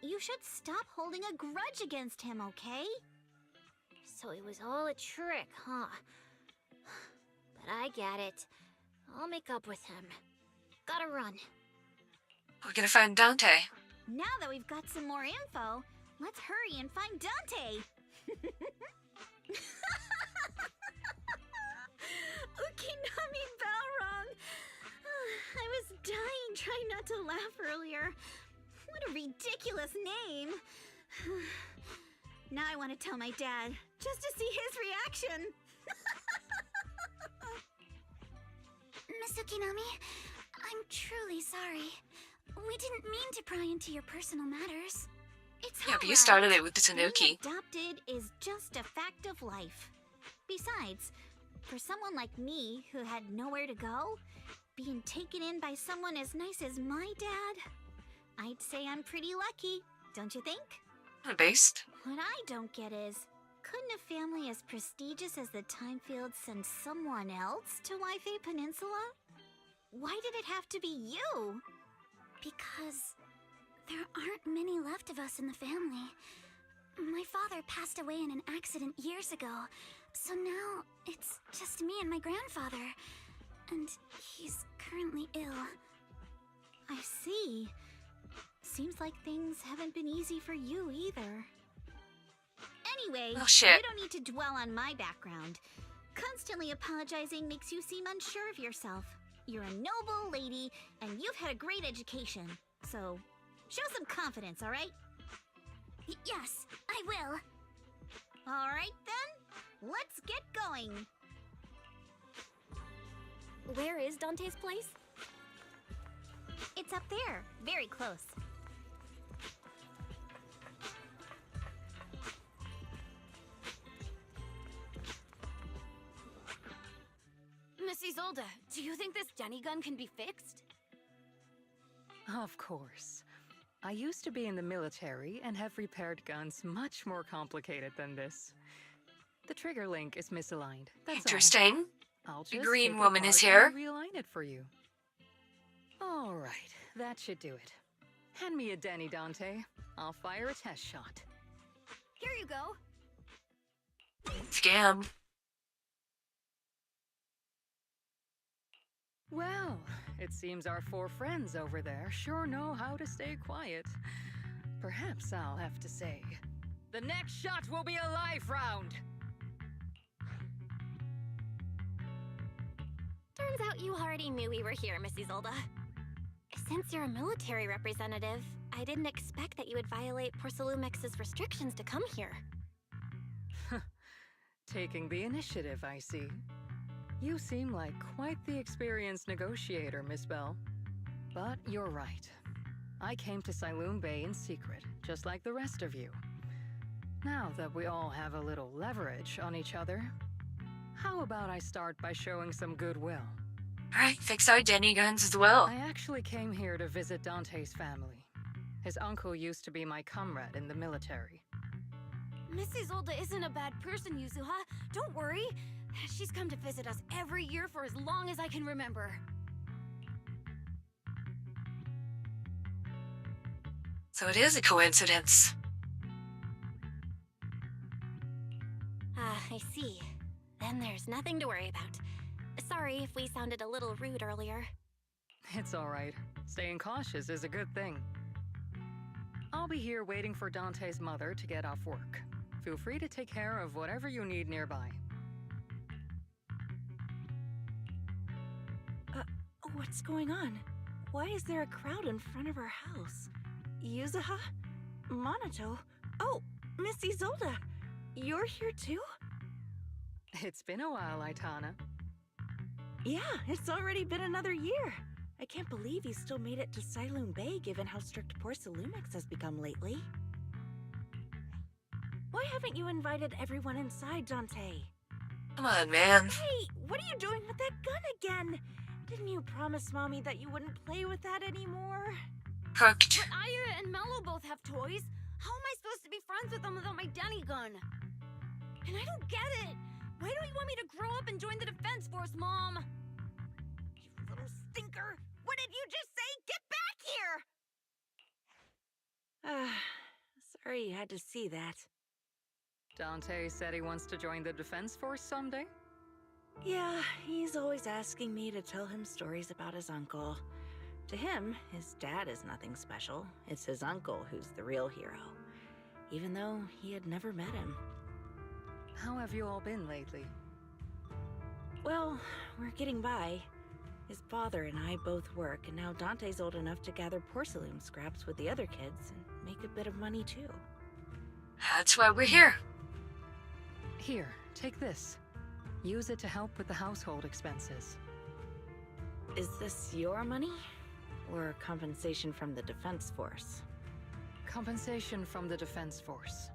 [SPEAKER 13] you should stop holding a grudge against him, okay?
[SPEAKER 9] So it was all a trick, huh? But I get it. I'll make up with him. Gotta run.
[SPEAKER 1] We're gonna find Dante.
[SPEAKER 13] Now that we've got some more info, let's hurry and find Dante. Ukinami Balrong! I was dying trying not to laugh earlier. What a ridiculous name. Now I want to tell my dad, just to see his reaction.
[SPEAKER 9] Miss Ukinami, I'm truly sorry. We didn't mean to pry into your personal matters.
[SPEAKER 13] It's
[SPEAKER 1] Yeah, but you
[SPEAKER 13] alright.
[SPEAKER 1] started it with the
[SPEAKER 13] Being
[SPEAKER 1] Tanuki.
[SPEAKER 13] adopted is just a fact of life. Besides, for someone like me who had nowhere to go, being taken in by someone as nice as my dad, I'd say I'm pretty lucky, don't you think?
[SPEAKER 1] Based?
[SPEAKER 13] What I don't get is, couldn't a family as prestigious as the Timefields send someone else to Waifei Peninsula? Why did it have to be you?
[SPEAKER 9] Because there aren't many left of us in the family. My father passed away in an accident years ago, so now it's just me and my grandfather. And he's currently ill.
[SPEAKER 13] I see. Seems like things haven't been easy for you either. Anyway,
[SPEAKER 1] Oh, shit.
[SPEAKER 13] you don't need to dwell on my background. Constantly apologizing makes you seem unsure of yourself. You're a noble lady, and you've had a great education. So, show some confidence, alright?
[SPEAKER 9] Yes, I will.
[SPEAKER 13] Alright then, let's get going.
[SPEAKER 2] Where is Dante's place?
[SPEAKER 13] It's up there, very close.
[SPEAKER 2] Miss Isolde, do you think this Denny gun can be fixed?
[SPEAKER 10] Of course. I used to be in the military and have repaired guns much more complicated than this. The trigger link is misaligned. That's
[SPEAKER 1] Interesting.
[SPEAKER 10] all. I'll
[SPEAKER 1] The
[SPEAKER 10] just
[SPEAKER 1] green
[SPEAKER 10] take it
[SPEAKER 1] woman is
[SPEAKER 10] apart
[SPEAKER 1] here.
[SPEAKER 10] and realign it for you. All right, that should do it. Hand me a Denny, Dante. I'll fire a test shot.
[SPEAKER 2] Here you go.
[SPEAKER 1] Scam.
[SPEAKER 10] Well, it seems our four friends over there sure know how to stay quiet. Perhaps I'll have to say, the next shot will be a live round.
[SPEAKER 2] Turns out you already knew we were here, Miss Isolde. Since you're a military representative, I didn't expect that you would violate Porcelumex's restrictions to come here.
[SPEAKER 10] Taking the initiative, I see. You seem like quite the experienced negotiator, Miss Bell. But you're right. I came to Siloon Bay in secret, just like the rest of you. Now that we all have a little leverage on each other, how about I start by showing some goodwill?
[SPEAKER 1] Alright, fix our Denny guns as well.
[SPEAKER 10] I actually came here to visit Dante's family. His uncle used to be my comrade in the military.
[SPEAKER 14] Miss Isolde isn't a bad person, Yuzuha. Don't worry. She's come to visit us every year for as long as I can remember.
[SPEAKER 1] So it is a coincidence.
[SPEAKER 2] Ah, I see. Then there's nothing to worry about. Sorry if we sounded a little rude earlier.
[SPEAKER 10] It's all right. Staying cautious is a good thing. I'll be here waiting for Dante's mother to get off work. Feel free to take care of whatever you need nearby.
[SPEAKER 15] What's going on? Why is there a crowd in front of our house? Yuzuha? Monato? Oh, Miss Isolde! You're here too?
[SPEAKER 10] It's been a while, Aitana.
[SPEAKER 15] Yeah, it's already been another year. I can't believe you still made it to Siloon Bay given how strict Porcelumex has become lately. Why haven't you invited everyone inside, Dante?
[SPEAKER 1] Come on, man.
[SPEAKER 15] Hey, what are you doing with that gun again? Didn't you promise Mommy that you wouldn't play with that anymore?
[SPEAKER 1] Hooked.
[SPEAKER 14] But Aya and Mello both have toys. How am I supposed to be friends with them without my Denny gun? And I don't get it. Why don't you want me to grow up and join the Defense Force, Mom?
[SPEAKER 15] You little stinker! What did you just say? Get back here! Sorry you had to see that.
[SPEAKER 10] Dante said he wants to join the Defense Force someday?
[SPEAKER 15] Yeah, he's always asking me to tell him stories about his uncle. To him, his dad is nothing special. It's his uncle who's the real hero, even though he had never met him.
[SPEAKER 10] How have you all been lately?
[SPEAKER 15] Well, we're getting by. His father and I both work, and now Dante's old enough to gather porcelain scraps with the other kids and make a bit of money too.
[SPEAKER 1] That's why we're here.
[SPEAKER 10] Here, take this. Use it to help with the household expenses.
[SPEAKER 15] Is this your money? Or compensation from the Defense Force?
[SPEAKER 10] Compensation from the Defense Force.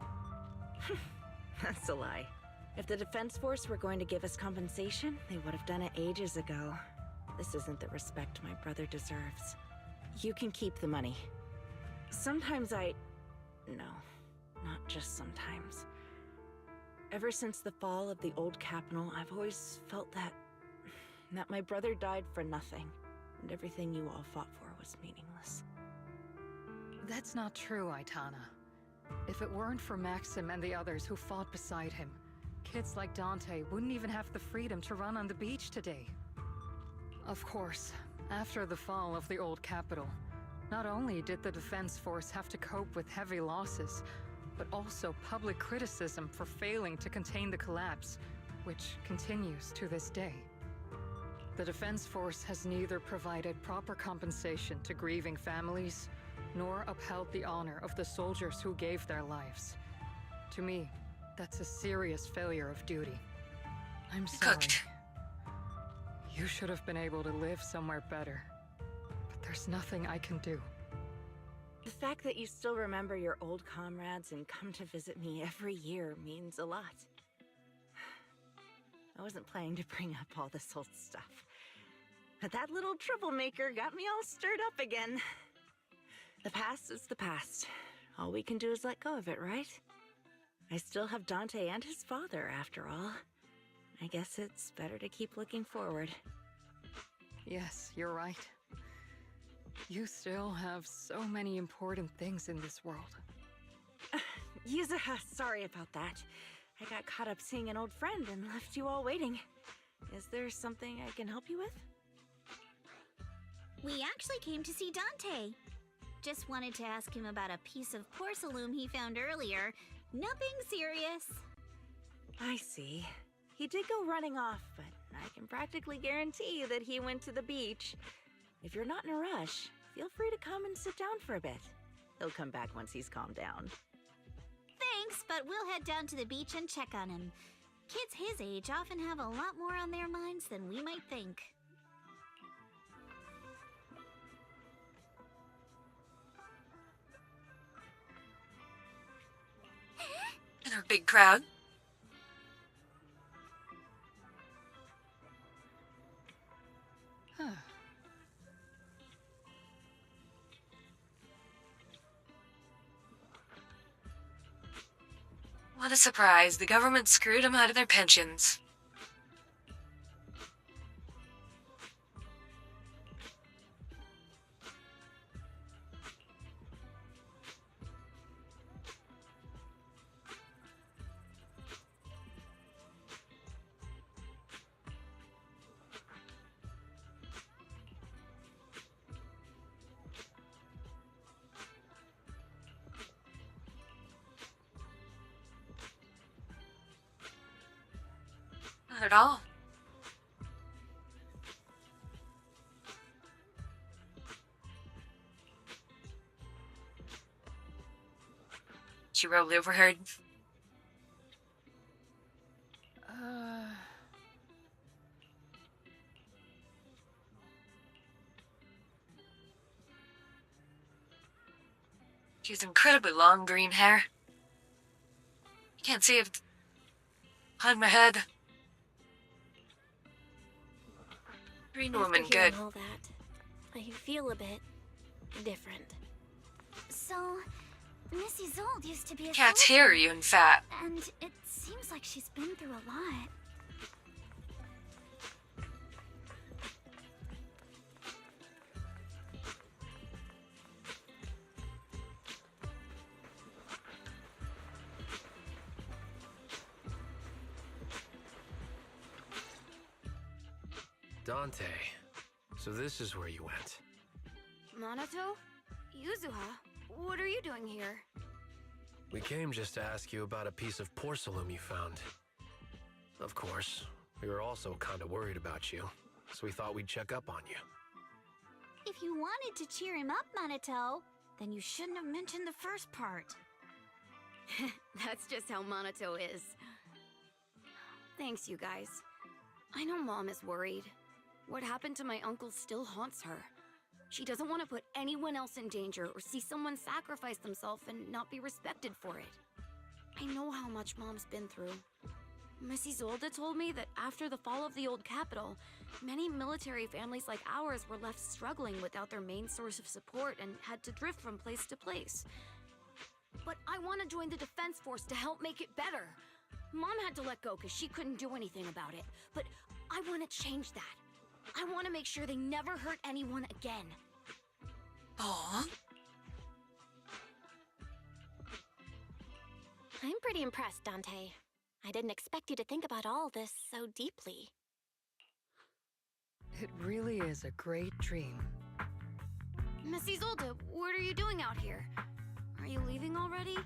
[SPEAKER 15] That's a lie. If the Defense Force were going to give us compensation, they would have done it ages ago. This isn't the respect my brother deserves. You can keep the money. Sometimes No, not just sometimes. Ever since the fall of the old capital, I've always felt that my brother died for nothing, and everything you all fought for was meaningless.
[SPEAKER 10] That's not true, Aitana. If it weren't for Maxim and the others who fought beside him, kids like Dante wouldn't even have the freedom to run on the beach today. Of course, after the fall of the old capital, not only did the Defense Force have to cope with heavy losses, but also public criticism for failing to contain the collapse, which continues to this day. The Defense Force has neither provided proper compensation to grieving families, nor upheld the honor of the soldiers who gave their lives. To me, that's a serious failure of duty. I'm sorry. You should have been able to live somewhere better, but there's nothing I can do.
[SPEAKER 15] The fact that you still remember your old comrades and come to visit me every year means a lot. I wasn't planning to bring up all this old stuff, but that little troublemaker got me all stirred up again. The past is the past. All we can do is let go of it, right? I still have Dante and his father, after all. I guess it's better to keep looking forward.
[SPEAKER 10] Yes, you're right. You still have so many important things in this world.
[SPEAKER 15] Yuzuha, sorry about that. I got caught up seeing an old friend and left you all waiting. Is there something I can help you with?
[SPEAKER 13] We actually came to see Dante. Just wanted to ask him about a piece of porcelain he found earlier. Nothing serious.
[SPEAKER 15] I see. He did go running off, but I can practically guarantee that he went to the beach. If you're not in a rush, feel free to come and sit down for a bit. He'll come back once he's calmed down.
[SPEAKER 13] Thanks, but we'll head down to the beach and check on him. Kids his age often have a lot more on their minds than we might think.
[SPEAKER 1] In a big crowd. What a surprise, the government screwed them out of their pensions. Not at all. She probably overheard. She has incredibly long green hair. You can't see it behind my head. Green woman,
[SPEAKER 2] After hearing
[SPEAKER 1] good.
[SPEAKER 2] all that, I feel a bit different.
[SPEAKER 9] So, Missy Zold used to be a
[SPEAKER 1] Can't
[SPEAKER 9] soldier,
[SPEAKER 1] hear you, in fact.
[SPEAKER 9] and it seems like she's been through a lot.
[SPEAKER 12] Dante, so this is where you went.
[SPEAKER 14] Minato? Yuzuha? What are you doing here?
[SPEAKER 12] We came just to ask you about a piece of porcelain you found. Of course, we were also kinda worried about you, so we thought we'd check up on you.
[SPEAKER 13] If you wanted to cheer him up, Minato, then you shouldn't have mentioned the first part.
[SPEAKER 14] That's just how Minato is. Thanks, you guys. I know Mom is worried. What happened to my uncle still haunts her. She doesn't want to put anyone else in danger or see someone sacrifice themselves and not be respected for it. I know how much Mom's been through. Mrs. Zolda told me that after the fall of the old capital, many military families like ours were left struggling without their main source of support and had to drift from place to place. But I want to join the defense force to help make it better. Mom had to let go because she couldn't do anything about it, but I want to change that. I want to make sure they never hurt anyone again.
[SPEAKER 1] Aww.
[SPEAKER 2] I'm pretty impressed, Dante. I didn't expect you to think about all this so deeply.
[SPEAKER 10] It really is a great dream.
[SPEAKER 14] Mrs. Zolda, what are you doing out here? Are you leaving already?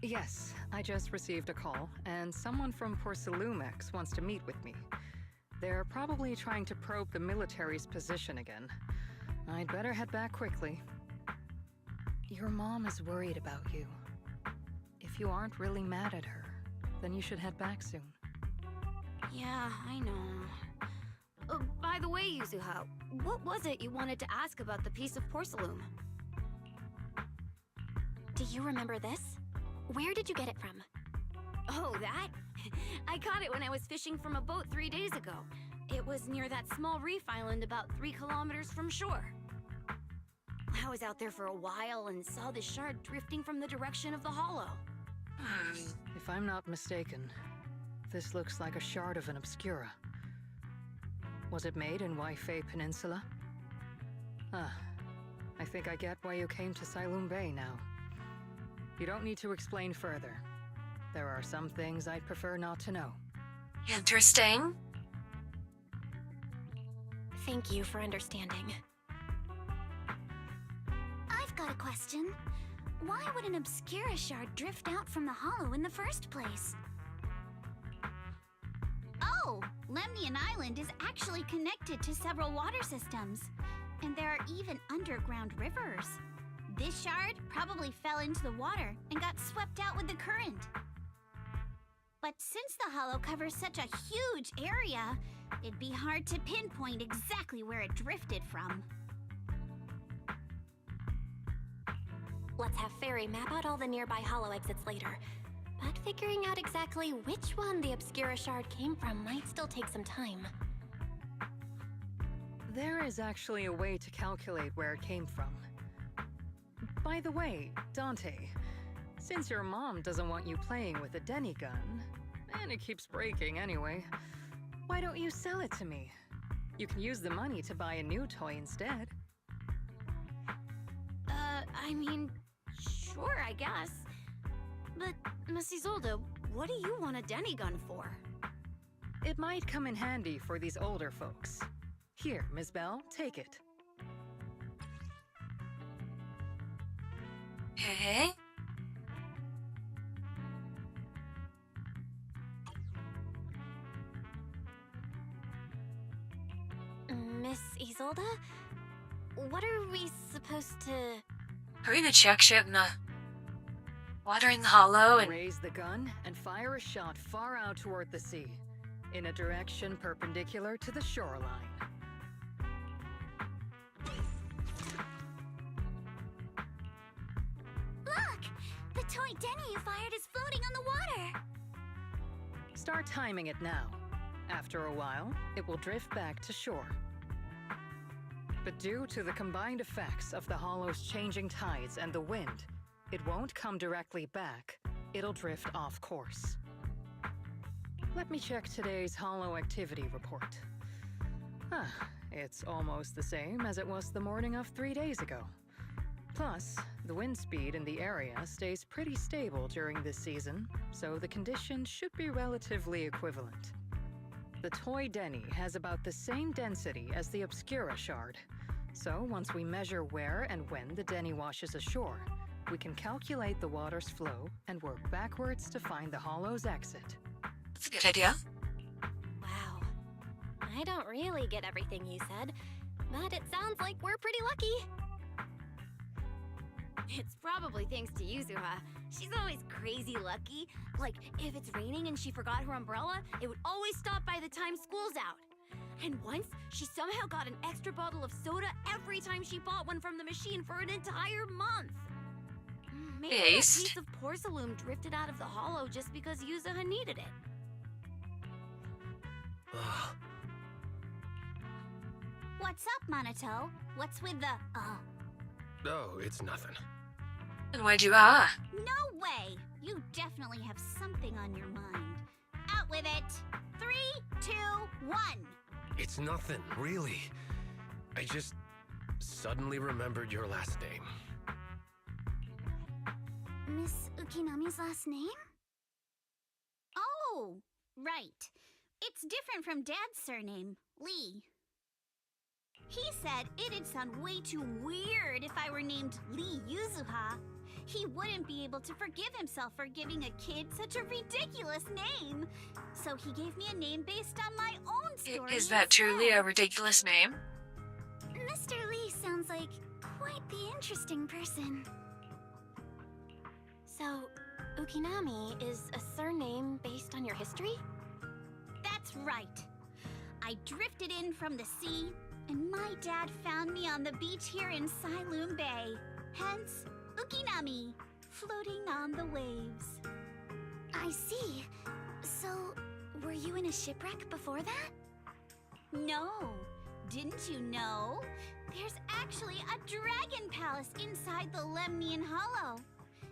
[SPEAKER 10] Yes, I just received a call, and someone from Porcelumex wants to meet with me. They're probably trying to probe the military's position again. I'd better head back quickly. Your mom is worried about you. If you aren't really mad at her, then you should head back soon.
[SPEAKER 14] Yeah, I know. By the way, Yuzuha, what was it you wanted to ask about the piece of porcelain?
[SPEAKER 2] Do you remember this? Where did you get it from?
[SPEAKER 14] Oh, that? I caught it when I was fishing from a boat 3 days ago. It was near that small reef island about 3 kilometers from shore. I was out there for a while and saw this shard drifting from the direction of the hollow.
[SPEAKER 10] If I'm not mistaken, this looks like a shard of an Obscura. Was it made in Waifei Peninsula? Ah, I think I get why you came to Sailoon Bay now. You don't need to explain further. There are some things I'd prefer not to know.
[SPEAKER 1] Interesting.
[SPEAKER 2] Thank you for understanding.
[SPEAKER 9] I've got a question. Why would an Obscura shard drift out from the hollow in the first place?
[SPEAKER 13] Oh, Lemnian Island is actually connected to several water systems, and there are even underground rivers. This shard probably fell into the water and got swept out with the current. But since the hollow covers such a huge area, it'd be hard to pinpoint exactly where it drifted from.
[SPEAKER 2] Let's have Fairy map out all the nearby hollow exits later. But figuring out exactly which one the Obscura shard came from might still take some time.
[SPEAKER 10] There is actually a way to calculate where it came from. By the way, Dante, Since your mom doesn't want you playing with a Denny gun, and it keeps breaking anyway, why don't you sell it to me? You can use the money to buy a new toy instead.
[SPEAKER 2] I mean, sure, I guess. But, Miss Isolde, what do you want a Denny gun for?
[SPEAKER 10] It might come in handy for these older folks. Here, Miss Bell, take it.
[SPEAKER 1] Hey?
[SPEAKER 2] Miss Isolde? What are we supposed to...
[SPEAKER 1] Are we gonna check shit in the water in the hollow and...
[SPEAKER 10] Raise the gun and fire a shot far out toward the sea, in a direction perpendicular to the shoreline.
[SPEAKER 9] Look! The toy Denny you fired is floating on the water!
[SPEAKER 10] Start timing it now. After a while, it will drift back to shore. But due to the combined effects of the hollow's changing tides and the wind, it won't come directly back. It'll drift off course. Let me check today's hollow activity report. It's almost the same as it was the morning of 3 days ago. Plus, the wind speed in the area stays pretty stable during this season, so the conditions should be relatively equivalent. The toy Denny has about the same density as the Obscura shard, so once we measure where and when the Denny washes ashore, we can calculate the water's flow and work backwards to find the hollow's exit.
[SPEAKER 1] That's a good idea.
[SPEAKER 2] Wow. I don't really get everything you said, but it sounds like we're pretty lucky. It's probably thanks to Yuzuha. She's always crazy lucky. Like, if it's raining and she forgot her umbrella, it would always stop by the time school's out. And once, she somehow got an extra bottle of soda every time she bought one from the machine for an entire month. Maybe that piece of porcelain drifted out of the hollow just because Yuzuha needed it.
[SPEAKER 13] What's up, Monato? What's with the,
[SPEAKER 12] Oh, it's nothing.
[SPEAKER 1] And why'd you,
[SPEAKER 13] No way! You definitely have something on your mind. Out with it! 3, 2, 1!
[SPEAKER 12] It's nothing, really. I just suddenly remembered your last name.
[SPEAKER 9] Miss Ukinami's last name?
[SPEAKER 13] Oh, right. It's different from Dad's surname, Lee. He said it'd sound way too weird if I were named Lee Yuzuha. He wouldn't be able to forgive himself for giving a kid such a ridiculous name. So he gave me a name based on my own story.
[SPEAKER 1] Is that truly a ridiculous name?
[SPEAKER 9] Mr. Lee sounds like quite the interesting person.
[SPEAKER 2] So, Ukinami is a surname based on your history?
[SPEAKER 13] That's right. I drifted in from the sea, and my dad found me on the beach here in Sailoon Bay. Hence, Ukinami, floating on the waves.
[SPEAKER 9] I see. So, were you in a shipwreck before that?
[SPEAKER 13] No. Didn't you know? There's actually a dragon palace inside the Lemnian Hollow.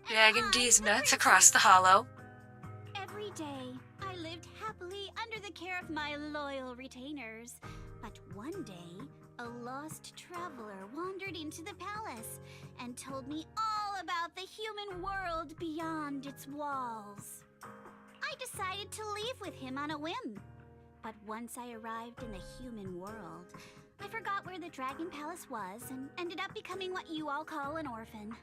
[SPEAKER 1] Dragon D's nuts across the hollow.
[SPEAKER 13] Every day, I lived happily under the care of my loyal retainers. But one day, a lost traveler wandered into the palace and told me all about the human world beyond its walls. I decided to leave with him on a whim. But once I arrived in the human world, I forgot where the Dragon Palace was and ended up becoming what you all call an orphan.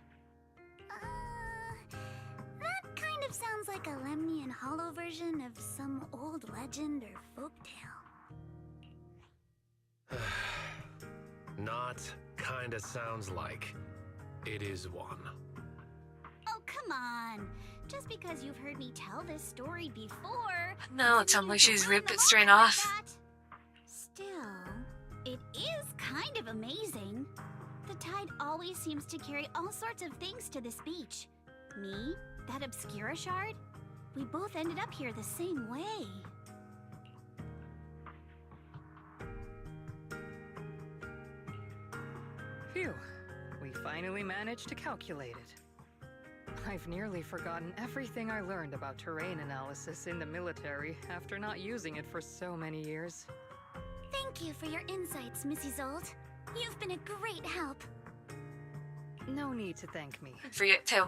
[SPEAKER 9] That kind of sounds like a Lemnian Hollow version of some old legend or folktale.
[SPEAKER 12] Not kinda sounds like. It is one.
[SPEAKER 13] Oh, come on. Just because you've heard me tell this story before...
[SPEAKER 1] No, it sounds like she's ripped it straight off.
[SPEAKER 13] Still, it is kind of amazing. The tide always seems to carry all sorts of things to this beach. Me, that Obscura shard, we both ended up here the same way.
[SPEAKER 10] Phew, we finally managed to calculate it. I've nearly forgotten everything I learned about terrain analysis in the military after not using it for so many years.
[SPEAKER 9] Thank you for your insights, Mrs. Zold. You've been a great help.
[SPEAKER 10] No need to thank me.
[SPEAKER 1] For you too.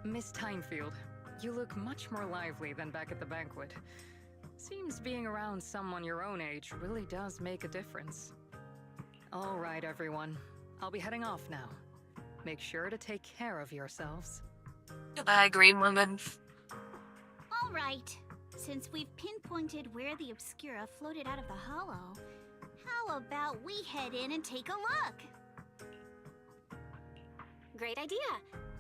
[SPEAKER 10] Miss Timefield, you look much more lively than back at the banquet. Seems being around someone your own age really does make a difference. All right, everyone. I'll be heading off now. Make sure to take care of yourselves.
[SPEAKER 1] Goodbye, Green Woman.
[SPEAKER 13] All right. Since we've pinpointed where the Obscura floated out of the hollow, how about we head in and take a look?
[SPEAKER 2] Great idea.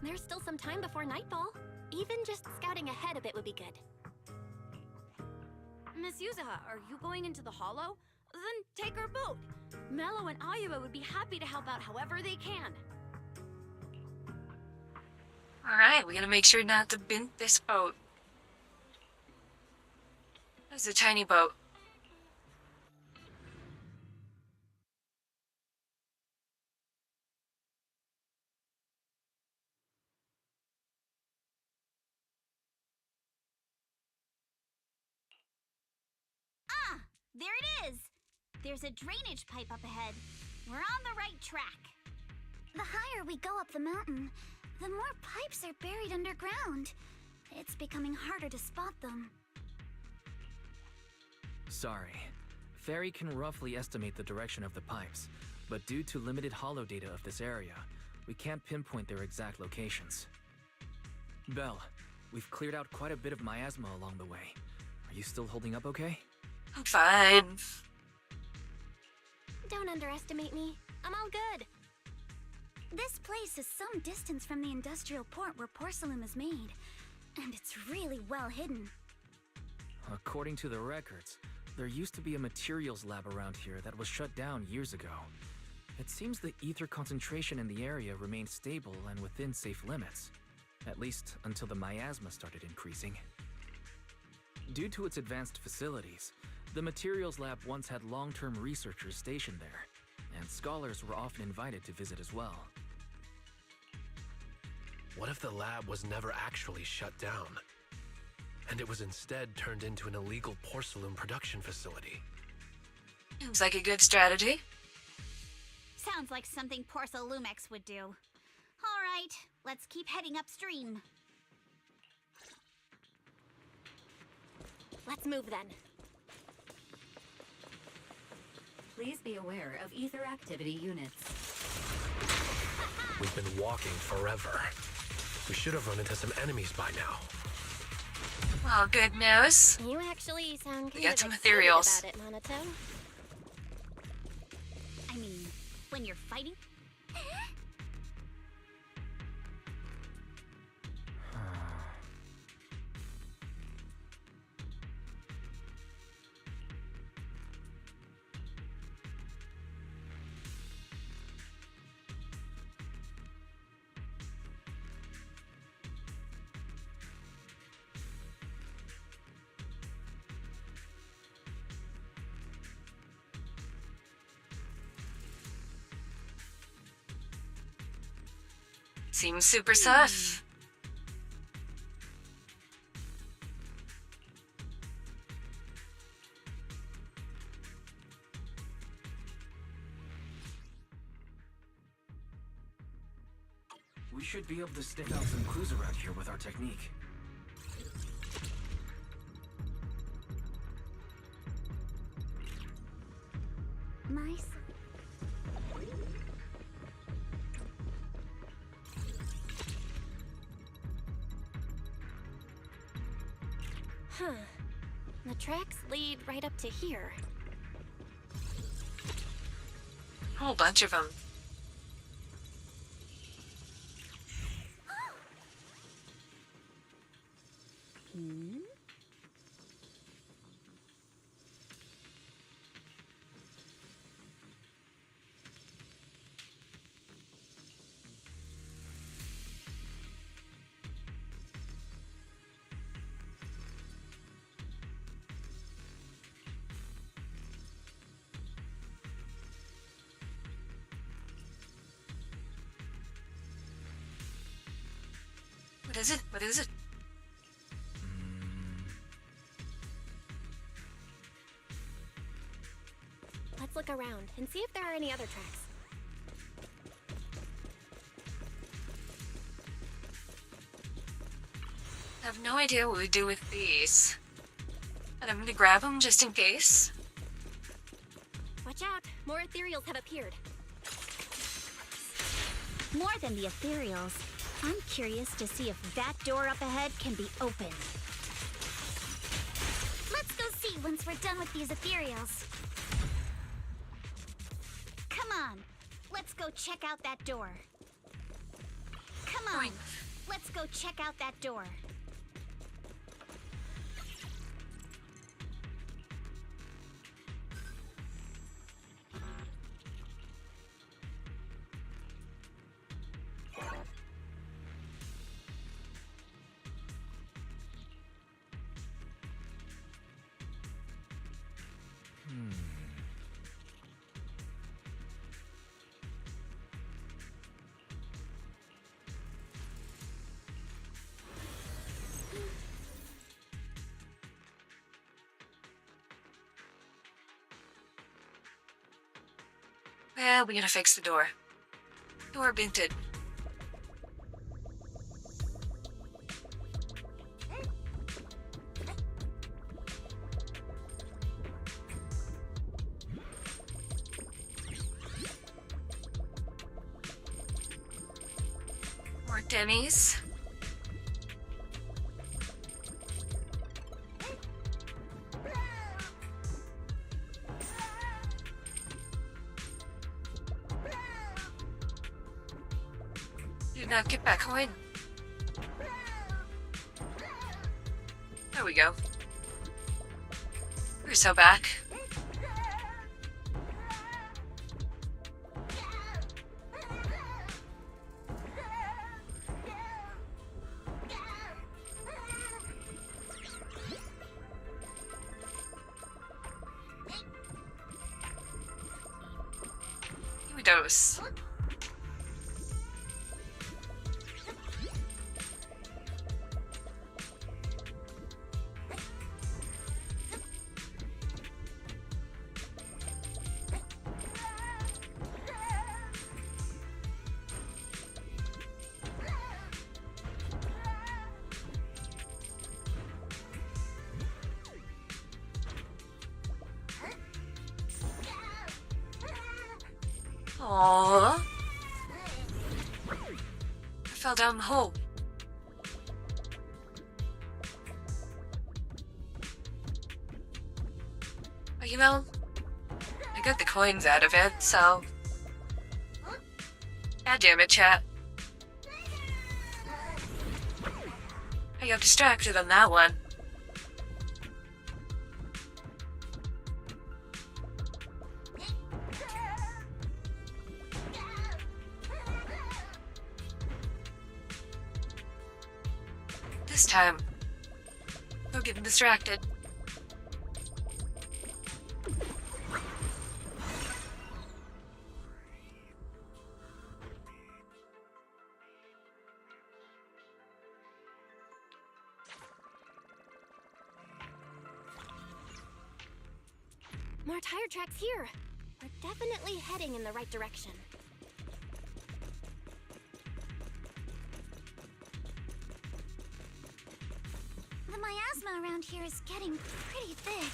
[SPEAKER 2] There's still some time before nightfall. Even just scouting ahead a bit would be good.
[SPEAKER 14] Miss Yuzaha, are you going into the hollow? Then take our boat. Mello and Ayuba would be happy to help out however they can.
[SPEAKER 1] Alright, we gotta make sure not to bint this boat. That's a tiny boat.
[SPEAKER 13] Ah, there it is. There's a drainage pipe up ahead. We're on the right track.
[SPEAKER 9] The higher we go up the mountain, the more pipes are buried underground. It's becoming harder to spot them.
[SPEAKER 4] Sorry. Fairy can roughly estimate the direction of the pipes, but due to limited holo data of this area, we can't pinpoint their exact locations. Belle, we've cleared out quite a bit of miasma along the way. Are you still holding up okay?
[SPEAKER 1] I'm fine.
[SPEAKER 2] Don't underestimate me. I'm all good.
[SPEAKER 9] This place is some distance from the industrial port where porcelain is made, and it's really well hidden.
[SPEAKER 4] According to the records, there used to be a materials lab around here that was shut down years ago. It seems the ether concentration in the area remained stable and within safe limits, at least until the miasma started increasing. Due to its advanced facilities, the materials lab once had long-term researchers stationed there, and scholars were often invited to visit as well.
[SPEAKER 12] What if the lab was never actually shut down, and it was instead turned into an illegal porcelain production facility?
[SPEAKER 1] Seems like a good strategy.
[SPEAKER 13] Sounds like something Porcelumex would do. All right, let's keep heading upstream.
[SPEAKER 2] Let's move then.
[SPEAKER 11] Please be aware of ether activity units.
[SPEAKER 12] We've been walking forever. We should have run into some enemies by now.
[SPEAKER 1] Well, good news.
[SPEAKER 2] You actually sound
[SPEAKER 1] We
[SPEAKER 2] kind
[SPEAKER 1] got
[SPEAKER 2] of
[SPEAKER 1] some
[SPEAKER 2] excited
[SPEAKER 1] materials.
[SPEAKER 2] about it, Monotone.
[SPEAKER 13] I mean, when you're fighting.
[SPEAKER 1] Seems super sus.
[SPEAKER 4] We should be able to stick out some clues around here with our technique.
[SPEAKER 9] Mice?
[SPEAKER 2] Huh. The tracks lead right up to here.
[SPEAKER 1] Whole bunch of them. is it? What is it?
[SPEAKER 2] Let's look around and see if there are any other tracks.
[SPEAKER 1] I have no idea what we do with these. But I'm gonna grab them just in case.
[SPEAKER 2] Watch out! More ethereals have appeared.
[SPEAKER 13] More than the ethereals, I'm curious to see if that door up ahead can be opened.
[SPEAKER 9] Let's go see once we're done with these ethereals.
[SPEAKER 13] Come on, let's go check out that door. Come on, let's go check out that door.
[SPEAKER 1] Well, we gotta fix the door. Door binted. More Denny's. Do not get back coin. There we go. We're so back. Here we dose. Aww. I fell down the hole. But you know, I got the coins out of it, so... God damn it, chat. I got distracted on that one. This time, no getting distracted.
[SPEAKER 2] More tire tracks here. We're definitely heading in the right direction.
[SPEAKER 9] The miasma around here is getting pretty thick.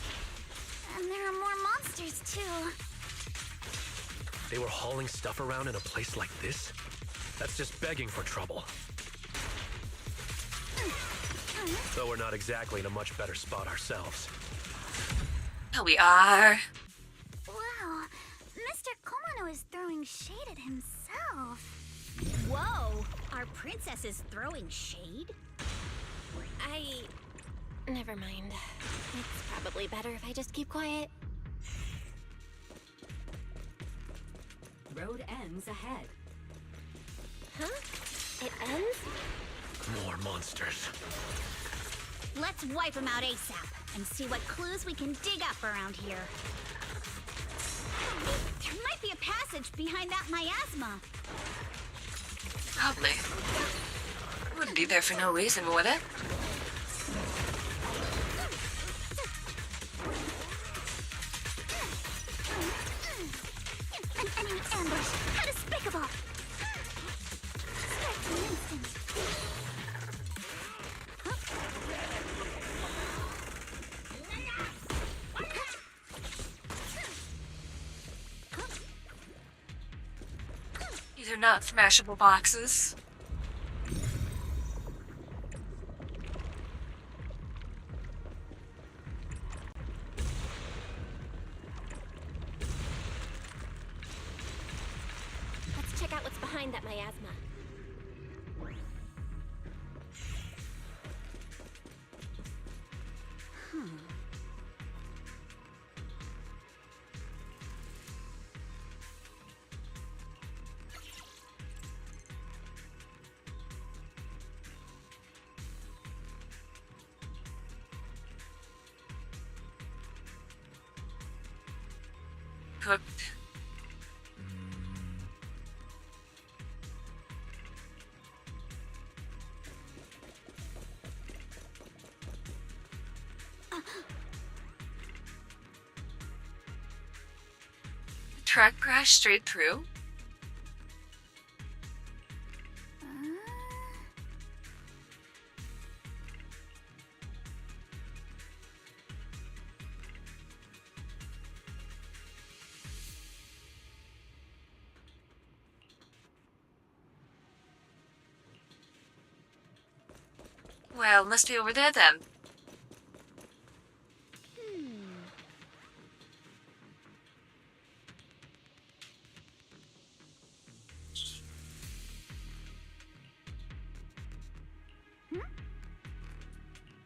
[SPEAKER 9] And there are more monsters, too.
[SPEAKER 12] They were hauling stuff around in a place like this? That's just begging for trouble. Though we're not exactly in a much better spot ourselves.
[SPEAKER 1] Oh, we are.
[SPEAKER 9] Wow, Mr. Komano is throwing shade at himself.
[SPEAKER 13] Whoa, our princess is throwing shade?
[SPEAKER 2] Never mind. It's probably better if I just keep quiet.
[SPEAKER 11] Road ends ahead.
[SPEAKER 2] Huh? It ends?
[SPEAKER 12] More monsters.
[SPEAKER 13] Let's wipe them out ASAP and see what clues we can dig up around here. There might be a passage behind that miasma.
[SPEAKER 1] Probably. Wouldn't be there for no reason, would it?
[SPEAKER 9] An enemy ambush! How despicable! Strike in an instant.
[SPEAKER 1] These are not smashable boxes.
[SPEAKER 2] Let's check out what's behind that miasma.
[SPEAKER 1] Cooked. The truck crashed straight through. Well, must be over there then.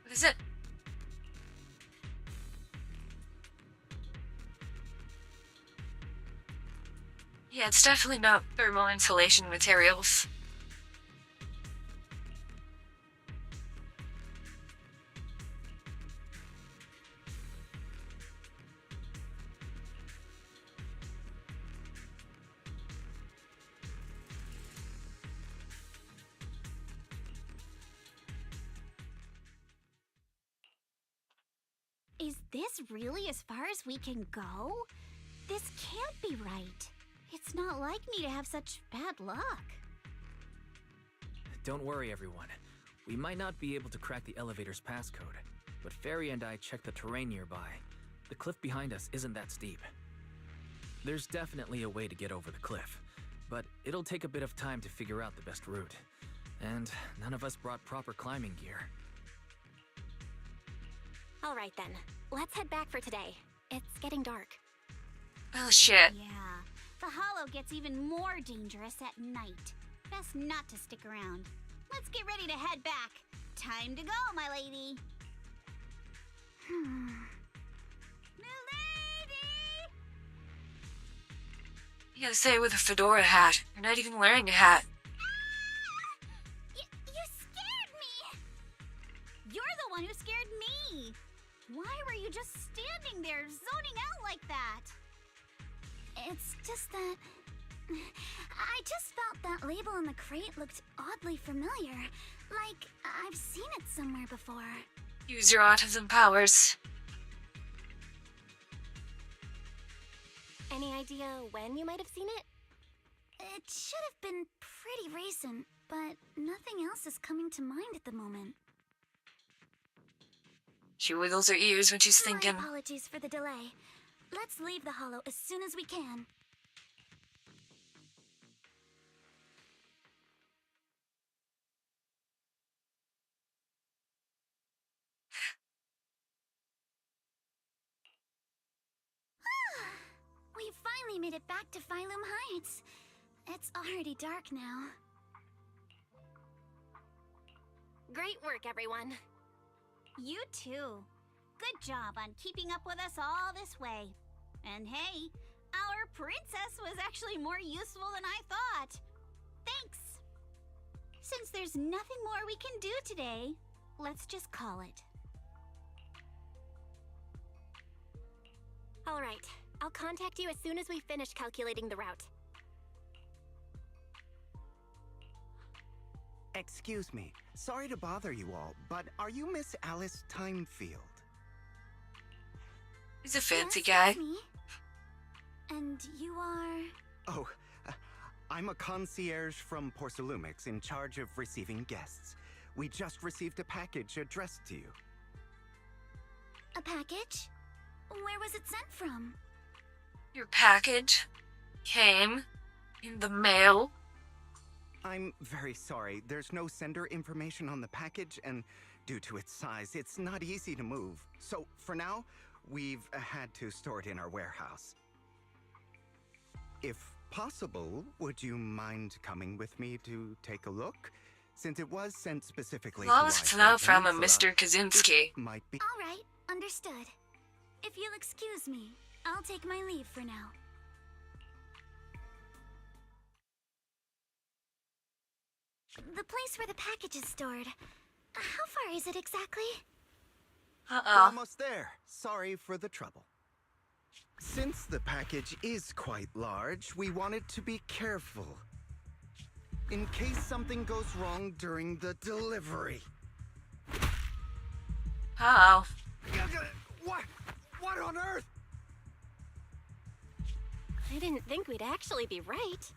[SPEAKER 1] What is it? Yeah, it's definitely not thermal insulation materials.
[SPEAKER 13] Is this really as far as we can go? This can't be right. It's not like me to have such bad luck.
[SPEAKER 4] Don't worry, everyone. We might not be able to crack the elevator's passcode, but Fairy and I checked the terrain nearby. The cliff behind us isn't that steep. There's definitely a way to get over the cliff, but it'll take a bit of time to figure out the best route. And none of us brought proper climbing gear.
[SPEAKER 2] All right then, let's head back for today. It's getting dark.
[SPEAKER 1] Oh shit.
[SPEAKER 13] Yeah, the hollow gets even more dangerous at night. Best not to stick around. Let's get ready to head back. Time to go, my lady.
[SPEAKER 1] You gotta say it with a fedora hat. You're not even wearing a hat.
[SPEAKER 13] You scared me! You're the one who scared me! Why were you just standing there, zoning out like that?
[SPEAKER 9] It's just that... I just felt that label on the crate looked oddly familiar. Like, I've seen it somewhere before.
[SPEAKER 1] Use your autism powers.
[SPEAKER 2] Any idea when you might have seen it?
[SPEAKER 9] It should have been pretty recent, but nothing else is coming to mind at the moment.
[SPEAKER 1] She wiggles her ears when she's thinking.
[SPEAKER 9] My apologies for the delay. Let's leave the hollow as soon as we can. We finally made it back to Phylum Heights. It's already dark now.
[SPEAKER 2] Great work, everyone.
[SPEAKER 13] You too. Good job on keeping up with us all this way. And hey, our princess was actually more useful than I thought. Thanks. Since there's nothing more we can do today, let's just call it.
[SPEAKER 2] All right, I'll contact you as soon as we finish calculating the route.
[SPEAKER 16] Excuse me. Sorry to bother you all, but are you Miss Alice Timefield?
[SPEAKER 1] He's a fancy
[SPEAKER 9] Yes,
[SPEAKER 1] guy.
[SPEAKER 9] that's me. And you are...
[SPEAKER 16] Oh, I'm a concierge from Porcelumix in charge of receiving guests. We just received a package addressed to you.
[SPEAKER 9] a package? Where was it sent from?
[SPEAKER 1] Your package came in the mail.
[SPEAKER 16] I'm very sorry. There's no sender information on the package, and due to its size, it's not easy to move. So, for now, we've had to store it in our warehouse. If possible, would you mind coming with me to take a look? Since it was sent specifically
[SPEAKER 1] As long as it's not from a Mr. Kaczynski.
[SPEAKER 16] Might be.
[SPEAKER 9] All right, understood. If you'll excuse me, I'll take my leave for now. The place where the package is stored. How far is it exactly?
[SPEAKER 16] We're almost there. Sorry for the trouble. Since the package is quite large, we wanted to be careful. In case something goes wrong during the delivery.
[SPEAKER 1] Oh.
[SPEAKER 16] What? What on earth?
[SPEAKER 2] I didn't think we'd actually be right.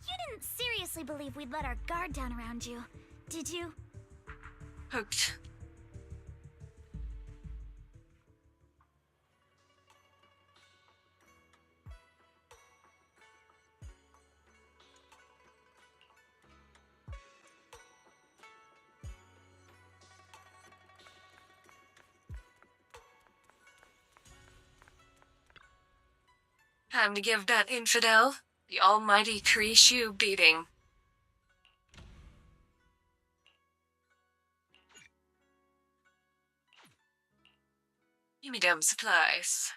[SPEAKER 9] You didn't seriously believe we'd let our guard down around you, did you?
[SPEAKER 1] Hooked. Time to give that infidel the almighty Krishu beating. Give me them supplies.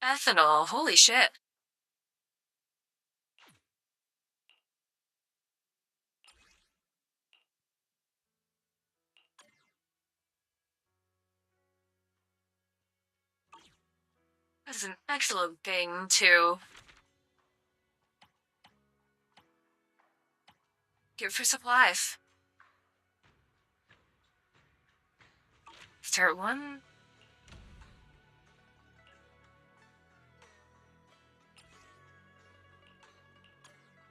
[SPEAKER 1] Ethanol, holy shit. That's an excellent thing to give for supplies. Start one.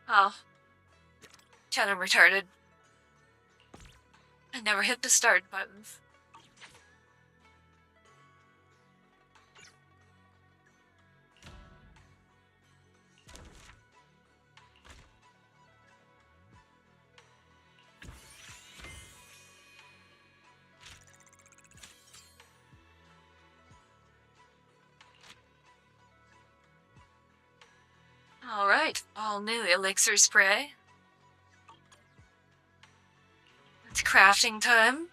[SPEAKER 1] Oh. Kinda retarded. I never hit the start buttons. Alright, all new elixir spray. It's crafting time.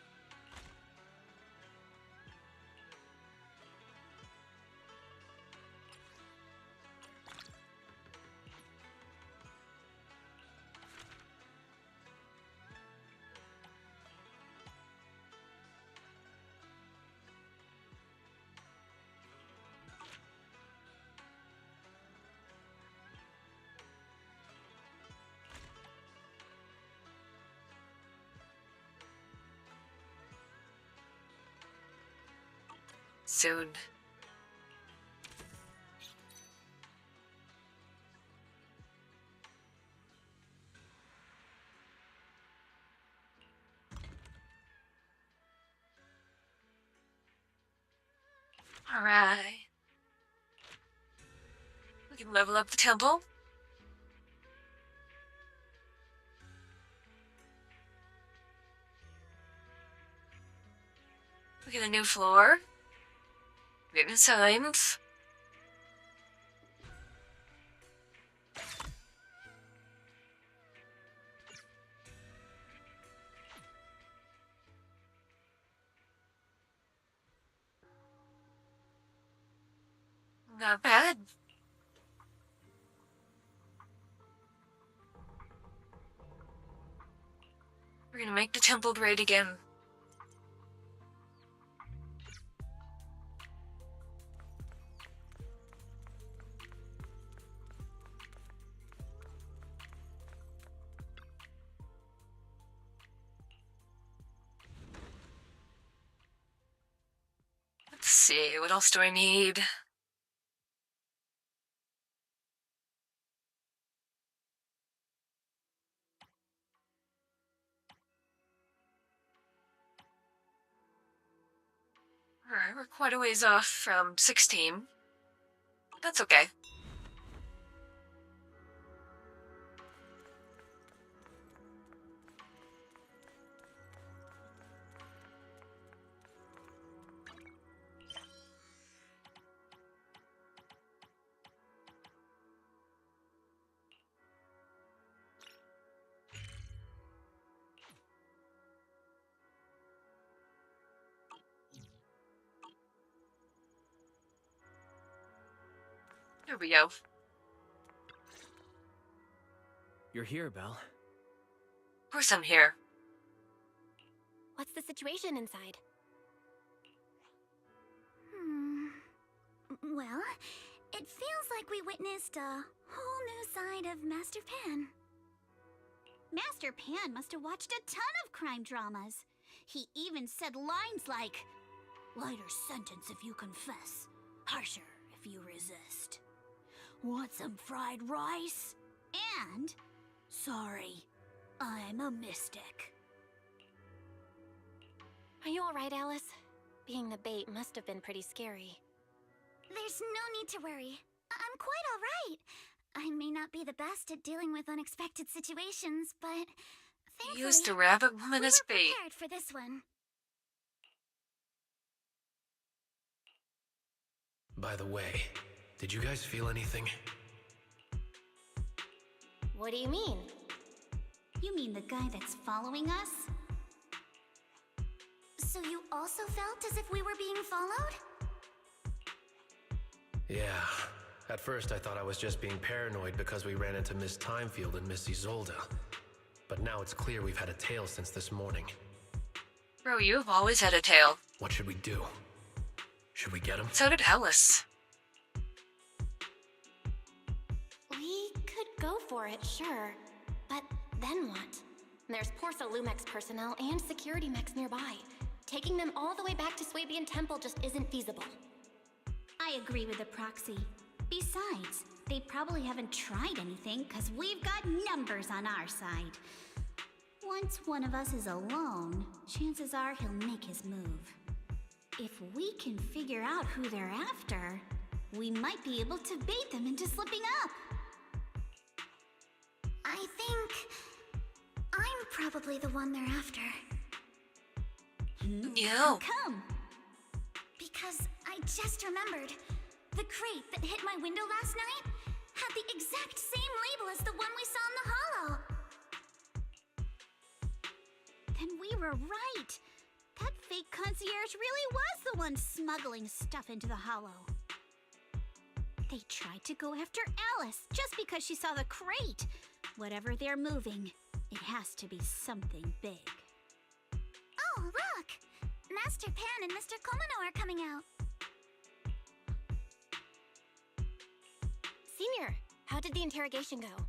[SPEAKER 1] Soon. Alright. We can level up the temple. We get a new floor. We get new signs. Not bad. We're gonna make the temple great again. see, what else do I need? Alright, we're quite a ways off from 16. That's okay. There we go.
[SPEAKER 4] You're here, Belle.
[SPEAKER 1] Of course I'm here.
[SPEAKER 2] What's the situation inside?
[SPEAKER 9] Well, it feels like we witnessed a whole new side of Master Pan.
[SPEAKER 13] Master Pan must have watched a ton of crime dramas. He even said lines like, "Lighter sentence if you confess, harsher if you resist. Want some fried rice?" And, "Sorry, I'm a mystic."
[SPEAKER 2] Are you alright, Alice? Being the bait must have been pretty scary.
[SPEAKER 9] There's no need to worry. I'm quite alright. I may not be the best at dealing with unexpected situations, but thankfully,
[SPEAKER 1] Used a rabbit woman
[SPEAKER 9] we
[SPEAKER 1] as
[SPEAKER 9] were
[SPEAKER 1] bait.
[SPEAKER 9] prepared for this one.
[SPEAKER 12] By the way, did you guys feel anything?
[SPEAKER 2] What do you mean?
[SPEAKER 13] You mean the guy that's following us?
[SPEAKER 9] So you also felt as if we were being followed?
[SPEAKER 12] Yeah. At first I thought I was just being paranoid because we ran into Miss Timefield and Miss Isolde. But now it's clear we've had a tail since this morning.
[SPEAKER 1] Bro, you've always had a tail.
[SPEAKER 12] What should we do? Should we get him?
[SPEAKER 1] So did Alice.
[SPEAKER 2] We could go for it, sure. But then what? There's Porsa Lumex personnel and security mechs nearby. Taking them all the way back to Swabian Temple just isn't feasible.
[SPEAKER 13] I agree with the proxy. Besides, they probably haven't tried anything because we've got numbers on our side. Once one of us is alone, chances are he'll make his move. If we can figure out who they're after, we might be able to bait them into slipping up.
[SPEAKER 9] I think I'm probably the one they're after.
[SPEAKER 1] No.
[SPEAKER 9] How come? Because I just remembered. The crate that hit my window last night had the exact same label as the one we saw in the hollow.
[SPEAKER 13] Then we were right. That fake concierge really was the one smuggling stuff into the hollow. They tried to go after Alice just because she saw the crate. Whatever they're moving, it has to be something big.
[SPEAKER 9] Oh, look! Master Pan and Mr. Komino are coming out.
[SPEAKER 2] Senior, how did the interrogation go?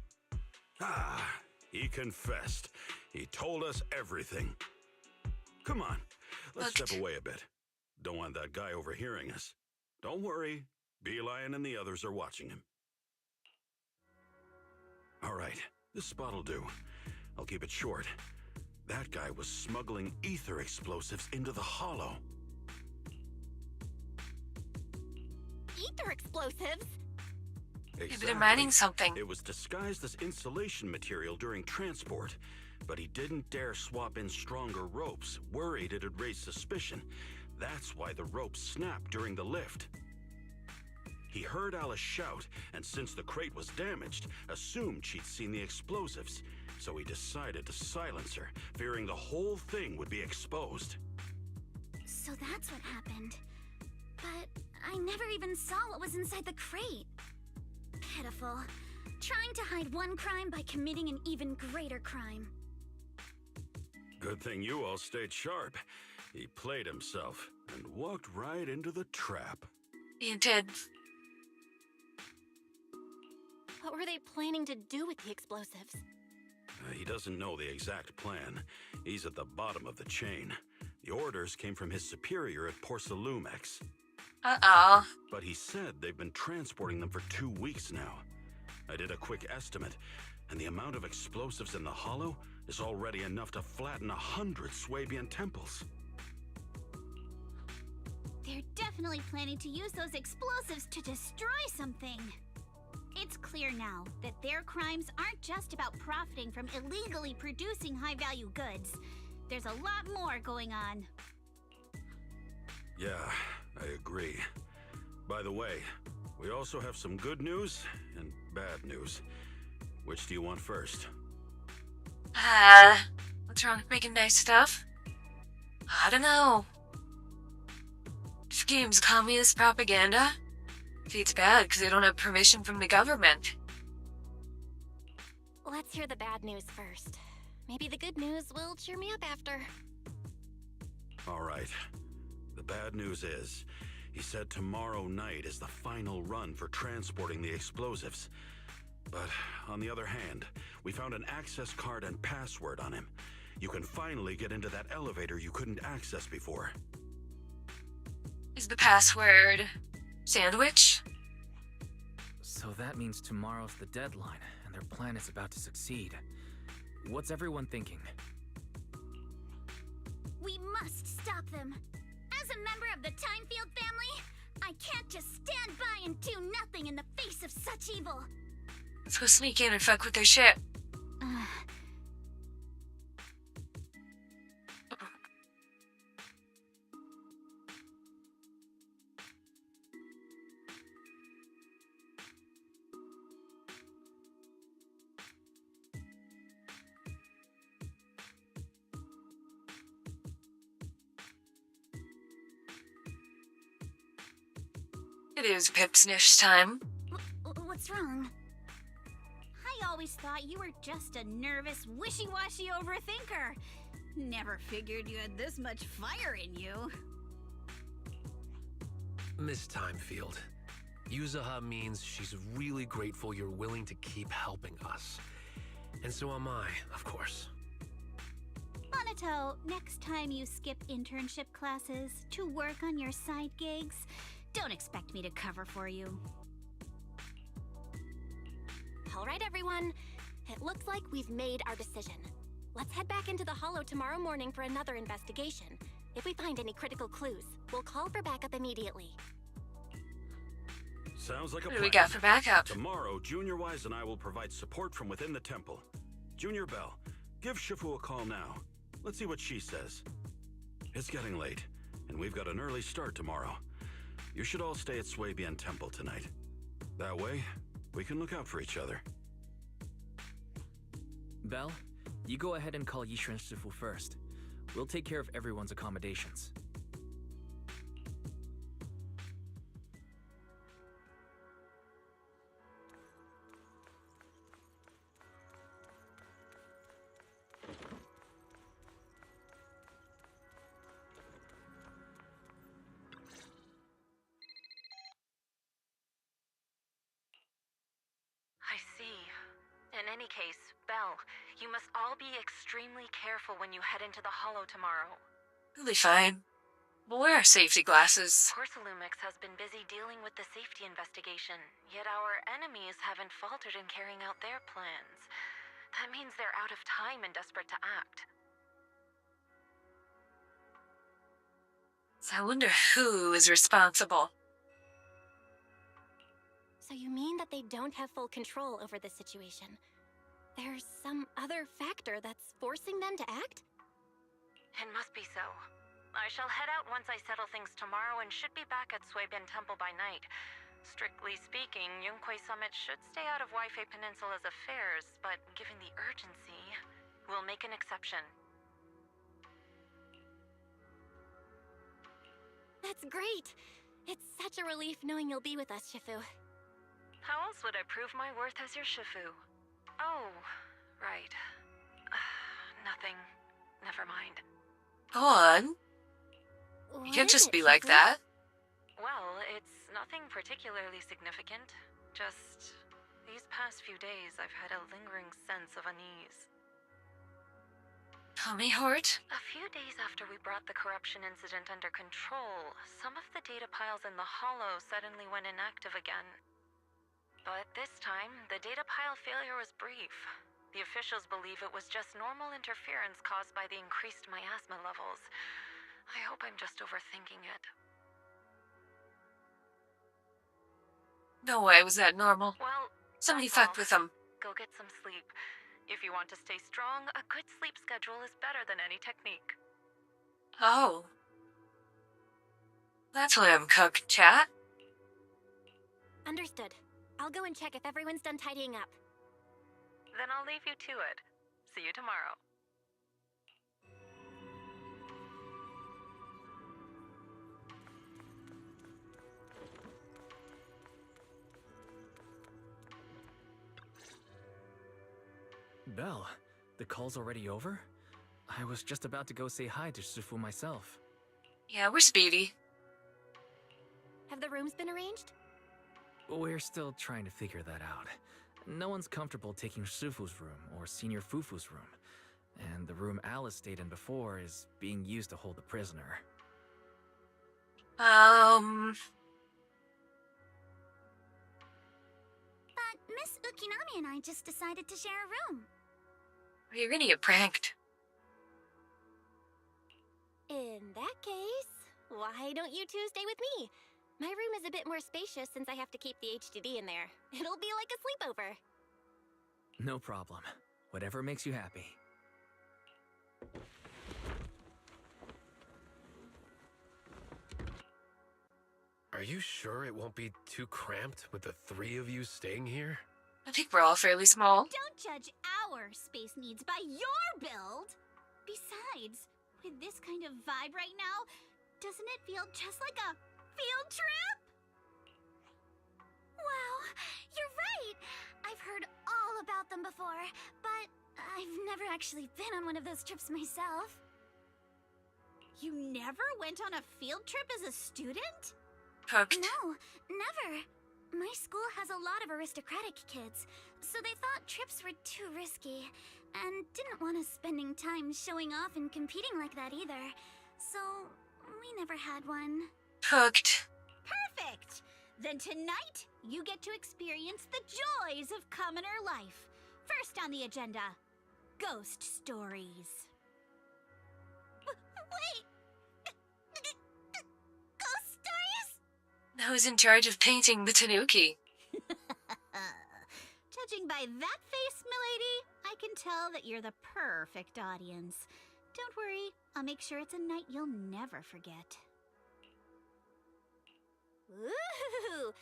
[SPEAKER 3] Ah, he confessed. He told us everything. Come on, let's step away a bit. Don't want that guy overhearing us. Don't worry, Beeline and the others are watching him. All right, this spot'll do. I'll keep it short. That guy was smuggling ether explosives into the hollow.
[SPEAKER 2] Ether explosives?
[SPEAKER 3] Exactly.
[SPEAKER 1] They're mining something.
[SPEAKER 3] It was disguised as insulation material during transport, but he didn't dare swap in stronger ropes, worried it'd raise suspicion. That's why the ropes snapped during the lift. He heard Alice shout, and since the crate was damaged, assumed she'd seen the explosives. So he decided to silence her, fearing the whole thing would be exposed.
[SPEAKER 9] So that's what happened. But I never even saw what was inside the crate. Pitiful. Trying to hide one crime by committing an even greater crime.
[SPEAKER 3] Good thing you all stayed sharp. He played himself and walked right into the trap.
[SPEAKER 1] You did.
[SPEAKER 2] What were they planning to do with the explosives?
[SPEAKER 3] He doesn't know the exact plan. He's at the bottom of the chain. The orders came from his superior at Porsa Lumex.
[SPEAKER 1] Uh-oh.
[SPEAKER 3] But he said they've been transporting them for 2 weeks now. I did a quick estimate, and the amount of explosives in the hollow is already enough to flatten 100 Swabian temples.
[SPEAKER 13] They're definitely planning to use those explosives to destroy something. It's clear now that their crimes aren't just about profiting from illegally producing high-value goods. There's a lot more going on.
[SPEAKER 3] Yeah, I agree. By the way, we also have some good news and bad news. Which do you want first?
[SPEAKER 1] What's wrong with making nice stuff? I don't know. This game's communist propaganda? It's bad because they don't have permission from the government.
[SPEAKER 2] Let's hear the bad news first. Maybe the good news will cheer me up after.
[SPEAKER 3] All right. The bad news is, he said tomorrow night is the final run for transporting the explosives. But on the other hand, we found an access card and password on him. You can finally get into that elevator you couldn't access before.
[SPEAKER 1] Is the password sandwich?
[SPEAKER 4] So that means tomorrow's the deadline, and their plan is about to succeed. What's everyone thinking?
[SPEAKER 9] We must stop them. As a member of the Timefield family, I can't just stand by and do nothing in the face of such evil.
[SPEAKER 1] Let's go sneak in and fuck with their shit. It is Pipsnish time.
[SPEAKER 13] What's wrong? I always thought you were just a nervous, wishy-washy overthinker. Never figured you had this much fire in you.
[SPEAKER 12] Miss Timefield, Yuzaha means she's really grateful you're willing to keep helping us. And so am I, of course.
[SPEAKER 13] Monato, next time you skip internship classes to work on your side gigs, don't expect me to cover for you.
[SPEAKER 2] All right, everyone. It looks like we've made our decision. Let's head back into the Hollow tomorrow morning for another investigation. If we find any critical clues, we'll call for backup immediately.
[SPEAKER 3] Sounds like a
[SPEAKER 1] What
[SPEAKER 3] plan.
[SPEAKER 1] do we got for backup?
[SPEAKER 3] Tomorrow, Junior Wise and I will provide support from within the temple. Junior Bell, give Shifu a call now. Let's see what she says. It's getting late, and we've got an early start tomorrow. You should all stay at Swabian Temple tonight. That way, we can look out for each other.
[SPEAKER 4] Belle, you go ahead and call Yishuan Shifu first. We'll take care of everyone's accommodations.
[SPEAKER 17] I see. In any case, Belle, you must all be extremely careful when you head into the Hollow tomorrow.
[SPEAKER 1] We'll be fine. We'll wear our safety glasses.
[SPEAKER 17] Porcelumix has been busy dealing with the safety investigation, yet our enemies haven't faltered in carrying out their plans. That means they're out of time and desperate to act.
[SPEAKER 1] So I wonder who is responsible.
[SPEAKER 2] So you mean that they don't have full control over the situation? There's some other factor that's forcing them to act?
[SPEAKER 17] It must be so. I shall head out once I settle things tomorrow and should be back at Swabian Temple by night. Strictly speaking, Yunquay Summit should stay out of Waifei Peninsula's affairs, but given the urgency, we'll make an exception.
[SPEAKER 2] That's great! It's such a relief knowing you'll be with us, Shifu.
[SPEAKER 17] How else would I prove my worth as your Shifu? Oh, right. Nothing. Never mind.
[SPEAKER 1] Go on. You can't just be like that.
[SPEAKER 17] Well, it's nothing particularly significant. Just these past few days, I've had a lingering sense of unease.
[SPEAKER 1] Tell me, Hort.
[SPEAKER 17] A few days after we brought the corruption incident under control, some of the data piles in the Hollow suddenly went inactive again. But this time, the data pile failure was brief. The officials believe it was just normal interference caused by the increased miasma levels. I hope I'm just overthinking it.
[SPEAKER 1] No way was that normal.
[SPEAKER 17] Well,
[SPEAKER 1] somebody
[SPEAKER 17] that's
[SPEAKER 1] fucked
[SPEAKER 17] all.
[SPEAKER 1] with them.
[SPEAKER 17] Go get some sleep. If you want to stay strong, a good sleep schedule is better than any technique.
[SPEAKER 1] Oh. That's why I'm cooked, chat.
[SPEAKER 2] Understood. I'll go and check if everyone's done tidying up.
[SPEAKER 17] Then I'll leave you to it. See you tomorrow.
[SPEAKER 4] Belle, the call's already over? I was just about to go say hi to Shifu myself.
[SPEAKER 1] Yeah, we're speedy.
[SPEAKER 2] Have the rooms been arranged?
[SPEAKER 4] We're still trying to figure that out. No one's comfortable taking Shifu's room or Senior Fufu's room. And the room Alice stayed in before is being used to hold the prisoner.
[SPEAKER 9] But Miss Ukinami and I just decided to share a room.
[SPEAKER 1] You're gonna get pranked.
[SPEAKER 2] In that case, why don't you two stay with me? My room is a bit more spacious since I have to keep the HDD in there. It'll be like a sleepover.
[SPEAKER 4] No problem. Whatever makes you happy.
[SPEAKER 12] Are you sure it won't be too cramped with the three of you staying here?
[SPEAKER 1] I think we're all fairly small.
[SPEAKER 13] Don't judge our space needs by your build! Besides, with this kind of vibe right now, doesn't it feel just like a field trip?
[SPEAKER 9] Wow, you're right! I've heard all about them before, but I've never actually been on one of those trips myself.
[SPEAKER 13] You never went on a field trip as a student?
[SPEAKER 1] Hooked.
[SPEAKER 9] No, never. My school has a lot of aristocratic kids, so they thought trips were too risky, and didn't want us spending time showing off and competing like that either. So, we never had one.
[SPEAKER 1] Hooked.
[SPEAKER 13] Perfect! Then tonight, you get to experience the joys of commoner life. First on the agenda, ghost stories.
[SPEAKER 9] Wait! Ghost stories?
[SPEAKER 1] Who's in charge of painting the Tanuki?
[SPEAKER 13] Judging by that face, milady, I can tell that you're the perfect audience. Don't worry, I'll make sure it's a night you'll never forget.
[SPEAKER 2] Woohoo!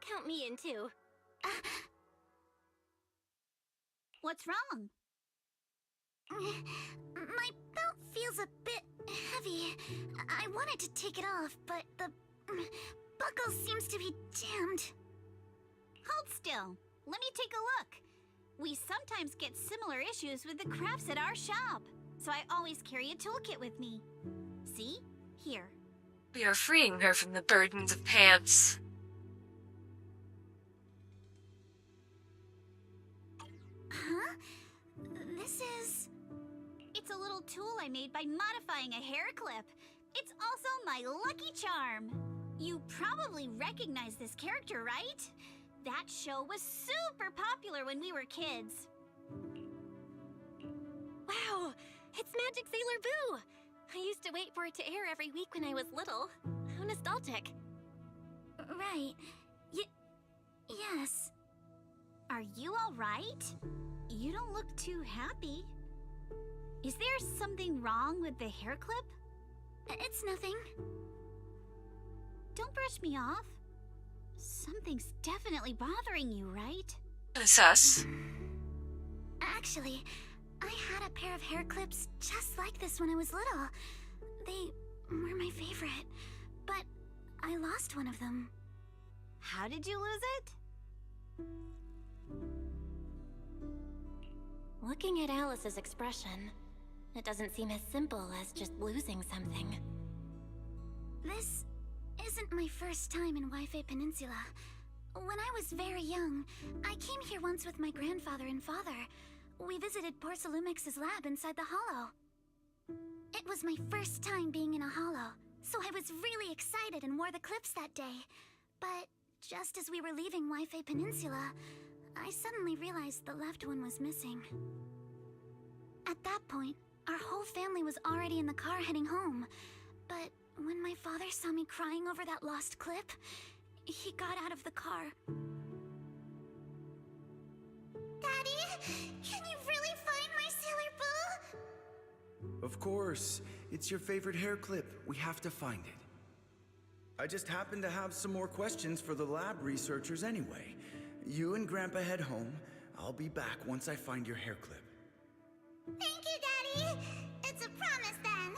[SPEAKER 2] Count me in too.
[SPEAKER 13] What's wrong?
[SPEAKER 9] My belt feels a bit heavy. I wanted to take it off, but the buckle seems to be jammed.
[SPEAKER 13] Hold still. Let me take a look. We sometimes get similar issues with the crafts at our shop, so I always carry a toolkit with me. See? Here.
[SPEAKER 1] We are freeing her from the burdens of pants.
[SPEAKER 9] Huh? This is...
[SPEAKER 13] It's a little tool I made by modifying a hair clip. It's also my lucky charm. You probably recognize this character, right? That show was super popular when we were kids.
[SPEAKER 2] Wow! It's Magic Sailor Boo! I used to wait for it to air every week when I was little. How nostalgic.
[SPEAKER 9] Right. Yes.
[SPEAKER 13] Are you all right? You don't look too happy. Is there something wrong with the hair clip?
[SPEAKER 9] It's nothing.
[SPEAKER 13] Don't brush me off. Something's definitely bothering you, right?
[SPEAKER 1] Sus.
[SPEAKER 9] Actually, I had a pair of hair clips just like this when I was little. They were my favorite, but I lost one of them.
[SPEAKER 13] How did you lose it?
[SPEAKER 2] Looking at Alice's expression, it doesn't seem as simple as just losing something.
[SPEAKER 9] This isn't my first time in Wi-Fi Peninsula. When I was very young, I came here once with my grandfather and father. We visited Porcelumex's lab inside the Hollow. It was my first time being in a holo, so I was really excited and wore the clips that day. But just as we were leaving Wi-Fi Peninsula, I suddenly realized the left one was missing. At that point, our whole family was already in the car heading home. But when my father saw me crying over that lost clip, he got out of the car.
[SPEAKER 13] Daddy, can you really find my Sailor Boo?
[SPEAKER 18] Of course. It's your favorite hair clip. We have to find it. I just happen to have some more questions for the lab researchers anyway. You and Grandpa head home. I'll be back once I find your hair clip.
[SPEAKER 13] Thank you, Daddy. It's a promise then.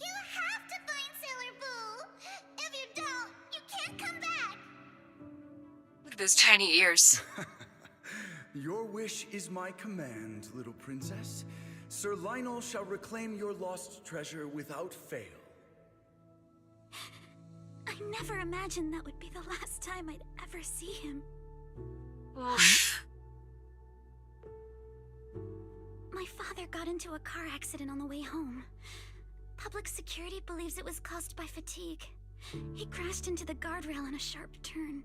[SPEAKER 13] You have to find Sailor Boo. If you don't, you can't come back.
[SPEAKER 1] Look at those tiny ears.
[SPEAKER 18] Your wish is my command, little princess. Sir Lionel shall reclaim your lost treasure without fail.
[SPEAKER 9] I never imagined that would be the last time I'd ever see him.
[SPEAKER 1] Oof.
[SPEAKER 9] My father got into a car accident on the way home. Public security believes it was caused by fatigue. He crashed into the guardrail on a sharp turn.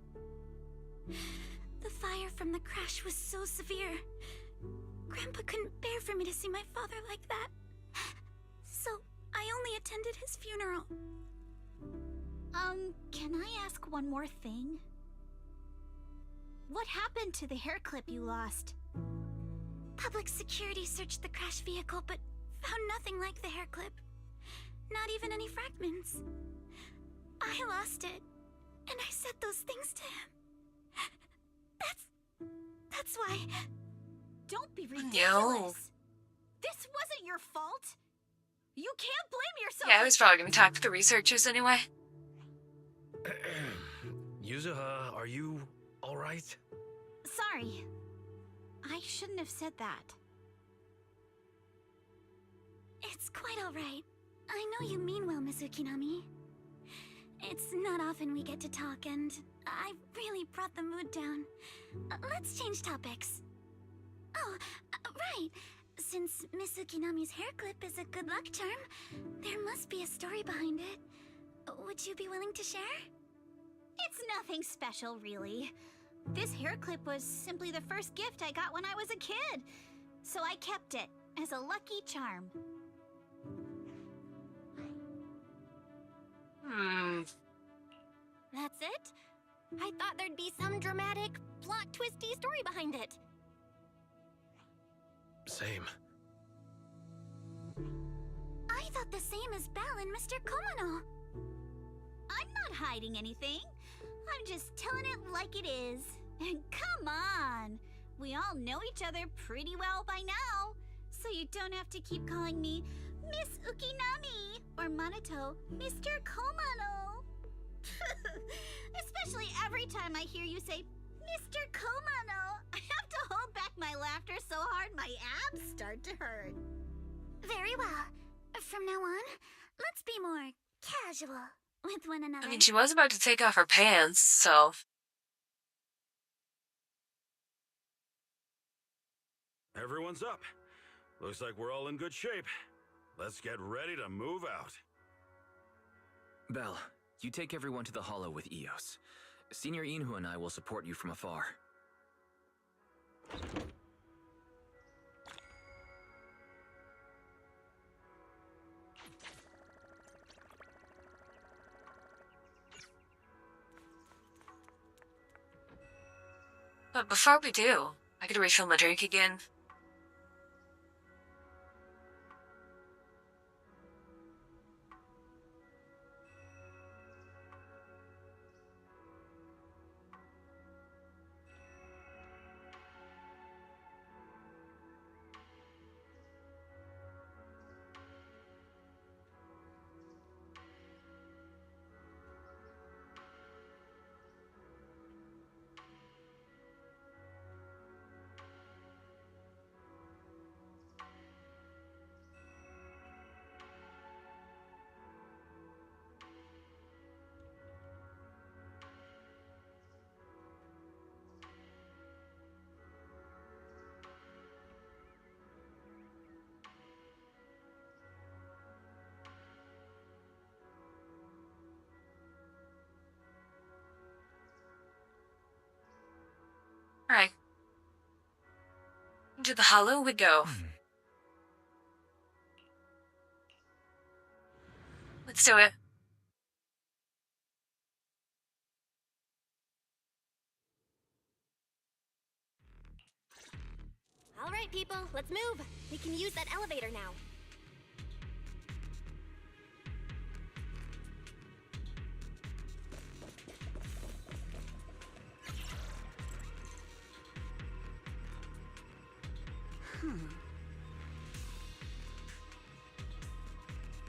[SPEAKER 9] The fire from the crash was so severe. Grandpa couldn't bear for me to see my father like that. So I only attended his funeral.
[SPEAKER 13] Can I ask one more thing? What happened to the hair clip you lost?
[SPEAKER 9] Public security searched the crashed vehicle, but found nothing like the hair clip. Not even any fragments. I lost it, and I said those things to him. That's why.
[SPEAKER 13] Don't be ridiculous.
[SPEAKER 1] No.
[SPEAKER 13] This wasn't your fault. You can't blame yourself.
[SPEAKER 1] Yeah, I was probably gonna talk to the researchers anyway.
[SPEAKER 12] Yuzuha, are you alright?
[SPEAKER 13] Sorry. I shouldn't have said that.
[SPEAKER 9] It's quite alright. I know you mean well, Miss Ukinami. It's not often we get to talk, and I really brought the mood down. Let's change topics. Oh, right. Since Miss Ukinami's hair clip is a good luck charm, there must be a story behind it. Would you be willing to share?
[SPEAKER 13] It's nothing special, really. This hair clip was simply the first gift I got when I was a kid. So I kept it as a lucky charm.
[SPEAKER 2] That's it? I thought there'd be some dramatic, plot-twisty story behind it.
[SPEAKER 12] Same.
[SPEAKER 9] I thought the same as Belle and Mr. Komano.
[SPEAKER 13] I'm not hiding anything. I'm just telling it like it is. And come on! We all know each other pretty well by now. So you don't have to keep calling me Miss Ukinami or Manato Mr. Komano. Especially every time I hear you say Mr. Komano, I have to hold back my laughter so hard my abs start to hurt.
[SPEAKER 9] Very well. From now on, let's be more casual with one another.
[SPEAKER 1] I mean, she was about to take off her pants, so...
[SPEAKER 3] Everyone's up. Looks like we're all in good shape. Let's get ready to move out.
[SPEAKER 4] Belle, you take everyone to the Hollow with Eos. Senior Inhu and I will support you from afar.
[SPEAKER 1] But before we do, I could refill my drink again. Alright. Into the hollow we go. Let's do it.
[SPEAKER 2] All right, people, let's move. We can use that elevator now.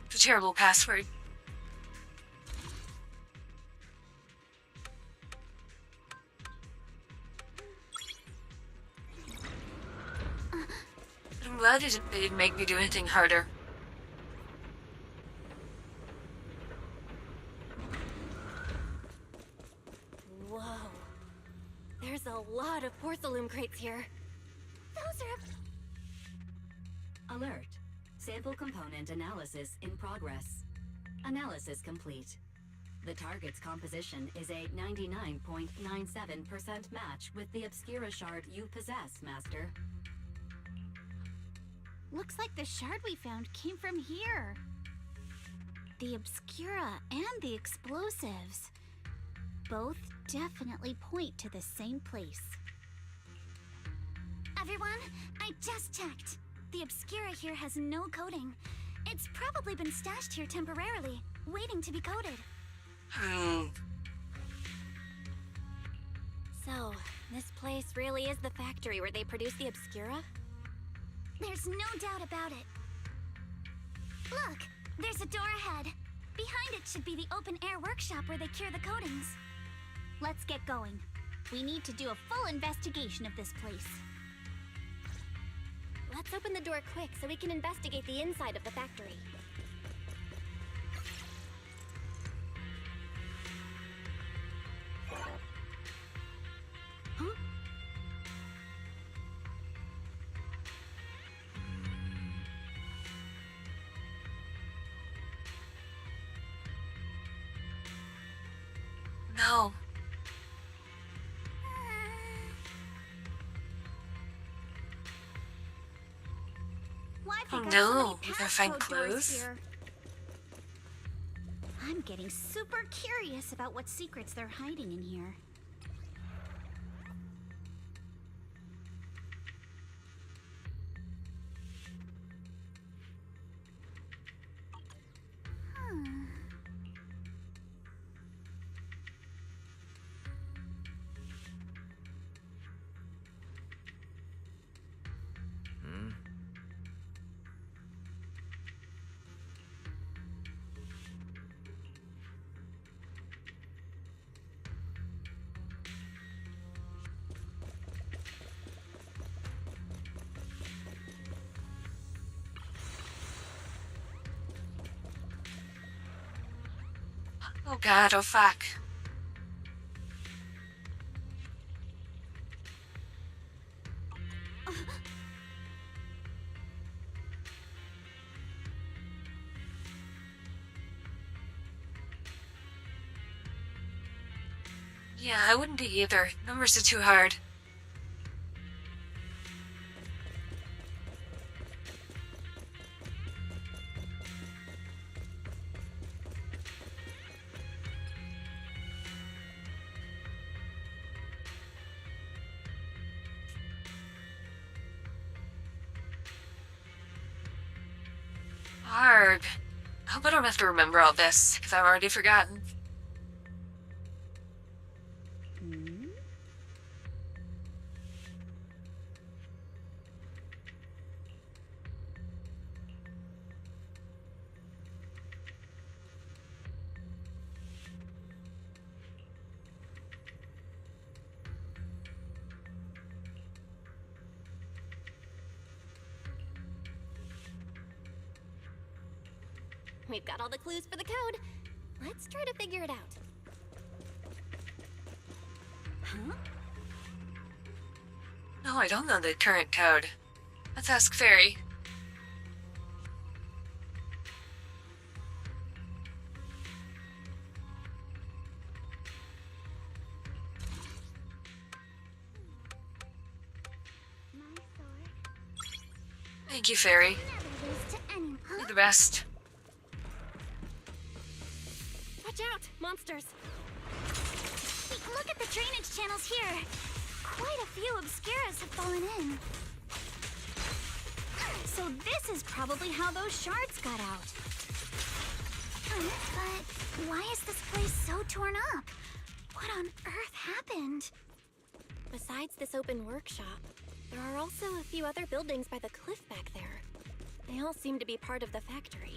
[SPEAKER 1] It's a terrible password. I'm glad they didn't make me do anything harder.
[SPEAKER 2] Whoa. There's a lot of porcelain crates here.
[SPEAKER 9] Those are...
[SPEAKER 11] Alert. Sample component analysis in progress. Analysis complete. The target's composition is a 99.97% match with the Obscura shard you possess, Master.
[SPEAKER 13] Looks like the shard we found came from here. The Obscura and the explosives. Both definitely point to the same place.
[SPEAKER 9] Everyone, I just checked. The Obscura here has no coding. It's probably been stashed here temporarily, waiting to be coded.
[SPEAKER 2] So, this place really is the factory where they produce the Obscura?
[SPEAKER 9] There's no doubt about it. Look, there's a door ahead. Behind it should be the open-air workshop where they cure the coatings.
[SPEAKER 13] Let's get going. We need to do a full investigation of this place.
[SPEAKER 2] Let's open the door quick so we can investigate the inside of the factory.
[SPEAKER 13] Huh?
[SPEAKER 1] No.
[SPEAKER 13] Wi-Fi
[SPEAKER 1] Oh
[SPEAKER 13] got so
[SPEAKER 1] no,
[SPEAKER 13] many
[SPEAKER 1] we gotta find
[SPEAKER 13] passcode doors
[SPEAKER 1] clues.
[SPEAKER 13] here. I'm getting super curious about what secrets they're hiding in here.
[SPEAKER 1] Oh god, oh fuck. Yeah, I wouldn't be either. Numbers are too hard. Hard. I hope I don't have to remember all this, because I've already forgotten.
[SPEAKER 2] We've got all the clues for the code. Let's try to figure it out.
[SPEAKER 13] Huh?
[SPEAKER 1] No, I don't know the current code. Let's ask Fairy. Thank you, Fairy. You're the best.
[SPEAKER 2] Watch out, monsters.
[SPEAKER 9] Look at the drainage channels here. Quite a few obscuras have fallen in.
[SPEAKER 13] So this is probably how those shards got out.
[SPEAKER 9] But why is this place so torn up? What on earth happened?
[SPEAKER 2] Besides this open workshop, there are also a few other buildings by the cliff back there. They all seem to be part of the factory.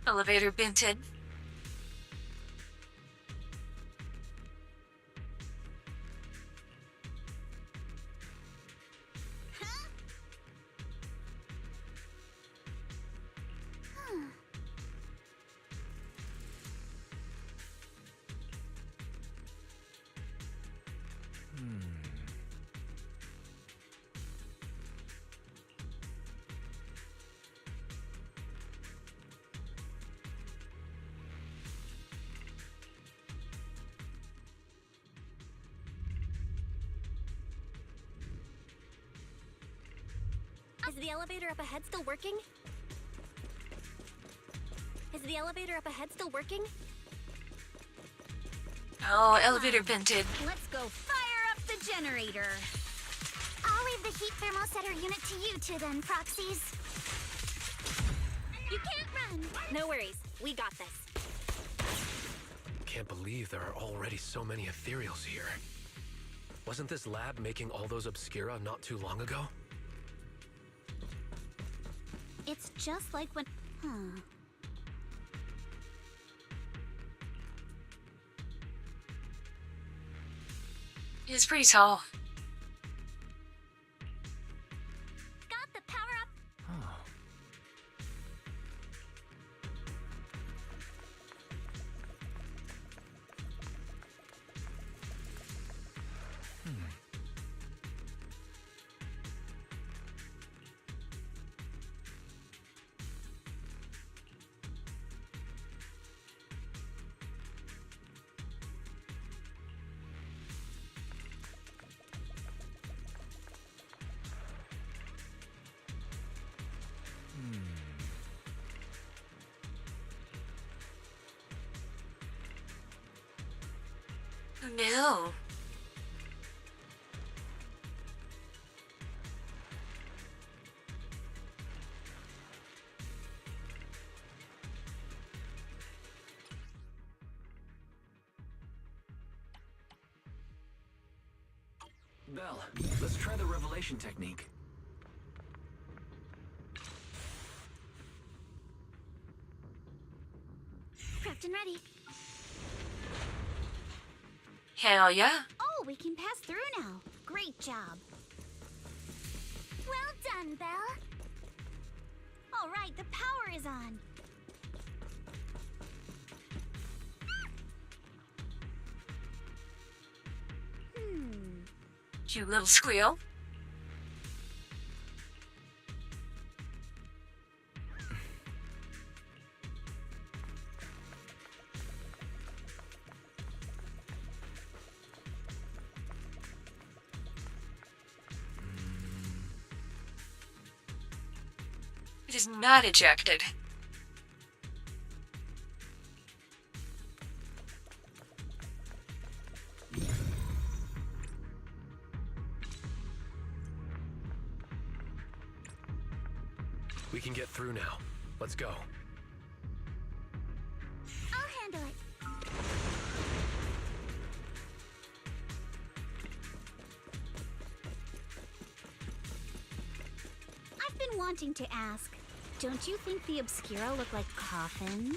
[SPEAKER 1] Elevator binted.
[SPEAKER 2] Is the elevator up ahead still working? Is the elevator up ahead still working?
[SPEAKER 1] Oh, elevator binted.
[SPEAKER 13] Let's go fire up the generator.
[SPEAKER 9] I'll leave the heat thermosetter unit to you two then, Proxies.
[SPEAKER 2] You can't run! No worries, we got this.
[SPEAKER 12] Can't believe there are already so many ethereals here. Wasn't this lab making all those obscura not too long ago?
[SPEAKER 13] It's just like when...
[SPEAKER 1] He's pretty tall.
[SPEAKER 9] Got the power up.
[SPEAKER 1] No.
[SPEAKER 4] Belle, let's try the revelation technique.
[SPEAKER 9] Prepped and ready.
[SPEAKER 1] Hell yeah.
[SPEAKER 13] Oh, we can pass through now. Great job.
[SPEAKER 9] Well done, Belle.
[SPEAKER 13] All right, the power is on.
[SPEAKER 1] Cute little squeal. It is not ejected.
[SPEAKER 12] We can get through now. Let's go.
[SPEAKER 9] I'll handle it.
[SPEAKER 13] I've been wanting to ask, don't you think the Obscura look like coffins?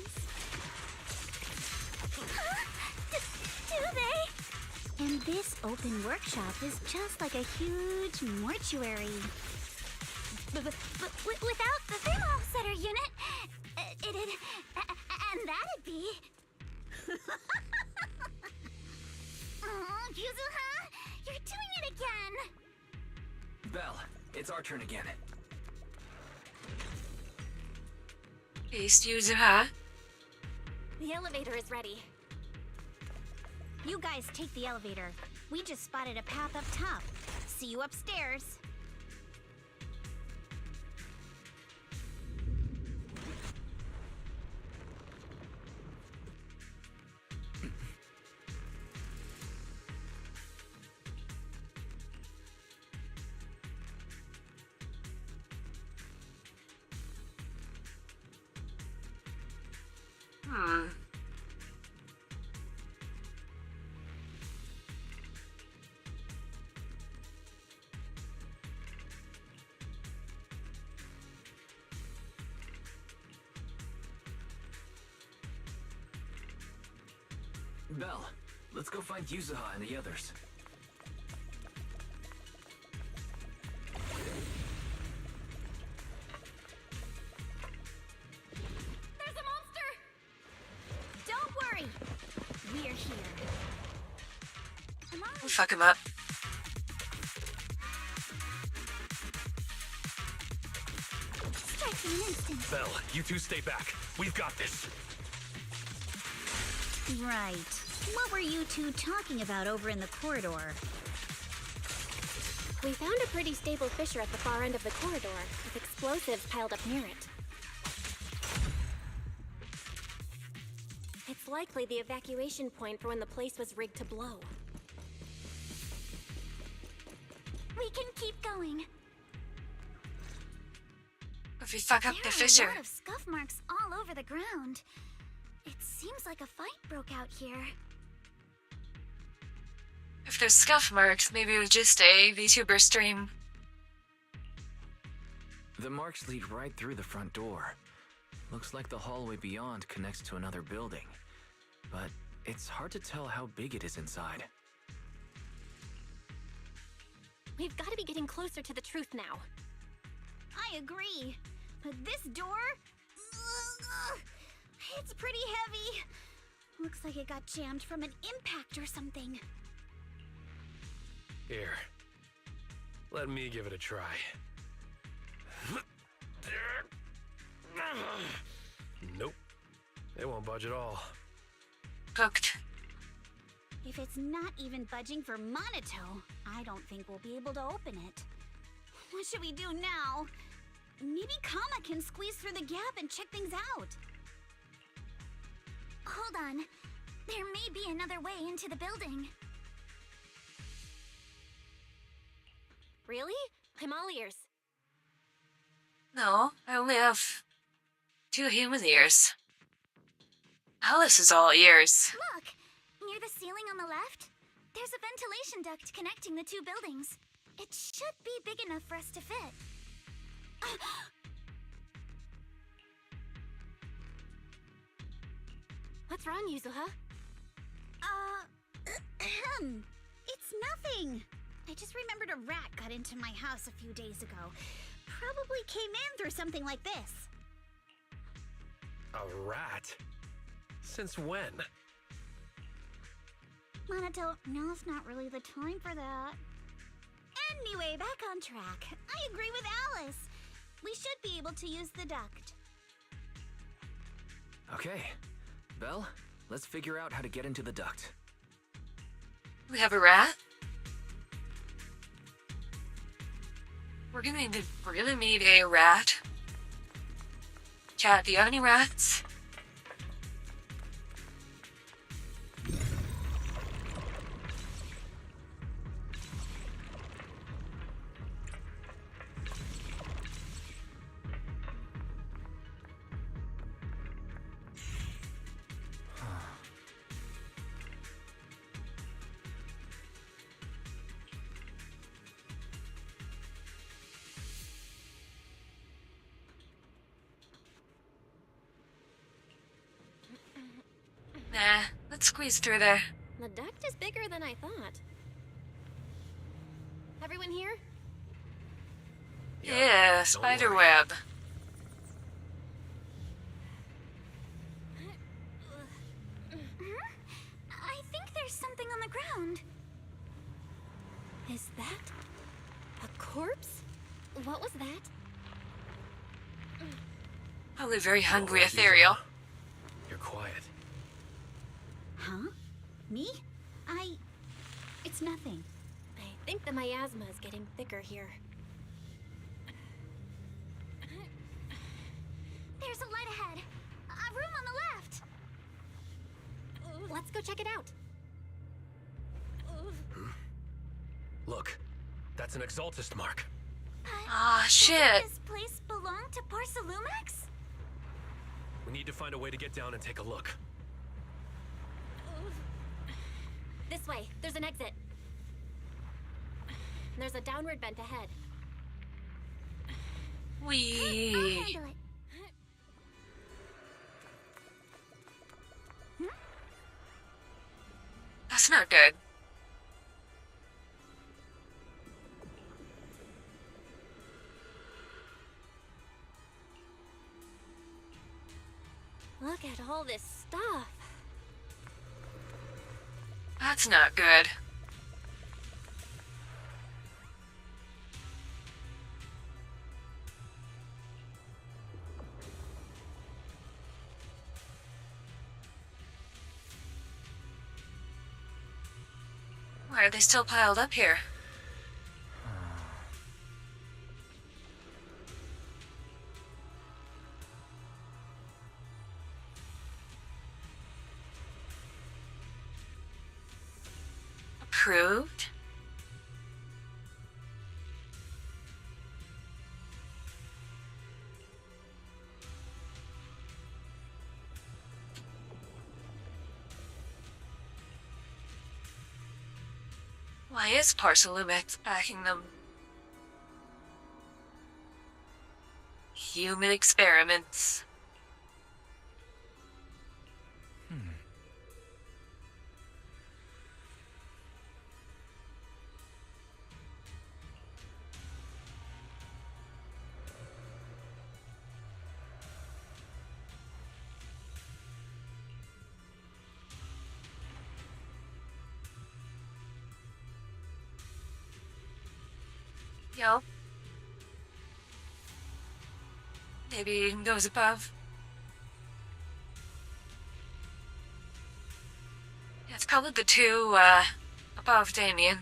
[SPEAKER 9] Do they?
[SPEAKER 13] And this open workshop is just like a huge mortuary.
[SPEAKER 9] But without the thermosetter unit, it'd... and that'd be... Oh, Yuzuha, you're doing it again!
[SPEAKER 4] Belle, it's our turn again.
[SPEAKER 1] Peace, Yuzuha.
[SPEAKER 2] The elevator is ready.
[SPEAKER 13] You guys take the elevator. We just spotted a path up top. See you upstairs.
[SPEAKER 4] Belle, let's go find Yuzuha and the others.
[SPEAKER 13] There's a monster! Don't worry. We're here. Come on.
[SPEAKER 1] We'll fuck him up.
[SPEAKER 13] Strike in an instant.
[SPEAKER 12] Belle, you two stay back. We've got this.
[SPEAKER 13] Right. What were you two talking about over in the corridor?
[SPEAKER 2] We found a pretty stable fissure at the far end of the corridor, with explosives piled up near it. It's likely the evacuation point for when the place was rigged to blow.
[SPEAKER 9] We can keep going.
[SPEAKER 1] If we fuck up the
[SPEAKER 9] There are a
[SPEAKER 1] fissure.
[SPEAKER 9] lot of scuff marks all over the ground. It seems like a fight broke out here.
[SPEAKER 1] If there's scuff marks, maybe it was just a VTuber stream.
[SPEAKER 4] The marks lead right through the front door. Looks like the hallway beyond connects to another building. But it's hard to tell how big it is inside.
[SPEAKER 2] We've got to be getting closer to the truth now.
[SPEAKER 13] I agree. But this door? It's pretty heavy. Looks like it got jammed from an impact or something.
[SPEAKER 12] Here. Let me give it a try. Nope. It won't budge at all.
[SPEAKER 1] Cooked.
[SPEAKER 13] If it's not even budging for Monato, I don't think we'll be able to open it. What should we do now? Maybe Kama can squeeze through the gap and check things out.
[SPEAKER 9] Hold on. There may be another way into the building.
[SPEAKER 2] Really? I'm all ears.
[SPEAKER 1] No, I only have 2 human ears. Alice is all ears.
[SPEAKER 9] Look! Near the ceiling on the left, there's a ventilation duct connecting the 2 buildings. It should be big enough for us to fit.
[SPEAKER 2] What's wrong, Yuzuha?
[SPEAKER 13] It's nothing. I just remembered a rat got into my house a few days ago. Probably came in through something like this.
[SPEAKER 12] A rat? Since when?
[SPEAKER 13] Monato, now's not really the time for that. Anyway, back on track. I agree with Alice. We should be able to use the duct.
[SPEAKER 4] Okay. Belle, let's figure out how to get into the duct.
[SPEAKER 1] We have a rat? We're gonna need a rat. Cat, do you have any rats? Nah, let's squeeze through there.
[SPEAKER 2] The duct is bigger than I thought. Everyone here?
[SPEAKER 1] Yeah, spider web.
[SPEAKER 9] I think there's something on the ground.
[SPEAKER 2] Is that a corpse? What was that?
[SPEAKER 1] Probably very hungry ethereal.
[SPEAKER 12] You're quiet.
[SPEAKER 13] Huh? Me? It's nothing.
[SPEAKER 2] I think the miasma is getting thicker here.
[SPEAKER 9] There's a light ahead. A room on the left.
[SPEAKER 2] Let's go check it out.
[SPEAKER 12] Look, that's an Exaltist mark.
[SPEAKER 1] Ah, shit.
[SPEAKER 9] Does this place belong to Porsalumex?
[SPEAKER 12] We need to find a way to get down and take a look.
[SPEAKER 2] This way. There's an exit. There's a downward vent ahead.
[SPEAKER 9] I'll
[SPEAKER 1] Wee.
[SPEAKER 9] handle it.
[SPEAKER 1] That's not good.
[SPEAKER 2] Look at all this stuff.
[SPEAKER 1] That's not good. Why are they still piled up here? Approved? Why is Porsalumex backing them? Human experiments. Yup. Maybe those above. Yeah, it's probably the two, above Damien.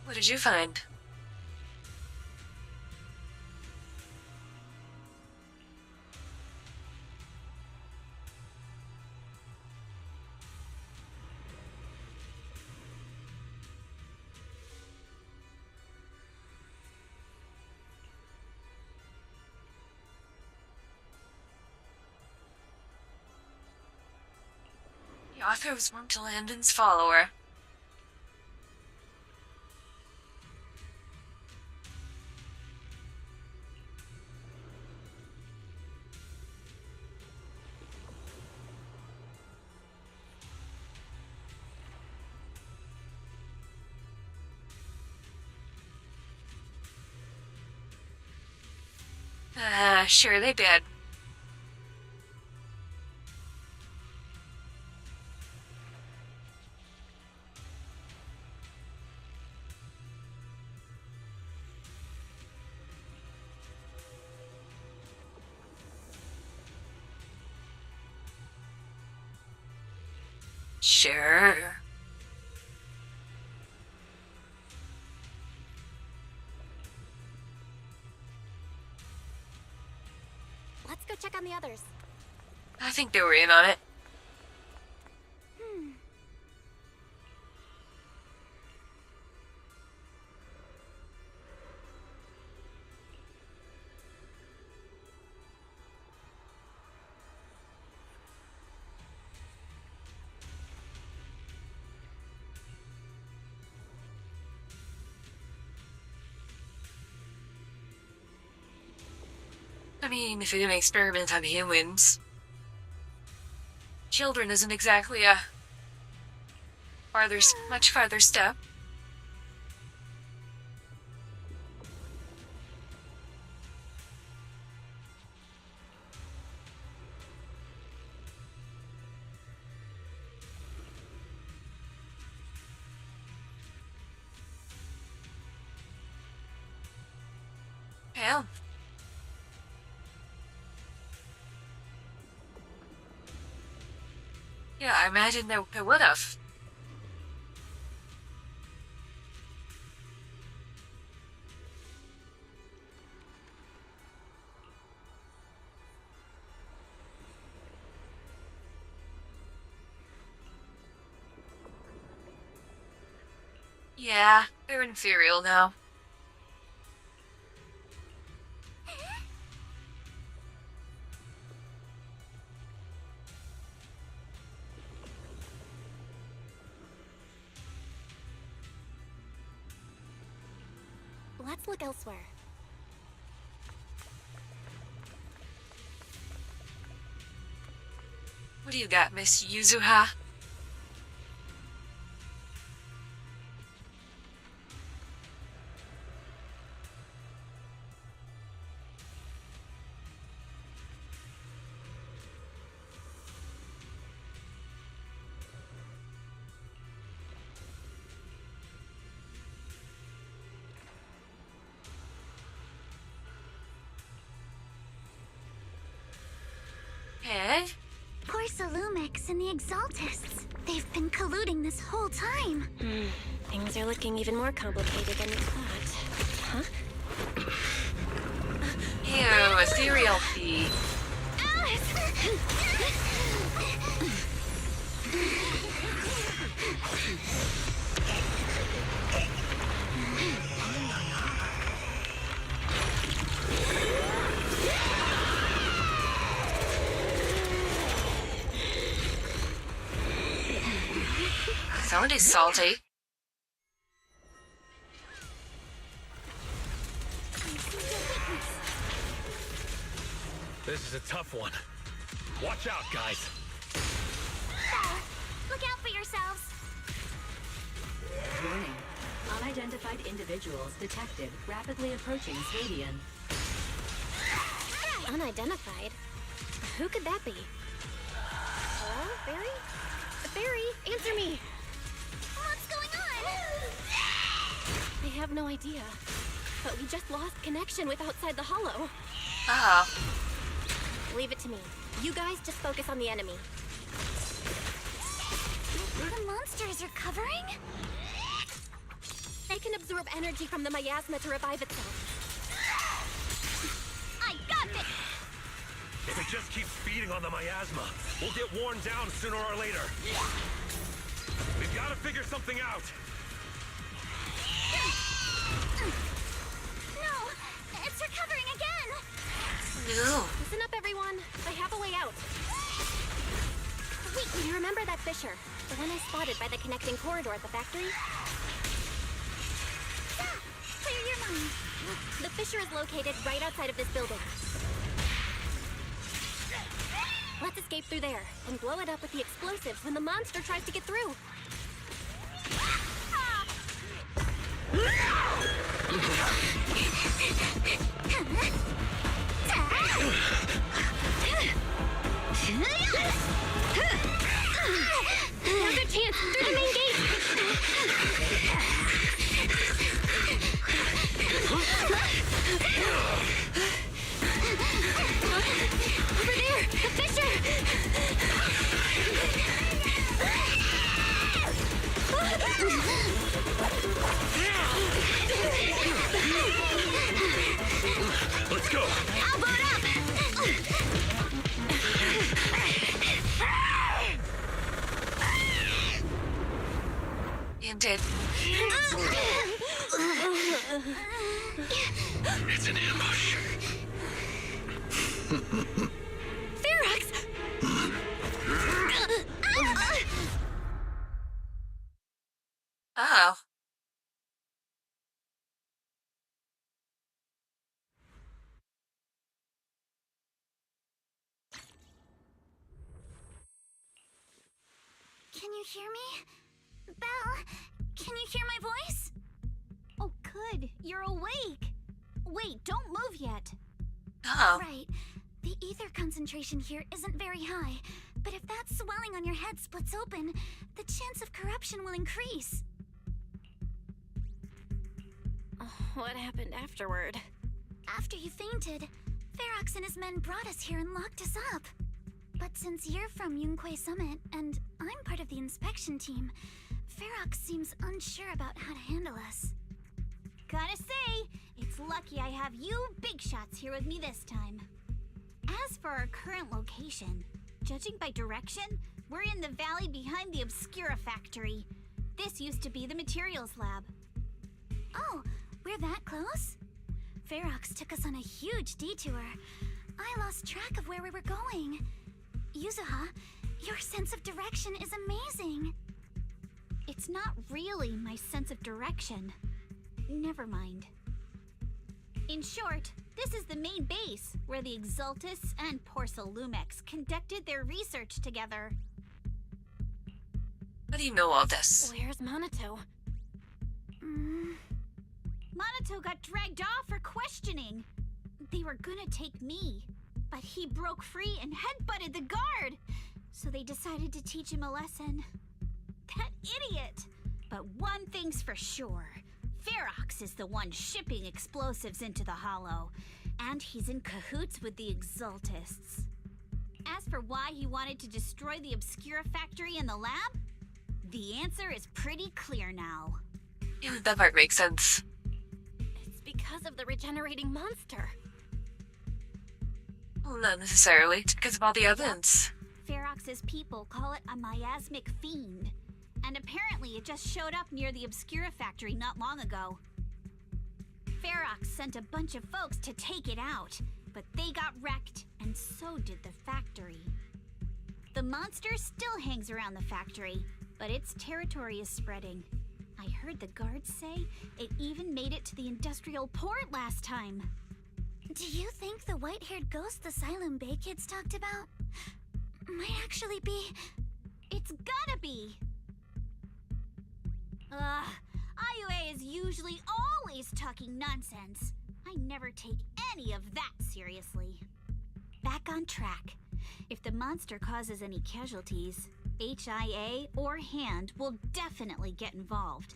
[SPEAKER 1] What did you find? The author was Monte Landon's follower. Sure they did. Sure.
[SPEAKER 2] Let's go check on the others.
[SPEAKER 1] I think they were in on it. I mean, if you're gonna experiment on humans, children isn't exactly a much farther step. Well, Yeah, I imagine they would have. Yeah, they're inferior now.
[SPEAKER 2] Let's look elsewhere.
[SPEAKER 1] What do you got, Miss Yuzuha? Eh?
[SPEAKER 9] Porsalumix and the EXALTISTS. They've been colluding this whole time.
[SPEAKER 2] Things are looking even more complicated than we thought. Huh?
[SPEAKER 1] Ew, ethereal feet. Somebody's salty.
[SPEAKER 12] This is a tough one. Watch out, guys.
[SPEAKER 9] Look out for yourselves.
[SPEAKER 11] Warning. Unidentified individuals detected rapidly approaching Swadian.
[SPEAKER 2] Unidentified? Who could that be? Hello, Barry? Barry, answer me!
[SPEAKER 9] What's going on?
[SPEAKER 2] I have no idea. But we just lost connection with outside the hollow.
[SPEAKER 1] Oh.
[SPEAKER 2] Leave it to me. You guys just focus on the enemy.
[SPEAKER 9] The monsters are covering?
[SPEAKER 2] They can absorb energy from the miasma to revive itself.
[SPEAKER 9] I got this!
[SPEAKER 12] If it just keeps feeding on the miasma, we'll get worn down sooner or later. We've got to figure something out.
[SPEAKER 9] No! It's recovering again!
[SPEAKER 1] No.
[SPEAKER 2] Listen up, everyone. I have a way out. Wait, you remember that fissure? The one I spotted by the connecting corridor at the factory?
[SPEAKER 9] Clear your mind.
[SPEAKER 2] The fissure is located right outside of this building. Let's escape through there and blow it up with the explosives when the monster tries to get through. Now's our chance through the main gate. Over there, the fissure.
[SPEAKER 12] Let's go.
[SPEAKER 9] I'll blow it up!
[SPEAKER 1] You did.
[SPEAKER 12] It's an ambush.
[SPEAKER 2] Ferox!
[SPEAKER 1] Oh.
[SPEAKER 9] Can you hear me? Belle, can you hear my voice?
[SPEAKER 13] Oh, good. You're awake. Wait, don't move yet.
[SPEAKER 1] Oh.
[SPEAKER 9] Right. The ether concentration here isn't very high, but if that swelling on your head splits open, the chance of corruption will increase.
[SPEAKER 2] What happened afterward?
[SPEAKER 9] After you fainted, Ferox and his men brought us here and locked us up. But since you're from Yunquay Summit, and I'm part of the inspection team, Ferox seems unsure about how to handle us.
[SPEAKER 13] Gotta say, it's lucky I have you big shots here with me this time. As for our current location, judging by direction, we're in the valley behind the Obscura factory. This used to be the materials lab.
[SPEAKER 9] Oh, we're that close? Ferox took us on a huge detour. I lost track of where we were going. Yuzuha, your sense of direction is amazing.
[SPEAKER 13] It's not really my sense of direction. Never mind. In short, this is the main base where the EXALTISTS and Porcelumex conducted their research together.
[SPEAKER 1] How do you know all this?
[SPEAKER 2] Where's Monato?
[SPEAKER 13] Monato got dragged off for questioning. They were gonna take me, but he broke free and headbutted the guard. So they decided to teach him a lesson. That idiot! But one thing's for sure. Ferox is the one shipping explosives into the Hollow, and he's in cahoots with the EXALTISTS. As for why he wanted to destroy the Obscura factory and the lab, the answer is pretty clear now.
[SPEAKER 1] Yeah, that part makes sense.
[SPEAKER 2] It's because of the regenerating monster.
[SPEAKER 1] Well, not necessarily. It's because of all the evidence.
[SPEAKER 13] Ferox's people call it a miasmic fiend, and apparently it just showed up near the Obscura factory not long ago. Ferox sent a bunch of folks to take it out, but they got wrecked, and so did the factory. The monster still hangs around the factory, but its territory is spreading. I heard the guards say it even made it to the industrial port last time.
[SPEAKER 9] Do you think the white-haired ghost the Silum Bay kids talked about might actually be...
[SPEAKER 13] It's gotta be! IUA is usually always talking nonsense. I never take any of that seriously. Back on track. If the monster causes any casualties, HIA or Hand will definitely get involved.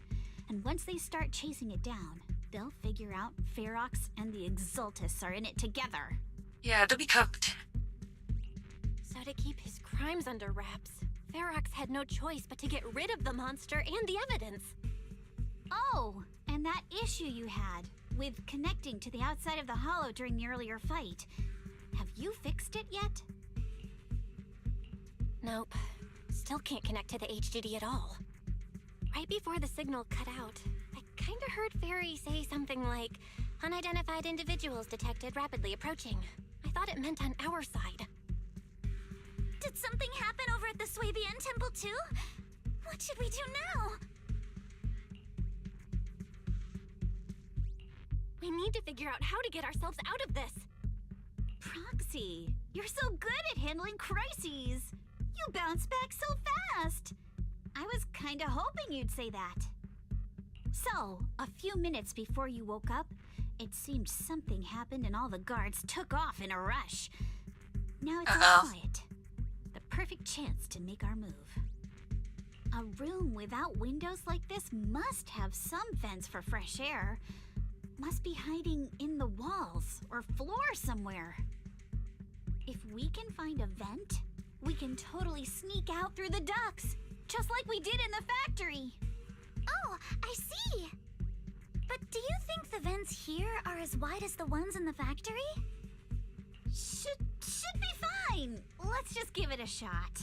[SPEAKER 13] And once they start chasing it down, they'll figure out Ferox and the EXALTISTS are in it together.
[SPEAKER 1] Yeah, they'll be cooked.
[SPEAKER 2] So to keep his crimes under wraps, Ferox had no choice but to get rid of the monster and the evidence.
[SPEAKER 13] Oh, and that issue you had with connecting to the outside of the Hollow during the earlier fight. Have you fixed it yet?
[SPEAKER 2] Nope. Still can't connect to the HDD at all. Right before the signal cut out, I kinda heard Fairy say something like, unidentified individuals detected rapidly approaching. I thought it meant on our side.
[SPEAKER 9] Did something happen over at the Swabian Temple too? What should we do now?
[SPEAKER 2] We need to figure out how to get ourselves out of this.
[SPEAKER 13] Proxy, you're so good at handling crises. You bounce back so fast. I was kinda hoping you'd say that. So, a few minutes before you woke up, it seemed something happened and all the guards took off in a rush. Now it's all quiet. The perfect chance to make our move. A room without windows like this must have some vents for fresh air. Must be hiding in the walls or floor somewhere. If we can find a vent, we can totally sneak out through the ducts, just like we did in the factory.
[SPEAKER 9] Oh, I see. But do you think the vents here are as wide as the ones in the factory?
[SPEAKER 13] Should be fine. Let's just give it a shot.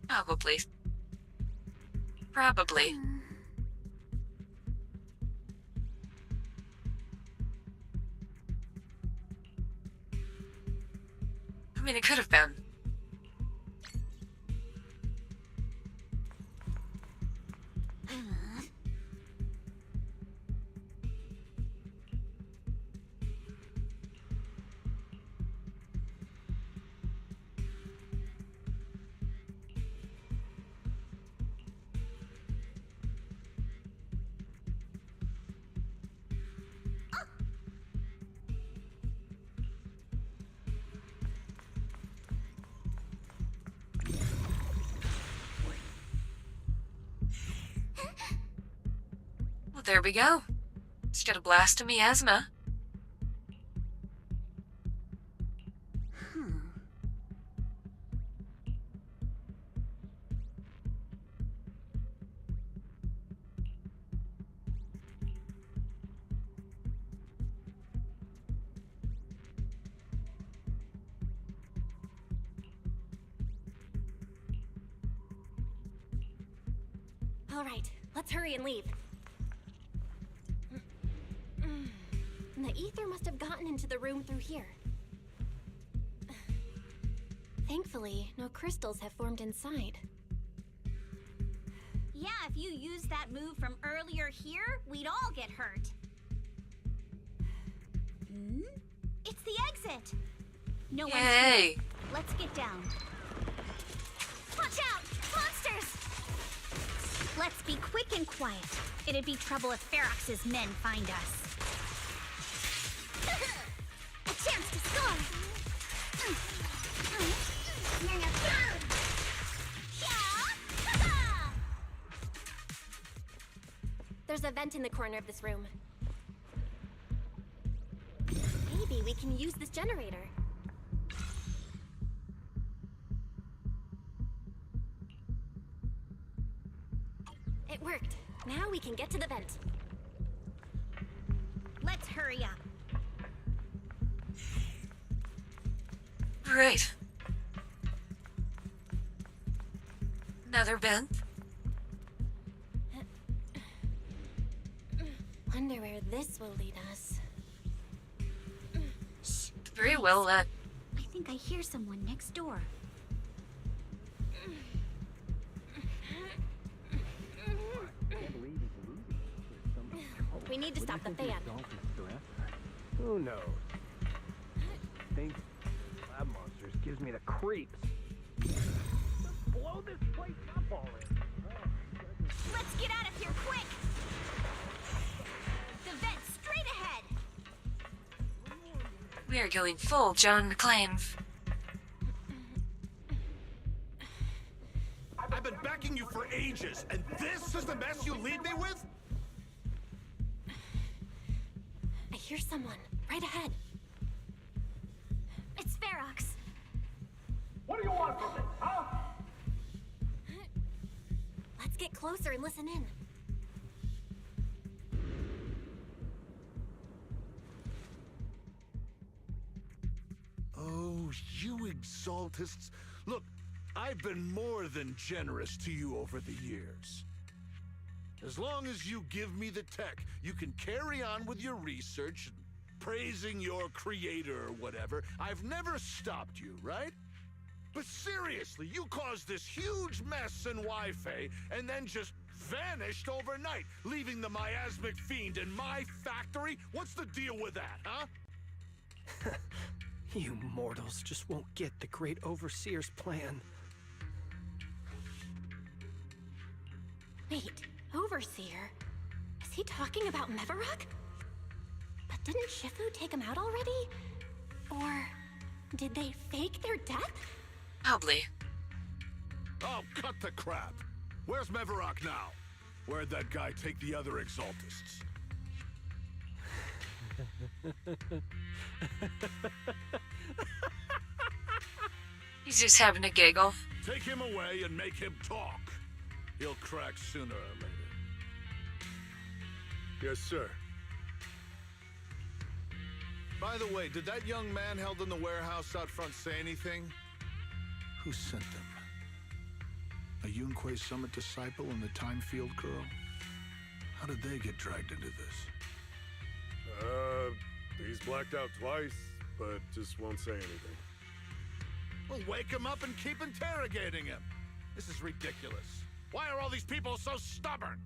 [SPEAKER 1] Probably. Probably. I mean, it could have been. there we go. Just got a blast of miasma.
[SPEAKER 2] All right, let's hurry and leave. The ether must have gotten into the room through here. Thankfully, no crystals have formed inside.
[SPEAKER 13] Yeah, if you used that move from earlier here, we'd all get hurt. It's the exit! No one's
[SPEAKER 1] Yay!
[SPEAKER 13] here. Let's get down. Watch out! Monsters! Let's be quick and quiet. It'd be trouble if Ferox's men find us. A chance to score!
[SPEAKER 2] There's a vent in the corner of this room. Maybe we can use this generator. It worked. Now we can get to the vent.
[SPEAKER 13] Let's hurry up.
[SPEAKER 1] Right. Another vent.
[SPEAKER 2] Wonder where this will lead us.
[SPEAKER 13] Shh.
[SPEAKER 1] Very well lit.
[SPEAKER 13] I think I hear someone next door.
[SPEAKER 2] We need to stop the fan.
[SPEAKER 5] Who knows? Think lab monsters gives me the creeps. Blow this place up already.
[SPEAKER 13] Let's get out of here quick! The vent's straight ahead!
[SPEAKER 1] We are going full John McClane.
[SPEAKER 8] I've been backing you for ages, and this is the mess you leave me with?
[SPEAKER 2] I hear someone right ahead.
[SPEAKER 13] It's Ferox.
[SPEAKER 19] What do you want from me, huh?
[SPEAKER 2] Let's get closer and listen in.
[SPEAKER 8] Oh, you EXALTISTs. Look, I've been more than generous to you over the years. As long as you give me the tech, you can carry on with your research and praising your creator or whatever. I've never stopped you, right? But seriously, you caused this huge mess in Wi-Fi and then just vanished overnight, leaving the miasmic fiend in my factory? What's the deal with that, huh?
[SPEAKER 5] You mortals just won't get the great overseer's plan.
[SPEAKER 2] Wait, Overseer? Is he talking about Mevarok? But didn't Shifu take him out already? Or did they fake their death?
[SPEAKER 1] Probably.
[SPEAKER 8] Oh, cut the crap. Where's Mevarok now? Where'd that guy take the other EXALTISTs?
[SPEAKER 1] He's just having a giggle.
[SPEAKER 8] Take him away and make him talk. He'll crack sooner or later. Yes, sir. By the way, did that young man held in the warehouse out front say anything? Who sent them? A Yunquei Summit disciple and the Time Field girl? How did they get dragged into this?
[SPEAKER 20] He's blacked out twice, but just won't say anything.
[SPEAKER 8] Well, wake him up and keep interrogating him. This is ridiculous. Why are all these people so stubborn?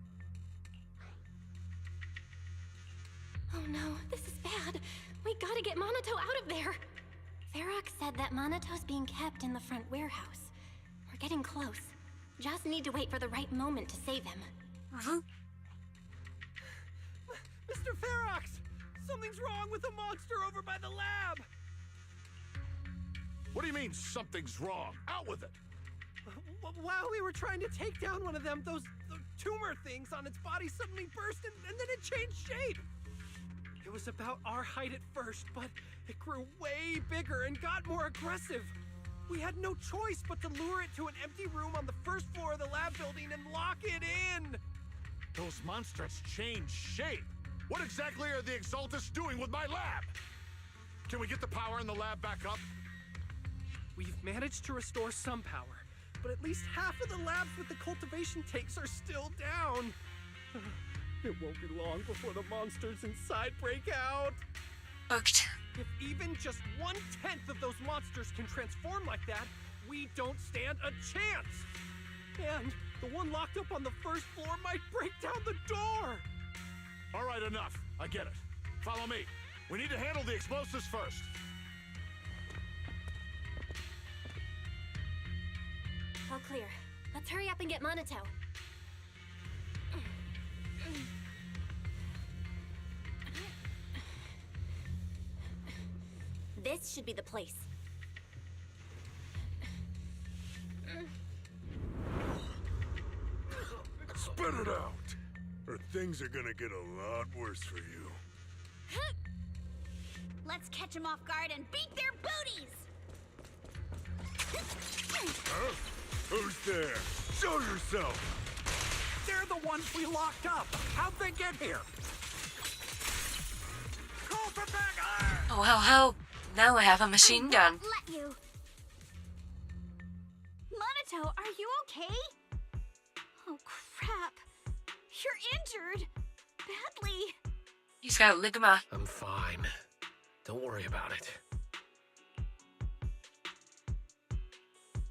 [SPEAKER 2] Oh no, this is bad. We gotta get Monato out of there. Ferox said that Monato's being kept in the front warehouse. We're getting close. Just need to wait for the right moment to save him.
[SPEAKER 5] Mr. Ferox! Something's wrong with the monster over by the lab!
[SPEAKER 8] What do you mean, something's wrong? Out with it!
[SPEAKER 21] While we were trying to take down one of them, those tumor things on its body suddenly burst and then it changed shape. It was about our height at first, but it grew way bigger and got more aggressive. We had no choice but to lure it to an empty room on the first floor of the lab building and lock it in.
[SPEAKER 8] Those monsters changed shape. What exactly are the EXALTISTS doing with my lab? Can we get the power in the lab back up?
[SPEAKER 21] We've managed to restore some power, but at least half of the labs with the cultivation tanks are still down. It won't be long before the monsters inside break out.
[SPEAKER 1] Booked.
[SPEAKER 21] If even just 1/10 of those monsters can transform like that, we don't stand a chance. And the one locked up on the first floor might break down the door.
[SPEAKER 8] All right, enough. I get it. Follow me. We need to handle the explosives first.
[SPEAKER 2] All clear. Let's hurry up and get Monato. This should be the place.
[SPEAKER 20] Spit it out, or things are gonna get a lot worse for you.
[SPEAKER 13] Let's catch them off guard and beat their booties!
[SPEAKER 20] Huh? Who's there? Show yourself!
[SPEAKER 21] They're the ones we locked up. How'd they get here? Call for backup!
[SPEAKER 1] Oh, how? Now I have a machine gun.
[SPEAKER 13] Let you. Monato, are you okay? Oh, crap. You're injured. Badly.
[SPEAKER 1] He's got ligma.
[SPEAKER 12] I'm fine. Don't worry about it.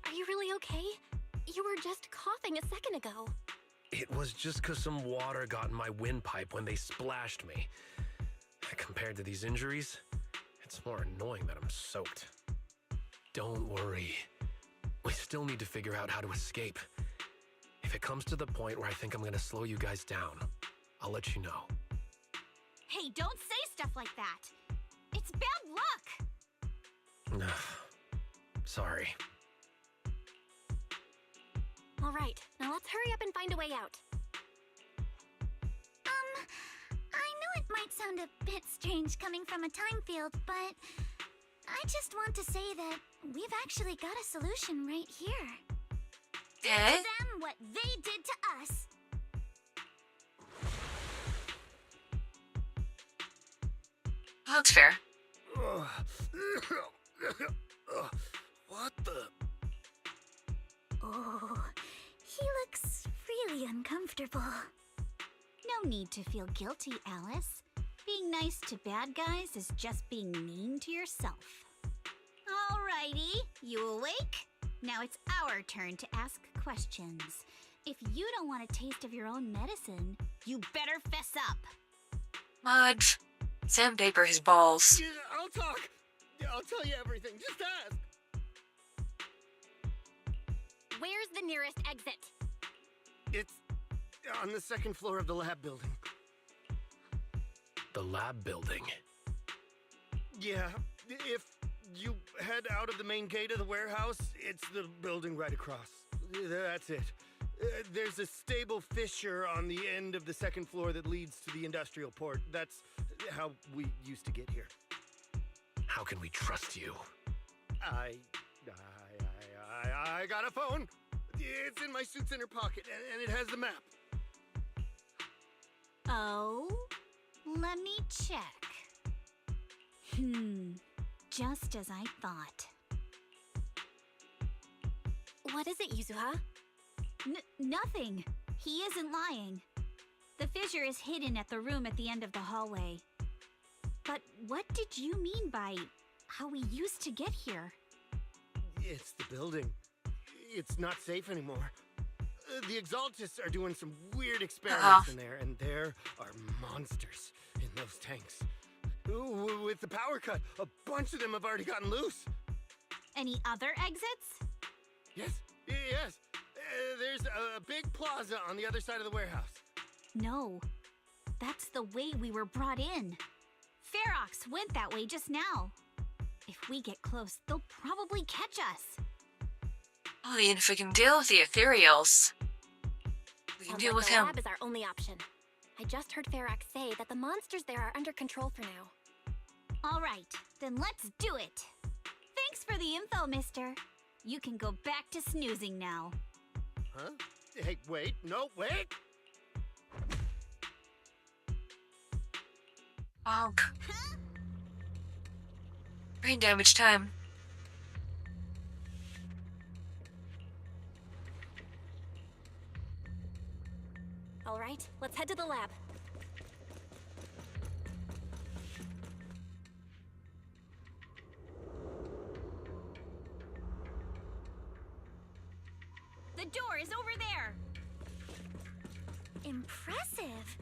[SPEAKER 2] Are you really okay? You were just coughing a second ago.
[SPEAKER 12] It was just 'cause some water got in my windpipe when they splashed me. Compared to these injuries, it's more annoying that I'm soaked. Don't worry. We still need to figure out how to escape. If it comes to the point where I think I'm gonna slow you guys down, I'll let you know.
[SPEAKER 13] Hey, don't say stuff like that. It's bad luck.
[SPEAKER 12] Sorry.
[SPEAKER 2] All right, now let's hurry up and find a way out.
[SPEAKER 9] I know it might sound a bit strange coming from a time field, but I just want to say that we've actually got a solution right here.
[SPEAKER 13] Do to them what they did to us.
[SPEAKER 1] That's fair.
[SPEAKER 20] What the?
[SPEAKER 9] Oh, he looks really uncomfortable.
[SPEAKER 13] No need to feel guilty, Alice. Being nice to bad guys is just being mean to yourself. Alrighty, you awake? Now it's our turn to ask questions. If you don't want a taste of your own medicine, you better fess up.
[SPEAKER 1] Mud. Sandpaper his balls.
[SPEAKER 22] Yeah, I'll talk. I'll tell you everything. Just ask.
[SPEAKER 2] Where's the nearest exit?
[SPEAKER 22] It's on the second floor of the lab building.
[SPEAKER 12] The lab building?
[SPEAKER 22] Yeah, if you head out of the main gate of the warehouse, it's the building right across. That's it. There's a stable fissure on the end of the second floor that leads to the industrial port. That's how we used to get here.
[SPEAKER 12] How can we trust you?
[SPEAKER 22] I got a phone. It's in my suit's inner pocket, and it has the map.
[SPEAKER 13] Oh? Let me check. Just as I thought.
[SPEAKER 2] What is it, Yuzuha?
[SPEAKER 13] Nothing. He isn't lying. The fissure is hidden at the room at the end of the hallway. But what did you mean by how we used to get here?
[SPEAKER 22] It's the building. It's not safe anymore. The EXALTISTS are doing some weird experiments in there, and there are monsters in those tanks. Ooh, with the power cut, a bunch of them have already gotten loose.
[SPEAKER 13] Any other exits?
[SPEAKER 22] Yes. There's a big plaza on the other side of the warehouse.
[SPEAKER 13] No. That's the way we were brought in. Ferox went that way just now. If we get close, they'll probably catch us.
[SPEAKER 1] Only if we can deal with the ethereals. We can
[SPEAKER 2] Sounds
[SPEAKER 1] deal
[SPEAKER 2] like
[SPEAKER 1] with
[SPEAKER 2] the
[SPEAKER 1] him.
[SPEAKER 2] lab is our only option. I just heard Farrak say that the monsters there are under control for now.
[SPEAKER 13] All right, then let's do it. Thanks for the info, mister. You can go back to snoozing now.
[SPEAKER 22] Huh? Hey, wait, no, wait!
[SPEAKER 1] Bonk. Brain damage time.
[SPEAKER 2] All right, let's head to the lab.
[SPEAKER 13] The door is over there.
[SPEAKER 9] Impressive.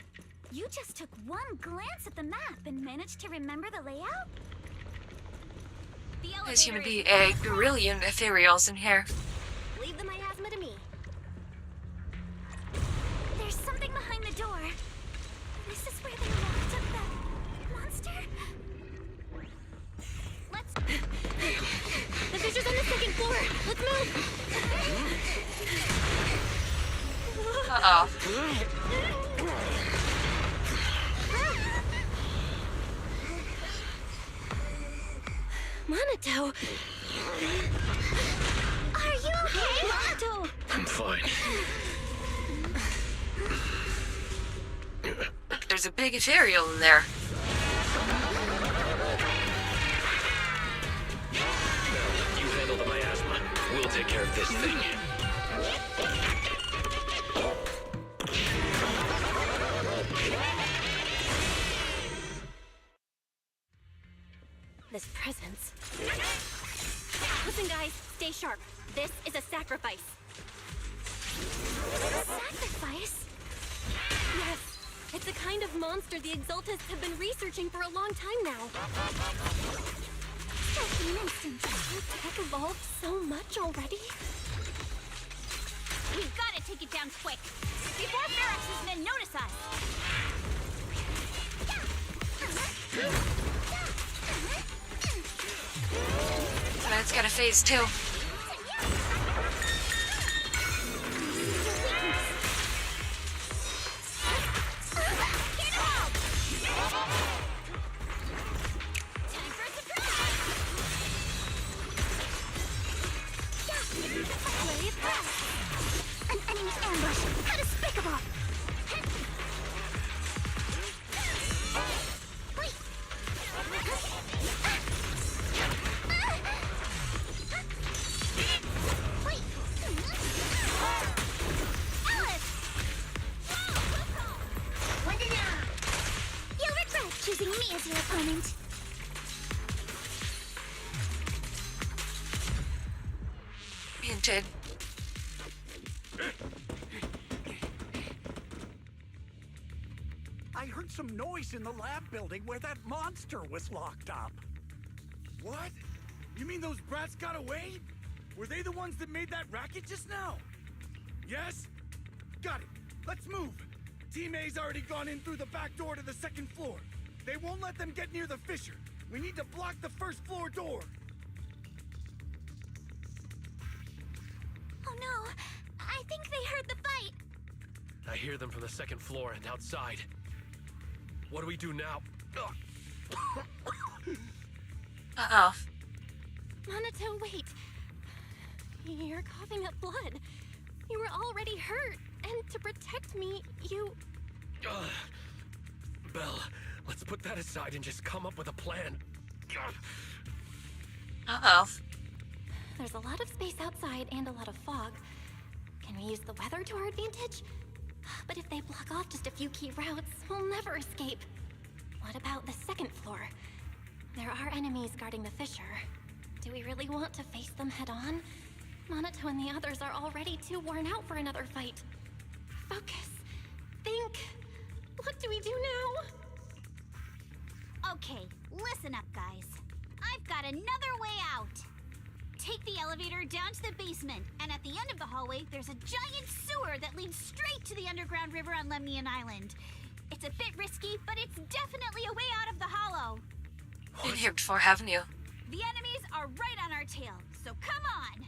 [SPEAKER 9] You just took one glance at the map and managed to remember the layout?
[SPEAKER 13] The
[SPEAKER 1] There's gonna
[SPEAKER 13] elevator
[SPEAKER 1] be
[SPEAKER 13] is
[SPEAKER 1] a grillion ethereals in here.
[SPEAKER 2] Leave the miasma to me.
[SPEAKER 9] There's something behind the door. This is where they locked up the monster?
[SPEAKER 2] Let's... The fissure's on the second floor. Let's move.
[SPEAKER 1] Uh-oh.
[SPEAKER 2] Monato.
[SPEAKER 9] Are you okay?
[SPEAKER 2] Monato.
[SPEAKER 12] I'm fine.
[SPEAKER 1] There's a big ethereal in there.
[SPEAKER 12] You handle the miasma. We'll take care of this thing.
[SPEAKER 2] This presence. Listen, guys, stay sharp. This is a sacrifice.
[SPEAKER 9] Sacrifice?
[SPEAKER 2] Yes, it's a kind of monster the EXALTISTs have been researching for a long time now.
[SPEAKER 9] Just an instant.
[SPEAKER 2] Has tech evolved so much already?
[SPEAKER 13] We've got to take it down quick, before Farrak's men notice us.
[SPEAKER 1] Tonight's got a phase too.
[SPEAKER 9] An enemy ambush! How despicable! You'll regret choosing me as your opponent.
[SPEAKER 1] Hinted.
[SPEAKER 6] I heard some noise in the lab building where that monster was locked up.
[SPEAKER 7] What? You mean those brats got away? Were they the ones that made that racket just now? Yes? Got it. Let's move. Team A's already gone in through the back door to the second floor. They won't let them get near the fissure. We need to block the first floor door.
[SPEAKER 9] Oh no! I think they heard the fight!
[SPEAKER 12] I hear them from the second floor and outside. What do we do now?
[SPEAKER 1] Uh-oh.
[SPEAKER 2] Monato, wait. You're coughing up blood. You were already hurt, and to protect me, you...
[SPEAKER 12] Belle, let's put that aside and just come up with a plan.
[SPEAKER 1] Uh-oh.
[SPEAKER 2] There's a lot of space outside and a lot of fog. Can we use the weather to our advantage? But if they block off just a few key routes, we'll never escape. What about the second floor? There are enemies guarding the fissure. Do we really want to face them head on? Monato and the others are already too worn out for another fight. Focus. Think. What do we do now?
[SPEAKER 13] Okay, listen up, guys. I've got another way out. Take the elevator down to the basement, and at the end of the hallway, there's a giant sewer that leads straight to the underground river on Lemnian Island. It's a bit risky, but it's definitely a way out of the hollow.
[SPEAKER 1] Been here before, haven't you?
[SPEAKER 13] The enemies are right on our tail, so come on!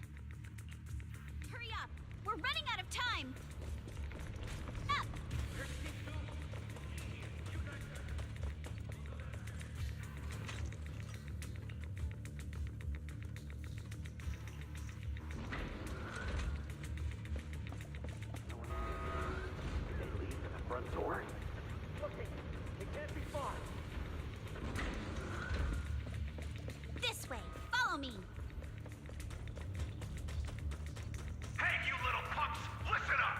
[SPEAKER 19] sword? Okay, it can't be far.
[SPEAKER 13] This way. Follow me.
[SPEAKER 19] Hey, you little punks! Listen up!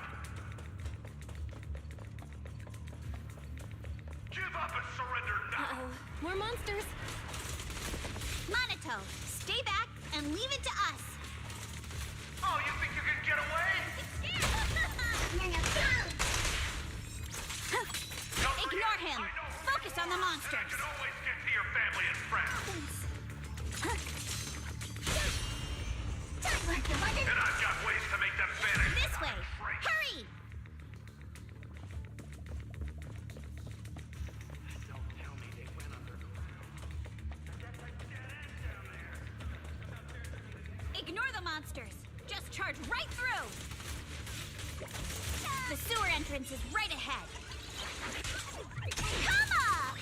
[SPEAKER 19] Give up and surrender now!
[SPEAKER 2] Uh-oh. More monsters.
[SPEAKER 13] Monato, stay back and leave it to us.
[SPEAKER 19] Oh, you think you can get away?
[SPEAKER 13] Ignore him. Focus on the monsters.
[SPEAKER 19] I can always get to your family and friends. And I've got ways to make them vanish.
[SPEAKER 13] This way. Hurry.
[SPEAKER 19] Don't tell me they went underground. That's a dead end down there.
[SPEAKER 13] Ignore the monsters. Just charge right through. The sewer entrance is right ahead. Come on!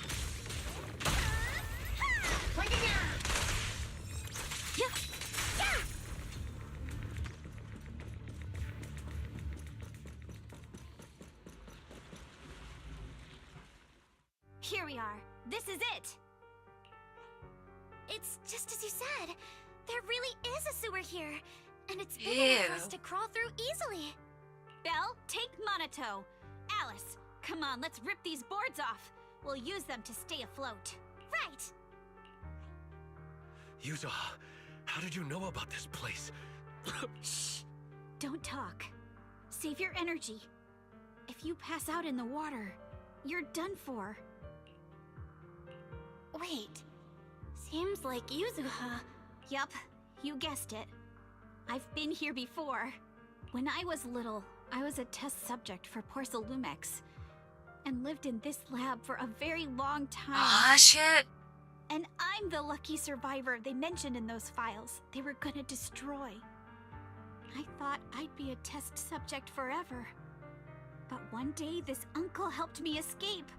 [SPEAKER 13] Here we are. This is it.
[SPEAKER 9] It's just as you said. There really is a sewer here. And it's big enough for us to crawl through easily.
[SPEAKER 13] Belle, take Monato. Alice, come on, let's rip these boards off. We'll use them to stay afloat.
[SPEAKER 9] Right.
[SPEAKER 12] Yuzo, how did you know about this place?
[SPEAKER 13] Shh. Don't talk. Save your energy. If you pass out in the water, you're done for.
[SPEAKER 9] Wait. Seems like Yuzuha.
[SPEAKER 13] Yup, you guessed it. I've been here before. When I was little, I was a test subject for Porcelumex and lived in this lab for a very long time.
[SPEAKER 1] Ah, shit.
[SPEAKER 13] And I'm the lucky survivor they mentioned in those files they were gonna destroy. I thought I'd be a test subject forever. But one day, this uncle helped me escape.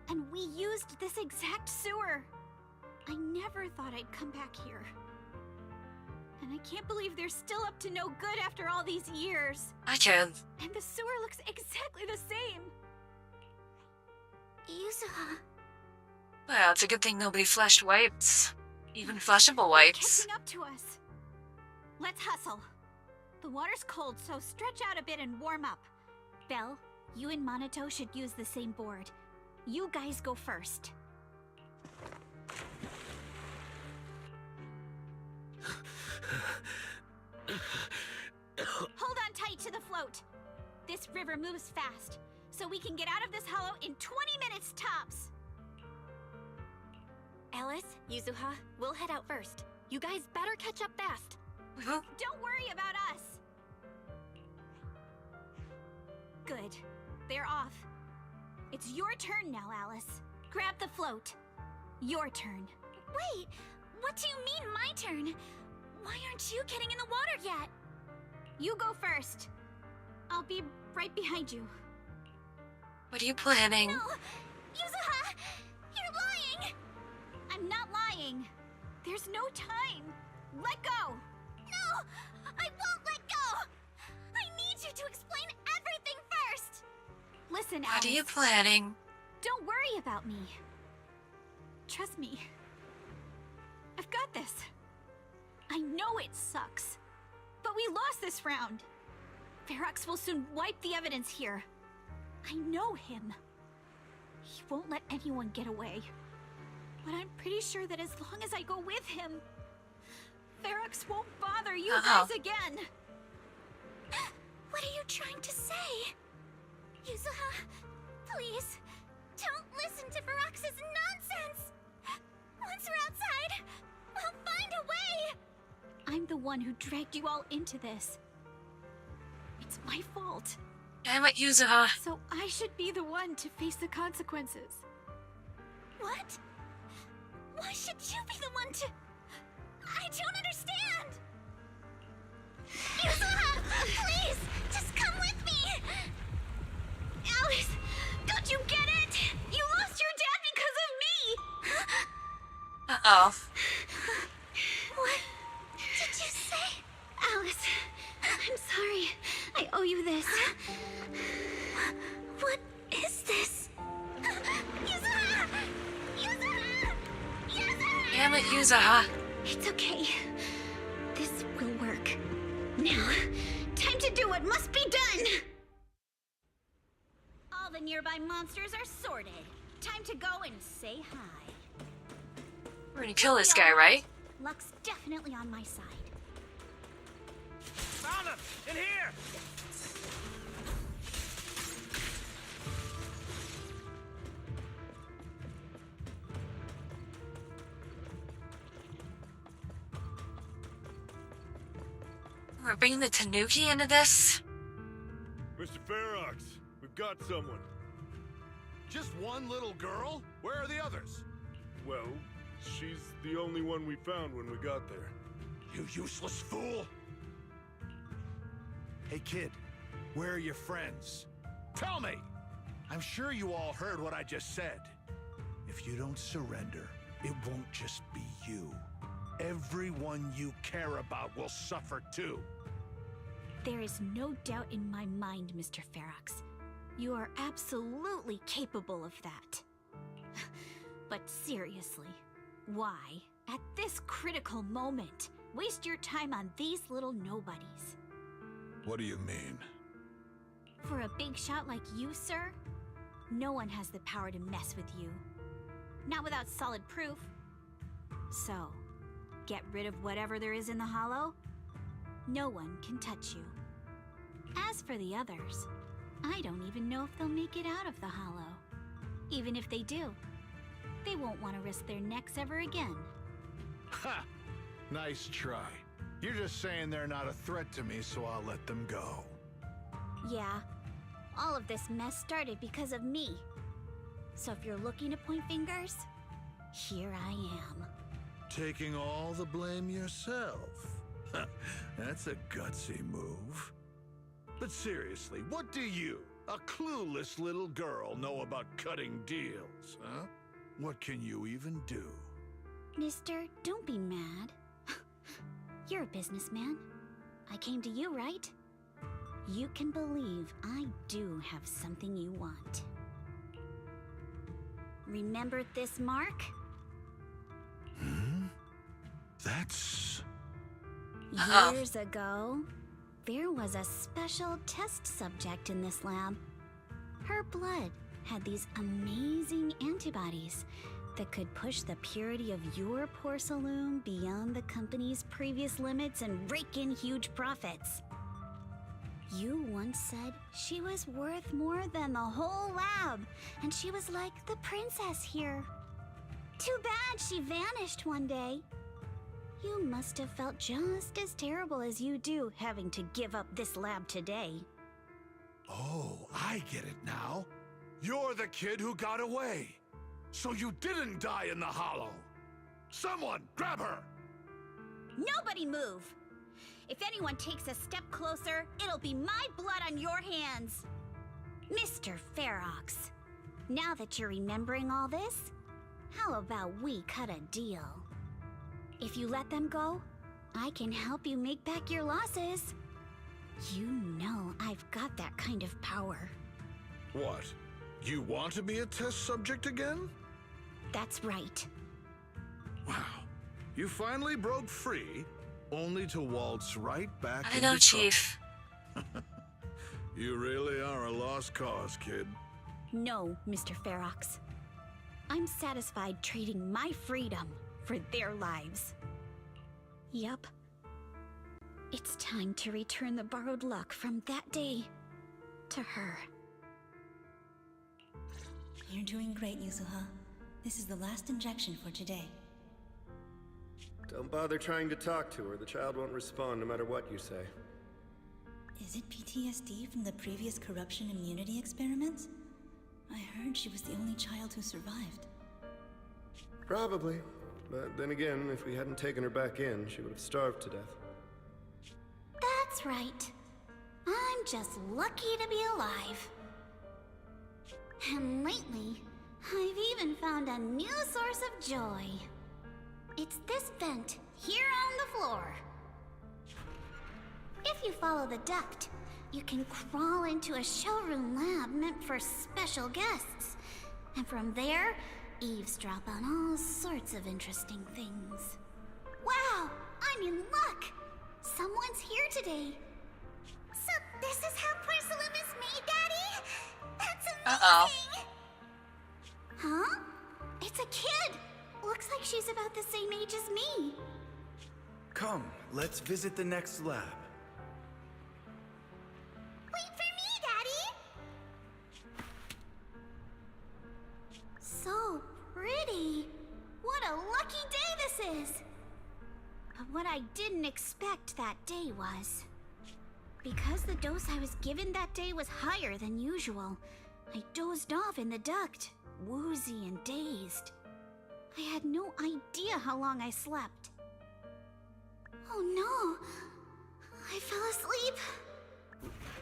[SPEAKER 13] And we used this exact sewer. I never thought I'd come back here. And I can't believe they're still up to no good after all these years.
[SPEAKER 1] I can.
[SPEAKER 13] And the sewer looks exactly the same.
[SPEAKER 9] Yuzuha.
[SPEAKER 1] Well, it's a good thing nobody flushed wipes. Even flushable wipes.
[SPEAKER 13] Catching up to us. Let's hustle. The water's cold, so stretch out a bit and warm up. Belle, you and Monato should use the same board. You guys go first. Hold on tight to the float. This river moves fast, so we can get out of this hollow in 20 minutes tops.
[SPEAKER 2] Alice, Yuzuha, we'll head out first. You guys better catch up fast.
[SPEAKER 13] Don't worry about us. Good. They're off. It's your turn now, Alice. Grab the float. Your turn.
[SPEAKER 9] Wait, what do you mean my turn? Why aren't you getting in the water yet?
[SPEAKER 13] You go first. I'll be right behind you.
[SPEAKER 1] What are you planning?
[SPEAKER 9] No! Yuzuha! You're lying!
[SPEAKER 13] I'm not lying. There's no time. Let go!
[SPEAKER 9] No! I won't let go! I need you to explain everything first!
[SPEAKER 13] Listen,
[SPEAKER 1] What
[SPEAKER 13] Alice.
[SPEAKER 1] are you planning?
[SPEAKER 13] Don't worry about me. Trust me. I've got this. I know it sucks. But we lost this round. Ferox will soon wipe the evidence here. I know him. He won't let anyone get away. But I'm pretty sure that as long as I go with him, Ferox won't bother you guys again.
[SPEAKER 9] What are you trying to say? Yuzuha, please, don't listen to Ferox's nonsense! Once we're outside, we'll find a way!
[SPEAKER 13] I'm the one who dragged you all into this. It's my fault.
[SPEAKER 1] Damn it, Yuzuha.
[SPEAKER 13] So I should be the one to face the consequences.
[SPEAKER 9] What? Why should you be the one to... I don't understand! Yuzuha, please, just come with me! Alice, don't you get it? You lost your dad because of me!
[SPEAKER 1] Uh-oh.
[SPEAKER 9] What did you say?
[SPEAKER 13] Alice, I'm sorry. I owe you this.
[SPEAKER 9] What is
[SPEAKER 1] damn it, Yuzuha.
[SPEAKER 13] It's okay. This will work. Now, time to do what must be done! All the nearby monsters are sorted. Time to go and say hi.
[SPEAKER 1] We're gonna kill this guy, right?
[SPEAKER 13] Luck's definitely on my side.
[SPEAKER 22] Found him! In here!
[SPEAKER 1] We're bringing the Tanuki into this?
[SPEAKER 3] Mr. Ferox, we've got someone.
[SPEAKER 8] Just one little girl? Where are the others?
[SPEAKER 20] Well, she's the only one we found when we got there.
[SPEAKER 8] You useless fool! Hey kid, where are your friends? Tell me! I'm sure you all heard what I just said. If you don't surrender, it won't just be you. Everyone you care about will suffer too.
[SPEAKER 13] There is no doubt in my mind, Mr. Ferox. You are absolutely capable of that. But seriously, why, at this critical moment, waste your time on these little nobodies?
[SPEAKER 8] What do you mean?
[SPEAKER 13] For a big shot like you, sir, no one has the power to mess with you. Not without solid proof. So, get rid of whatever there is in the hollow. No one can touch you. As for the others, I don't even know if they'll make it out of the hollow. Even if they do, they won't want to risk their necks ever again.
[SPEAKER 8] Ha! Nice try. You're just saying they're not a threat to me, so I'll let them go.
[SPEAKER 13] Yeah, all of this mess started because of me. So if you're looking to point fingers, here I am.
[SPEAKER 8] Taking all the blame yourself. That's a gutsy move. But seriously, what do you, a clueless little girl, know about cutting deals, huh? What can you even do?
[SPEAKER 13] Mister, don't be mad. You're a businessman. I came to you, right? You can believe I do have something you want. Remember this mark?
[SPEAKER 8] That's...
[SPEAKER 13] Years ago, there was a special test subject in this lab. Her blood had these amazing antibodies that could push the purity of your porcelain beyond the company's previous limits and rake in huge profits. You once said she was worth more than the whole lab, and she was like the princess here. Too bad she vanished one day. You must have felt just as terrible as you do having to give up this lab today.
[SPEAKER 8] Oh, I get it now. You're the kid who got away. So you didn't die in the hollow. Someone, grab her!
[SPEAKER 13] Nobody move! If anyone takes a step closer, it'll be my blood on your hands. Mr. Ferox, now that you're remembering all this, how about we cut a deal? If you let them go, I can help you make back your losses. You know I've got that kind of power.
[SPEAKER 8] What? You want to be a test subject again?
[SPEAKER 13] That's right.
[SPEAKER 8] Wow. You finally broke free, only to waltz right back
[SPEAKER 1] I know,
[SPEAKER 8] into
[SPEAKER 1] Chief.
[SPEAKER 8] trouble. You really are a lost cause, kid.
[SPEAKER 13] No, Mr. Ferox. I'm satisfied trading my freedom for their lives. Yup. It's time to return the borrowed luck from that day to her.
[SPEAKER 10] You're doing great, Yuzuha. This is the last injection for today.
[SPEAKER 15] Don't bother trying to talk to her. The child won't respond no matter what you say.
[SPEAKER 10] Is it PTSD from the previous corruption immunity experiments? I heard she was the only child who survived.
[SPEAKER 15] Probably. But then again, if we hadn't taken her back in, she would have starved to death.
[SPEAKER 13] That's right. I'm just lucky to be alive. And lately, I've even found a new source of joy. It's this vent here on the floor. If you follow the duct, you can crawl into a showroom lab meant for special guests. And from there, eavesdrop on all sorts of interesting things. Wow, I'm in luck! Someone's here today. So this is how porcelain is made, Daddy? That's amazing! Huh? It's a kid! Looks like she's about the same age as me.
[SPEAKER 18] Come, let's visit the next lab.
[SPEAKER 13] Wait for me, Daddy! So pretty. What a lucky day this is! But what I didn't expect that day was... because the dose I was given that day was higher than usual, I dozed off in the duct, woozy and dazed. I had no idea how long I slept. Oh no! I fell asleep.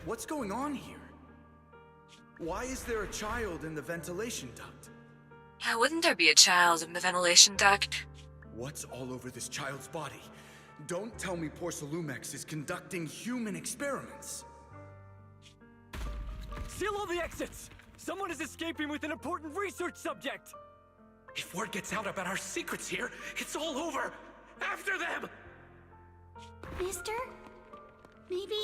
[SPEAKER 18] What's going on here? Why is there a child in the ventilation duct?
[SPEAKER 1] Yeah, wouldn't there be a child in the ventilation duct?
[SPEAKER 18] What's all over this child's body? Don't tell me Porcelumex is conducting human experiments.
[SPEAKER 21] Seal all the exits! Someone is escaping with an important research subject!
[SPEAKER 12] If word gets out about our secrets here, it's all over! After them!
[SPEAKER 13] Mister? Maybe...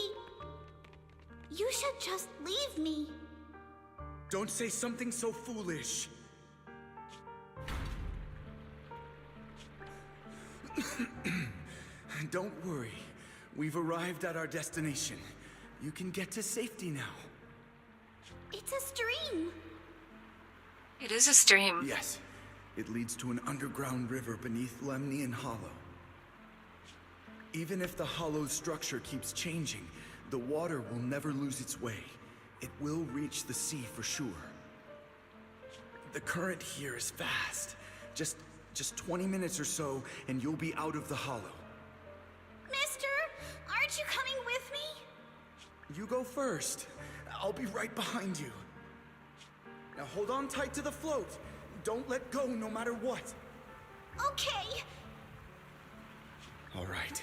[SPEAKER 13] you should just leave me.
[SPEAKER 18] Don't say something so foolish. Don't worry. We've arrived at our destination. You can get to safety now.
[SPEAKER 13] It's a stream.
[SPEAKER 1] It is a stream.
[SPEAKER 18] Yes. It leads to an underground river beneath Lemnian Hollow. Even if the hollow's structure keeps changing, the water will never lose its way. It will reach the sea for sure. The current here is fast. Just 20 minutes or so, and you'll be out of the hollow.
[SPEAKER 13] Mister, aren't you coming with me?
[SPEAKER 18] You go first. I'll be right behind you. Now hold on tight to the float. Don't let go no matter what.
[SPEAKER 13] Okay.
[SPEAKER 18] All right.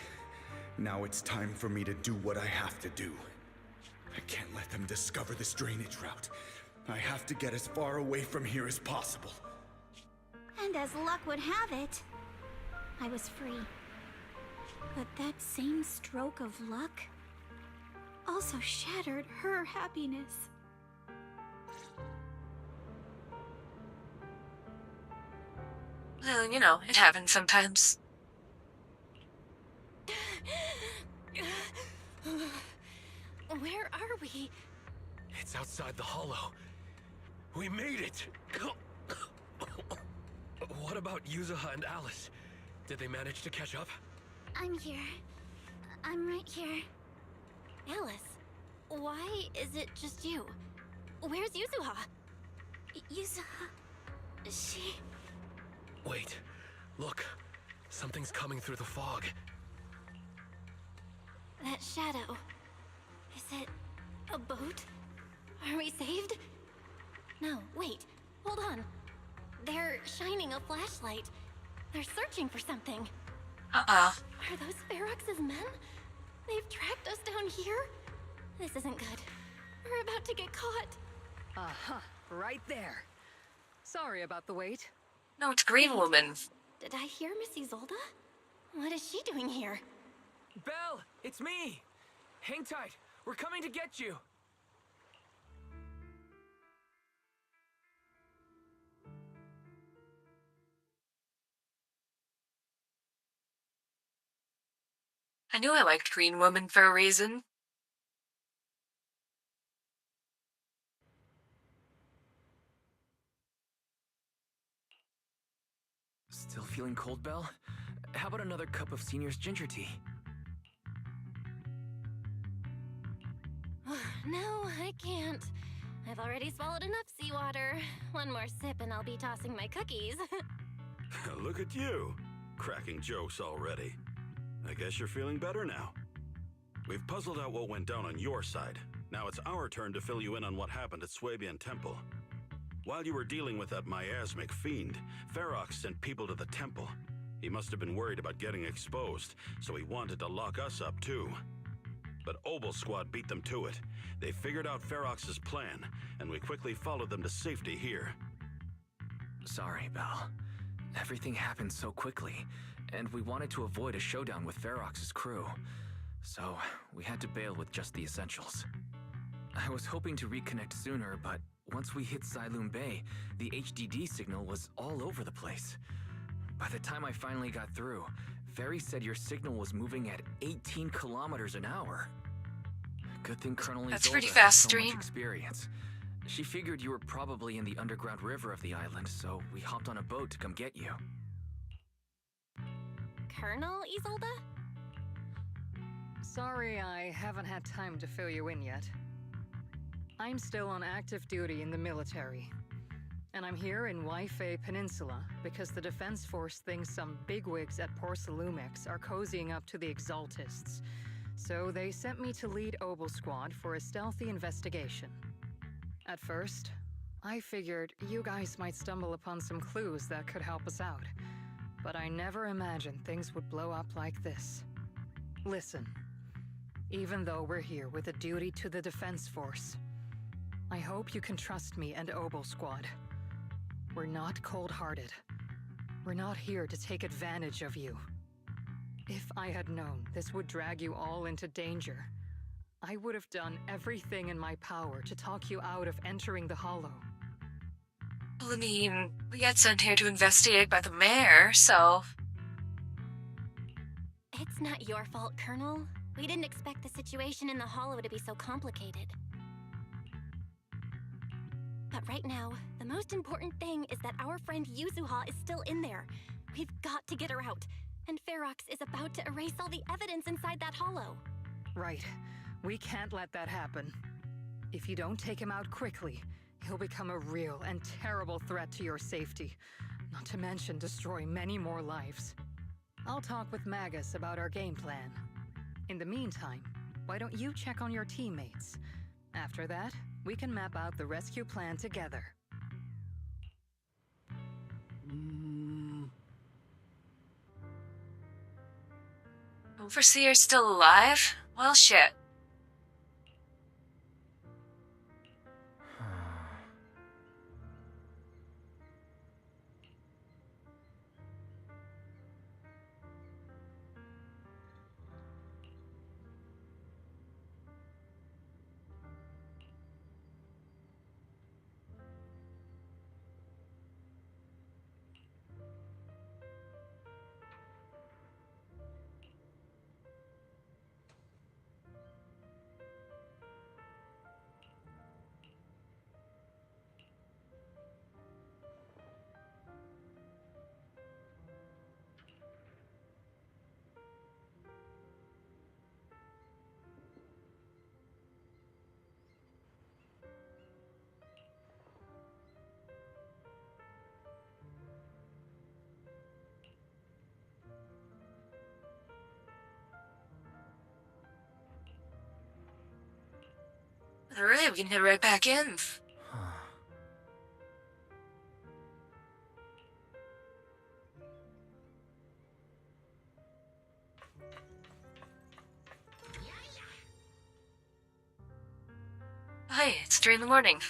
[SPEAKER 18] Now it's time for me to do what I have to do. I can't let them discover this drainage route. I have to get as far away from here as possible.
[SPEAKER 13] And as luck would have it, I was free. But that same stroke of luck also shattered her happiness.
[SPEAKER 1] Well, you know, it happens sometimes.
[SPEAKER 2] Where are we?
[SPEAKER 12] It's outside the hollow. We made it! What about Yuzuha and Alice? Did they manage to catch up?
[SPEAKER 13] I'm here. I'm right here.
[SPEAKER 2] Alice, why is it just you? Where's Yuzuha?
[SPEAKER 13] Yuzuha... she...
[SPEAKER 12] Wait, look. Something's coming through the fog.
[SPEAKER 2] That shadow. Is it a boat? Are we saved? No, wait. Hold on. They're shining a flashlight. They're searching for something.
[SPEAKER 1] Uh-uh.
[SPEAKER 2] Are those Ferox's men? They've tracked us down here? This isn't good. We're about to get caught.
[SPEAKER 14] Uh-huh. Right there. Sorry about the wait.
[SPEAKER 1] No, it's Green Woman.
[SPEAKER 2] Did I hear Miss Isolde? What is she doing here?
[SPEAKER 4] Belle, it's me. Hang tight. We're coming to get you.
[SPEAKER 1] I knew I liked Green Woman for a reason.
[SPEAKER 4] Still feeling cold, Belle? How about another cup of Senior's ginger tea?
[SPEAKER 2] No, I can't. I've already swallowed enough seawater. One more sip and I'll be tossing my cookies.
[SPEAKER 3] Look at you, cracking jokes already. I guess you're feeling better now. We've puzzled out what went down on your side. Now it's our turn to fill you in on what happened at Swabian Temple. While you were dealing with that miasmic fiend, Ferox sent people to the temple. He must have been worried about getting exposed, so he wanted to lock us up too. But Obel's squad beat them to it. They figured out Ferox's plan, and we quickly followed them to safety here.
[SPEAKER 4] Sorry, Belle. Everything happened so quickly, and we wanted to avoid a showdown with Ferox's crew. So, we had to bail with just the essentials. I was hoping to reconnect sooner, but once we hit Siloon Bay, the HDD signal was all over the place. By the time I finally got through, Ferry said your signal was moving at 18 kilometers an hour. Good thing Colonel
[SPEAKER 1] That's
[SPEAKER 4] Isolde
[SPEAKER 1] pretty
[SPEAKER 4] has
[SPEAKER 1] fast,
[SPEAKER 4] so much
[SPEAKER 1] Stream.
[SPEAKER 4] experience. She figured you were probably in the underground river of the island, so we hopped on a boat to come get you.
[SPEAKER 2] Colonel Isolde?
[SPEAKER 14] Sorry I haven't had time to fill you in yet. I'm still on active duty in the military. And I'm here in Waifei Peninsula because the Defense Force thinks some bigwigs at Porcelumex are cozying up to the EXALTISTS. So they sent me to lead Obel Squad for a stealthy investigation. At first, I figured you guys might stumble upon some clues that could help us out. But I never imagined things would blow up like this. Listen, even though we're here with a duty to the Defense Force, I hope you can trust me and Obel Squad. We're not cold-hearted. We're not here to take advantage of you. If I had known this would drag you all into danger, I would have done everything in my power to talk you out of entering the Hollow.
[SPEAKER 1] Well, I mean, we got sent here to investigate by the mayor, so...
[SPEAKER 2] It's not your fault, Colonel. We didn't expect the situation in the Hollow to be so complicated. But right now, the most important thing is that our friend Yuzuha is still in there. We've got to get her out. And Ferox is about to erase all the evidence inside that Hollow.
[SPEAKER 14] Right. We can't let that happen. If you don't take him out quickly, he'll become a real and terrible threat to your safety. Not to mention destroy many more lives. I'll talk with Magus about our game plan. In the meantime, why don't you check on your teammates? After that, we can map out the rescue plan together.
[SPEAKER 1] Overseer's still alive? Well, shit. Alright, we can head right back in. Hi, it's 3 in the morning.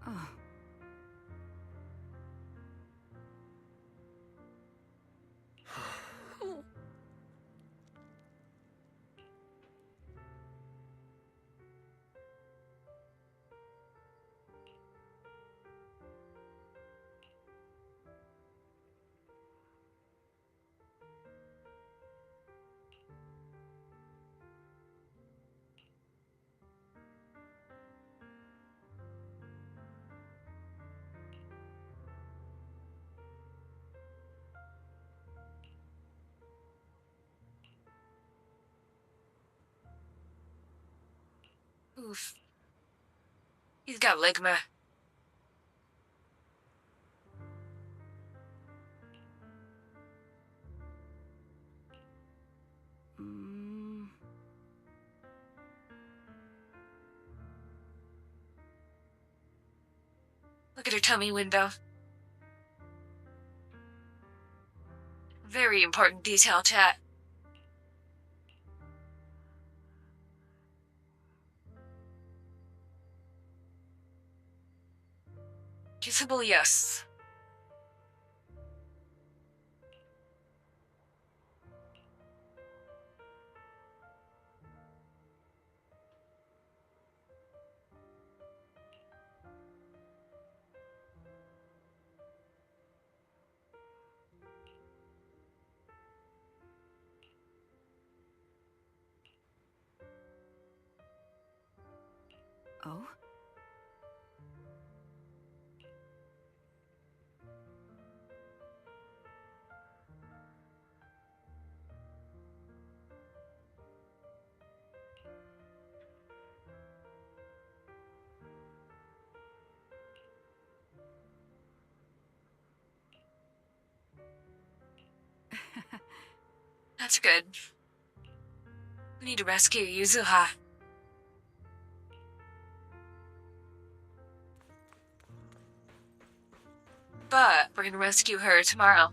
[SPEAKER 14] Oh.
[SPEAKER 1] Oof. He's got ligma. Look at her tummy window. very important detail, chat. Kissable, yes.
[SPEAKER 16] Oh?
[SPEAKER 1] That's good. We need to rescue Yuzuha. But we're gonna rescue her tomorrow.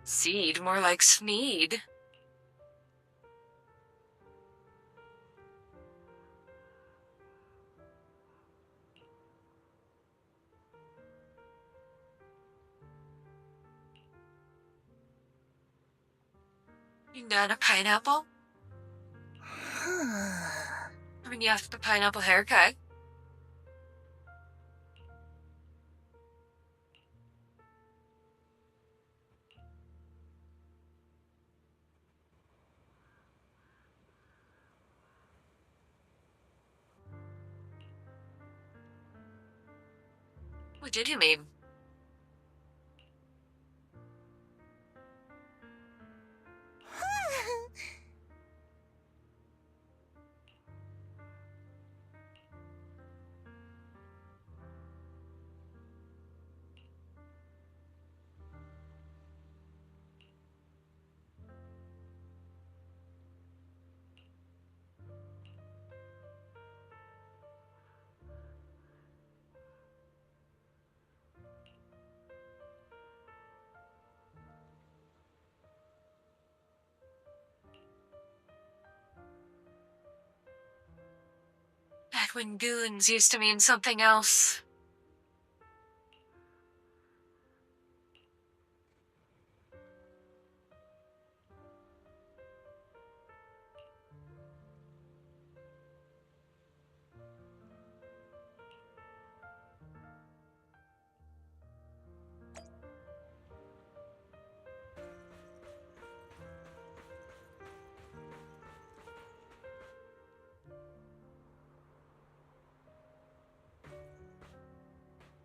[SPEAKER 1] Seed, more like Sneed. You got a pineapple? I mean, you have the pineapple haircut. What did you mean? Back when goons used to mean something else.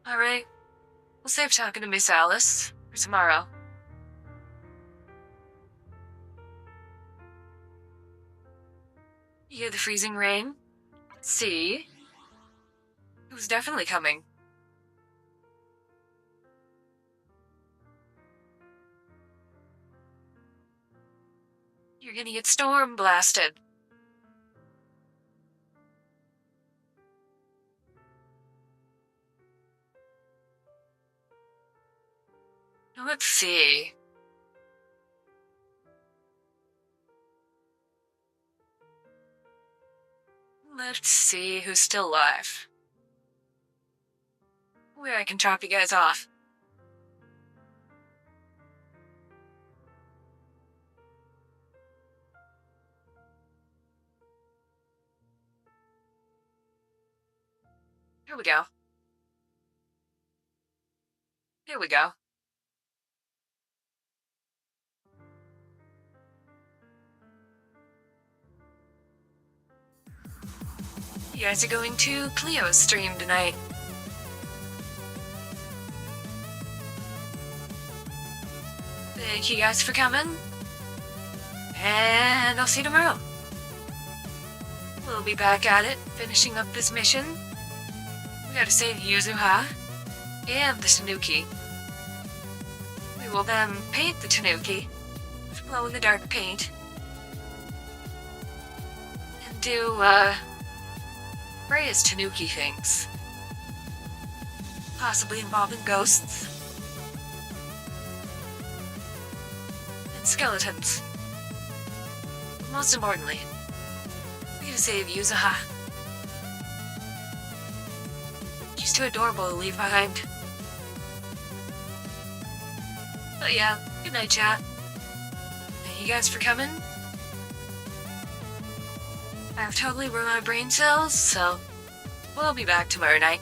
[SPEAKER 1] Alright, we'll save talking to Miss Alice for tomorrow. You hear the freezing rain? See? It was definitely coming. You're gonna get storm blasted. Let's see. Let's see who's still alive. Where I can drop you guys off. Here we go. Here we go. You guys are going to Cleo's stream tonight. Thank you guys for coming. And I'll see you tomorrow. We'll be back at it, finishing up this mission. We gotta save Yuzuha and the Tanuki. We will then paint the Tanuki glow-in-the-dark paint. And do, various tanuki things. Possibly involving ghosts. And skeletons. Most importantly, we gotta save Yuzuha. She's too adorable to leave behind. But yeah, good night, chat. Thank you guys for coming. I've totally ruined my brain cells, so we'll be back tomorrow night.